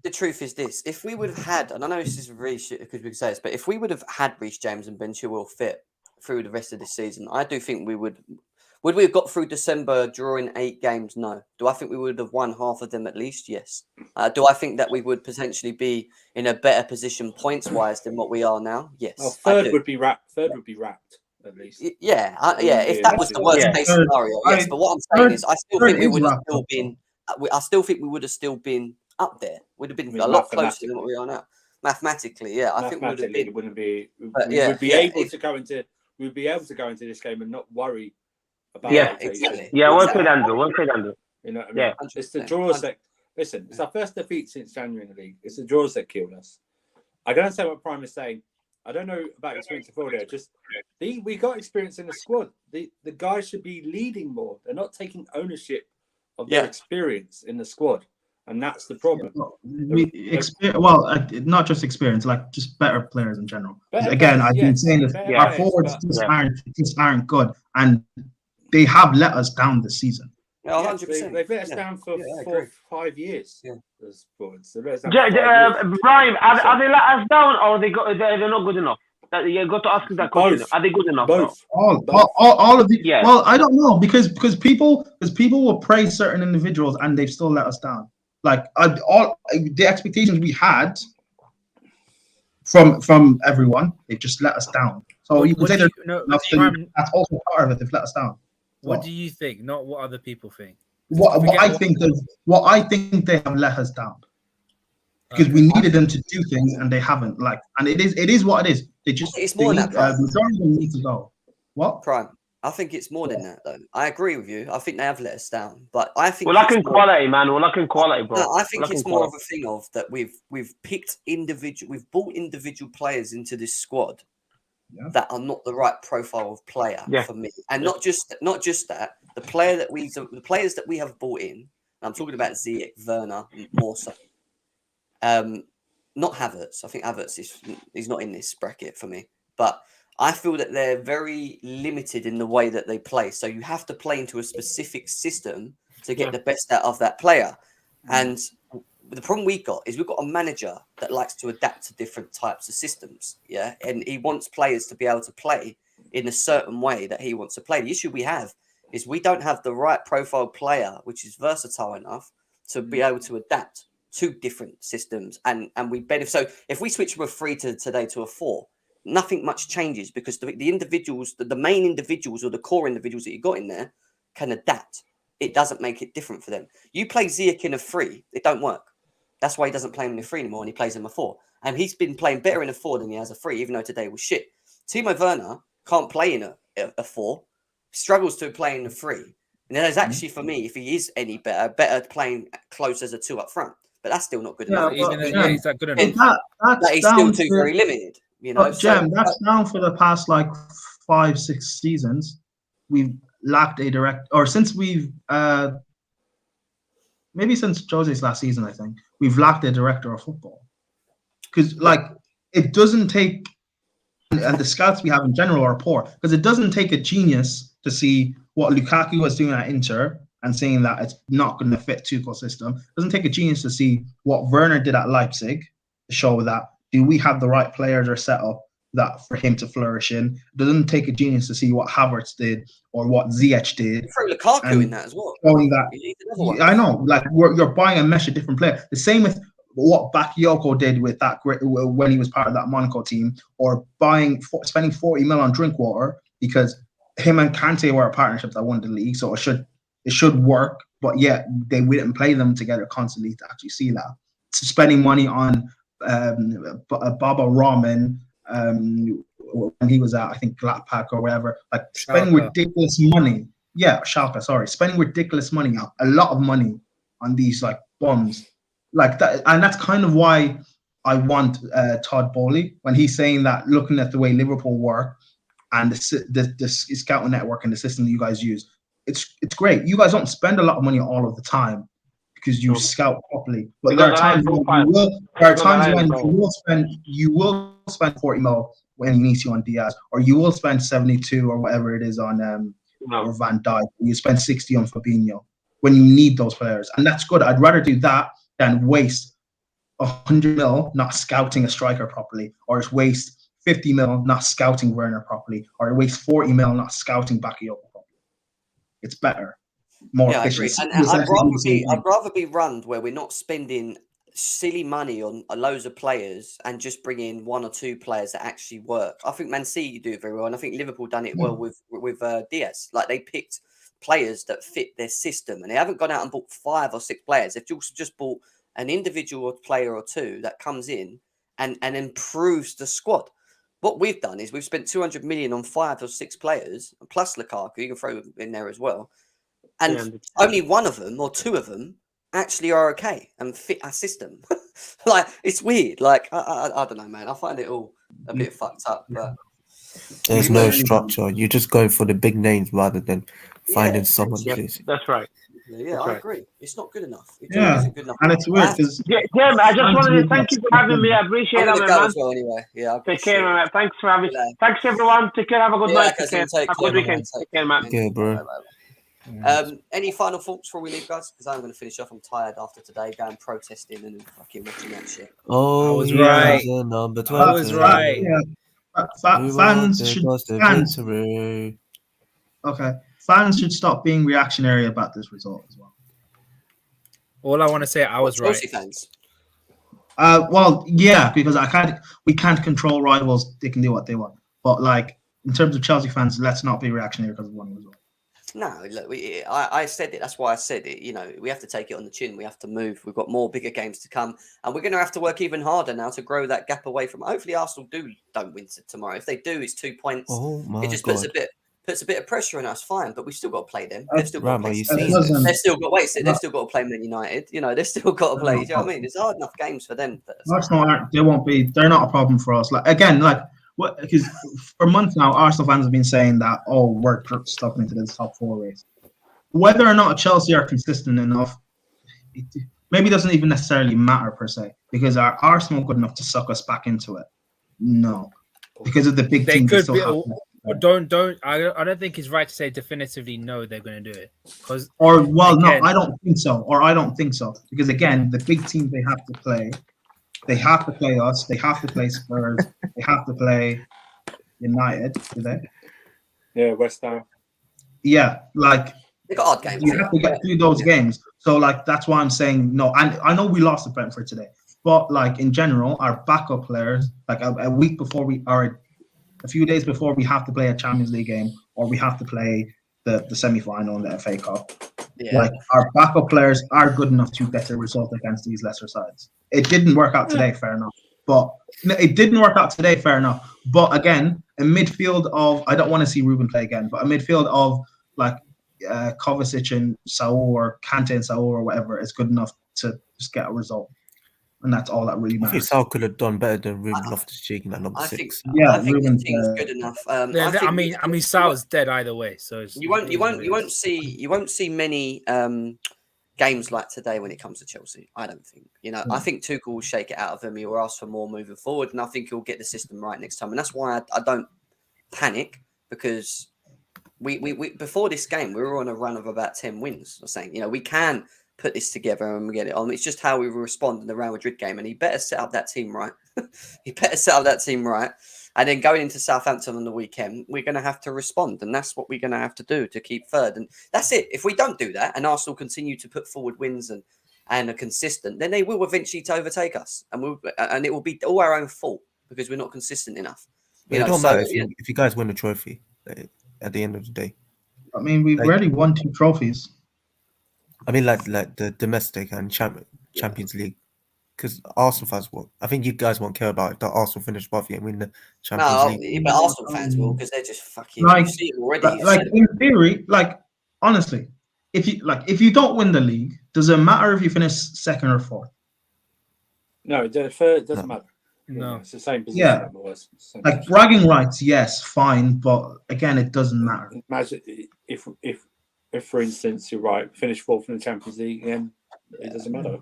the truth is this: if we would have had, and I know this is really shit because we can say this, but if we would have had Reece James and Ben Chilwell fit through the rest of this season, I do think we would Would we have got through December drawing 8 games? No. Do I think we would have won half of them at least? Yes. Do I think that we would potentially be in a better position points-wise than what we are now? Yes. Oh, I third do. would be wrapped. Third would be wrapped at least. Yeah. If Yeah, that was the worst yeah. case scenario, yes. But what I'm saying is, I still third think we is would have wrapped still up. been. I still think we would have still been up there. Would have been I mean, a lot closer than what we are now. Mathematically, yeah. I think we would have Mathematically, been. it wouldn't be. But We yeah, would be yeah, able if- to go into. We'd be able to go into this game and not worry about Yeah, rotation. exactly. Yeah, well Exactly. played, Andrew. Well played, Andrew. You know what I mean? Yeah. It's the 100%, draws that. Listen, it's our first defeat since January in the league. It's the draws that killed us. I don't understand what Prime is saying. I don't know about experience before there. Just we got experience in the squad. The guys should be leading more. They're not taking ownership of their Yeah. experience in the squad, and that's the problem. Not just experience, like just better players in general. Better Again, players, I've been yes. saying this. Better Our players, forwards but- just aren't good, and they have let us down this season. Yeah, Yeah, 100%. they've let us Yeah. down for Yeah, I 4 agree. 5 years. Yeah. As forwards. They've let us down for 5 years. Brian, are they let us down or they're not good enough? You got to ask that question. Both. Are they good enough? Both. All of the Yeah. Well, I don't know because people will praise certain individuals and they've still let us down. Like all the expectations we had from everyone, they've just let us down. So you could say that's also part of it. They've let us down. What do you think? Not what other people think. What I think they have let us down because we needed them to do things and they haven't. Like, and it is what it is. It's more than that, Prime. Majority of them need to go. What? Prime. I think it's more than that, though. I agree with you. I think they have let us down, but I think We're lacking quality, man. We're lacking quality, bro. No, I think it's more of a thing of that we've picked we've brought individual players into this squad that are not the right profile of player for me, and not just that. The players that we have brought in, and I'm talking about Ziyech, Werner, more so. Not Havertz. I think Havertz is not in this bracket for me, but I feel that they're very limited in the way that they play. So you have to play into a specific system to get the best out of that player. And the problem we've got a manager that likes to adapt to different types of systems. Yeah. And he wants players to be able to play in a certain way that he wants to play. The issue we have is we don't have the right profile player, which is versatile enough to be able to adapt to different systems. And we benefit. So if we switch from a 3 today to a 4, nothing much changes because the individuals, the main individuals or the core individuals that you got in there can adapt. It doesn't make it different for them. You play Ziyech in a 3, it don't work. That's why he doesn't play him in a 3 anymore and he plays him a 4. And he's been playing better in a 4 than he has a 3, even though today was shit. Timo Werner can't play in a 4, struggles to play in a 3. And there's actually, for me, if he is any better playing close as a 2 up front. But that's still not good enough. He's that good enough. That is still too very limited. You know, Jem, that's down for the past 5-6 seasons. We've lacked a direct, or since we've maybe since Jose's last season, I think we've lacked a director of football because it doesn't take, and the scouts we have in general are poor because it doesn't take a genius to see what Lukaku was doing at Inter and saying that it's not going to fit Tuchel's system. It doesn't take a genius to see what Werner did at Leipzig to show that. Do we have the right players or set up that for him to flourish in? It doesn't take a genius to see what Havertz did or what Ziyech did. Throw Lukaku in that as well. Showing that, I know, you're buying a mesh of different players. The same with what Bakayoko did with that when he was part of that Monaco team, or spending 40 mil on Drinkwater because him and Kante were a partnership that won the league, so it should work. But yet we didn't play them together constantly to actually see that. Spending money on Baba Rahman when he was at, I think, Gladbach or whatever, spending ridiculous money. Yeah, Schalke, sorry. Spending ridiculous money, a lot of money on these bums. That, and that's kind of why I want Todd Bowley when he's saying that, looking at the way Liverpool work and the scouting network and the system that you guys use, it's great. You guys don't spend a lot of money all of the time because you scout properly. But there are times when you will spend 40 mil when you need to on Diaz, or you will spend 72 or whatever it is on or Van Dijk. You spend 60 on Fabinho when you need those players, and that's good. I'd rather do that than waste 100 mil not scouting a striker properly, or waste 50 mil not scouting Werner properly, or waste 40 mil not scouting Bakayoko properly. it's better, more Yeah, I efficient. agree. And It's actually the same I'd thing. rather be run where we're not spending silly money on loads of players and just bring in one or two players that actually work. I think Man City do it very well, and I think Liverpool done it well with Diaz. Like they picked players that fit their system, and they haven't gone out and bought 5 or 6 players. They've just bought an individual player or two that comes in and improves the squad. What we've done is we've spent 200 million on 5 or 6 players, plus Lukaku. You can throw in there as well, and only one of them or 2 of them actually are okay and fit our system. Like it's weird. Like I don't know, man. I find it all a bit fucked up. But There's no structure. You're just going for the big names rather than finding someone. That's right. Yeah, I agree. It's not good enough. It Yeah, isn't good enough. and it's weird because Jim, I just wanted to thank you for having me. I appreciate I'm it, gonna go man. as well anyway. Yeah. Take care, man. Thanks for having me. Thanks, everyone. Take care. Have a good night. Take care. Have a good weekend. Take care, man. Okay, bro. Any final thoughts before we leave, guys? Because I'm going to finish off. I'm tired after today, going protesting and fucking watching that shit. Oh, I was he right. has a number I was 20. right. Fans should stop being reactionary about this result as well. All I want to say, I was right. Chelsea fans. Well, yeah, because we can't control rivals. They can do what they want. But like in terms of Chelsea fans, let's not be reactionary because of one result. No, look, I said it. That's why I said it. You know, we have to take it on the chin. We have to move. We've got more bigger games to come, and we're going to have to work even harder now to grow that gap away from. Hopefully, Arsenal don't win tomorrow. If they do, it's 2 points. Oh my it just God. puts a bit of pressure on us. Fine, but we've still got to play them. They've still got Ram, to are play. you seeing this? They've still got They've still got to play Man United. You know, they've still got to play. Do you know what I mean? It's hard enough games for them. Arsenal they won't be. They're not a problem for us. Like again, like what? Because for months now, Arsenal fans have been saying that we're stuck into the top 4 race. Whether or not Chelsea are consistent enough, it maybe doesn't even necessarily matter per se. Because are Arsenal good enough to suck us back into it? No, because of the big They teams. could be. I don't think it's right to say definitively no. They're going to do it I don't think so. Because again, the big teams they have to play us. They have to play Spurs. They have to play United. Do they? Yeah, West Ham. Yeah, like they got odd games. You have to get through those games. So like that's why I'm saying no. And I know we lost to Brentford today, but like in general, our backup players, like a week before a few days before we have to play a Champions League game or we have to play the semi-final in the FA Cup. Yeah. Like our backup players are good enough to get a result against these lesser sides. It didn't work out today, fair enough. But again, a midfield of I don't want to see Ruben play again, but a midfield of like Kovacic and Saul or Kante and Saul or whatever is good enough to just get a result. And that's all that really matters. I think Saul could have done better than Ruben Loftus-Cheek in that number 6. I think the team's good enough. I mean, Sal's dead either way, so you won't see many games like today when it comes to Chelsea. I don't think. You know, I think Tuchel will shake it out of him. He will ask for more moving forward, and I think he'll get the system right next time. And that's why I don't panic because we before this game we were on a run of about 10 wins. I'm saying, you know, we can put this together and we get it on. It's just how we respond in the Real Madrid game, and he better set up that team right. And then going into Southampton on the weekend, we're going to have to respond, and that's what we're going to have to do to keep third. And that's it. If we don't do that, and Arsenal continue to put forward wins and are consistent, then they will eventually overtake us, and it will be all our own fault because we're not consistent enough. It don't matter if you guys win the trophy at the end of the day. I mean, we've already won 2 trophies. I mean, like the domestic and Champions League, because Arsenal fans will. I think you guys won't care about if the Arsenal finish above you and win the Champions League. But Arsenal fans will because they're just fucking. Like, you see it already. Like in theory, like honestly, if you don't win the league, does it matter if you finish 2nd or 4th? No, it doesn't matter. No, it's the same position. Yeah, like bragging rights, yes, fine, but again, it doesn't matter. Imagine if for instance you're right, finish 4th in the Champions League, and it doesn't matter.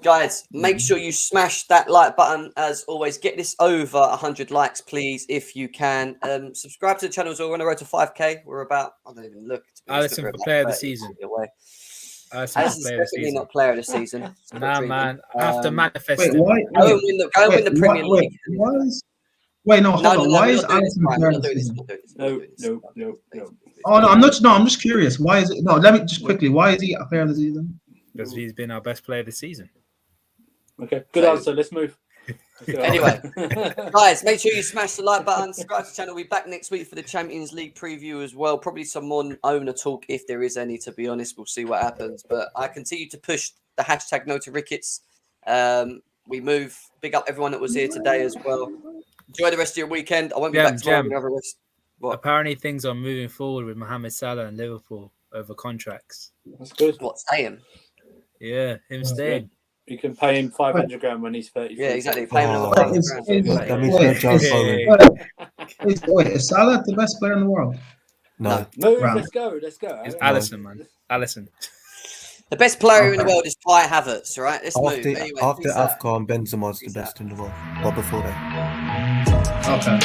Guys, make sure you smash that like button. As always, get this over 100 likes, please, if you can. Subscribe to the channel as well. We're on the road to 5K. We're about, I don't even look. Alisson for player of the season. Alisson's definitely not player of the season. Nah, man. I have to manifest it. Go and win the Premier League. Why is Alisson player of the season? No. Oh no, I'm not. No, I'm just curious. Why is it? No, let me just quickly. Why is he a player of the season? Because he's been our best player this season. Okay, good answer. Let's move. Anyway, guys, make sure you smash the like button, subscribe to the channel. We'll be back next week for the Champions League preview as well. Probably some more owner talk if there is any, to be honest. We'll see what happens. But I continue to push the hashtag no to Ricketts. We move. Big up everyone that was here today as well. Enjoy the rest of your weekend. I won't be back tomorrow. What? Apparently things are moving forward with Mohamed Salah and Liverpool over contracts. That's good. What, staying? Yeah, him staying. You can pay him 500 grand when he's 30. Yeah, exactly. Pay him Oh, another Is Salah the best player in the world? No. Move, Right. let's go. It's Alisson, man. Alisson. The best player in the world is Kai Havertz, all right? Let's move. After, Anyway, after peace out. AFCON, Benzema's the best in the world. But before that. Okay.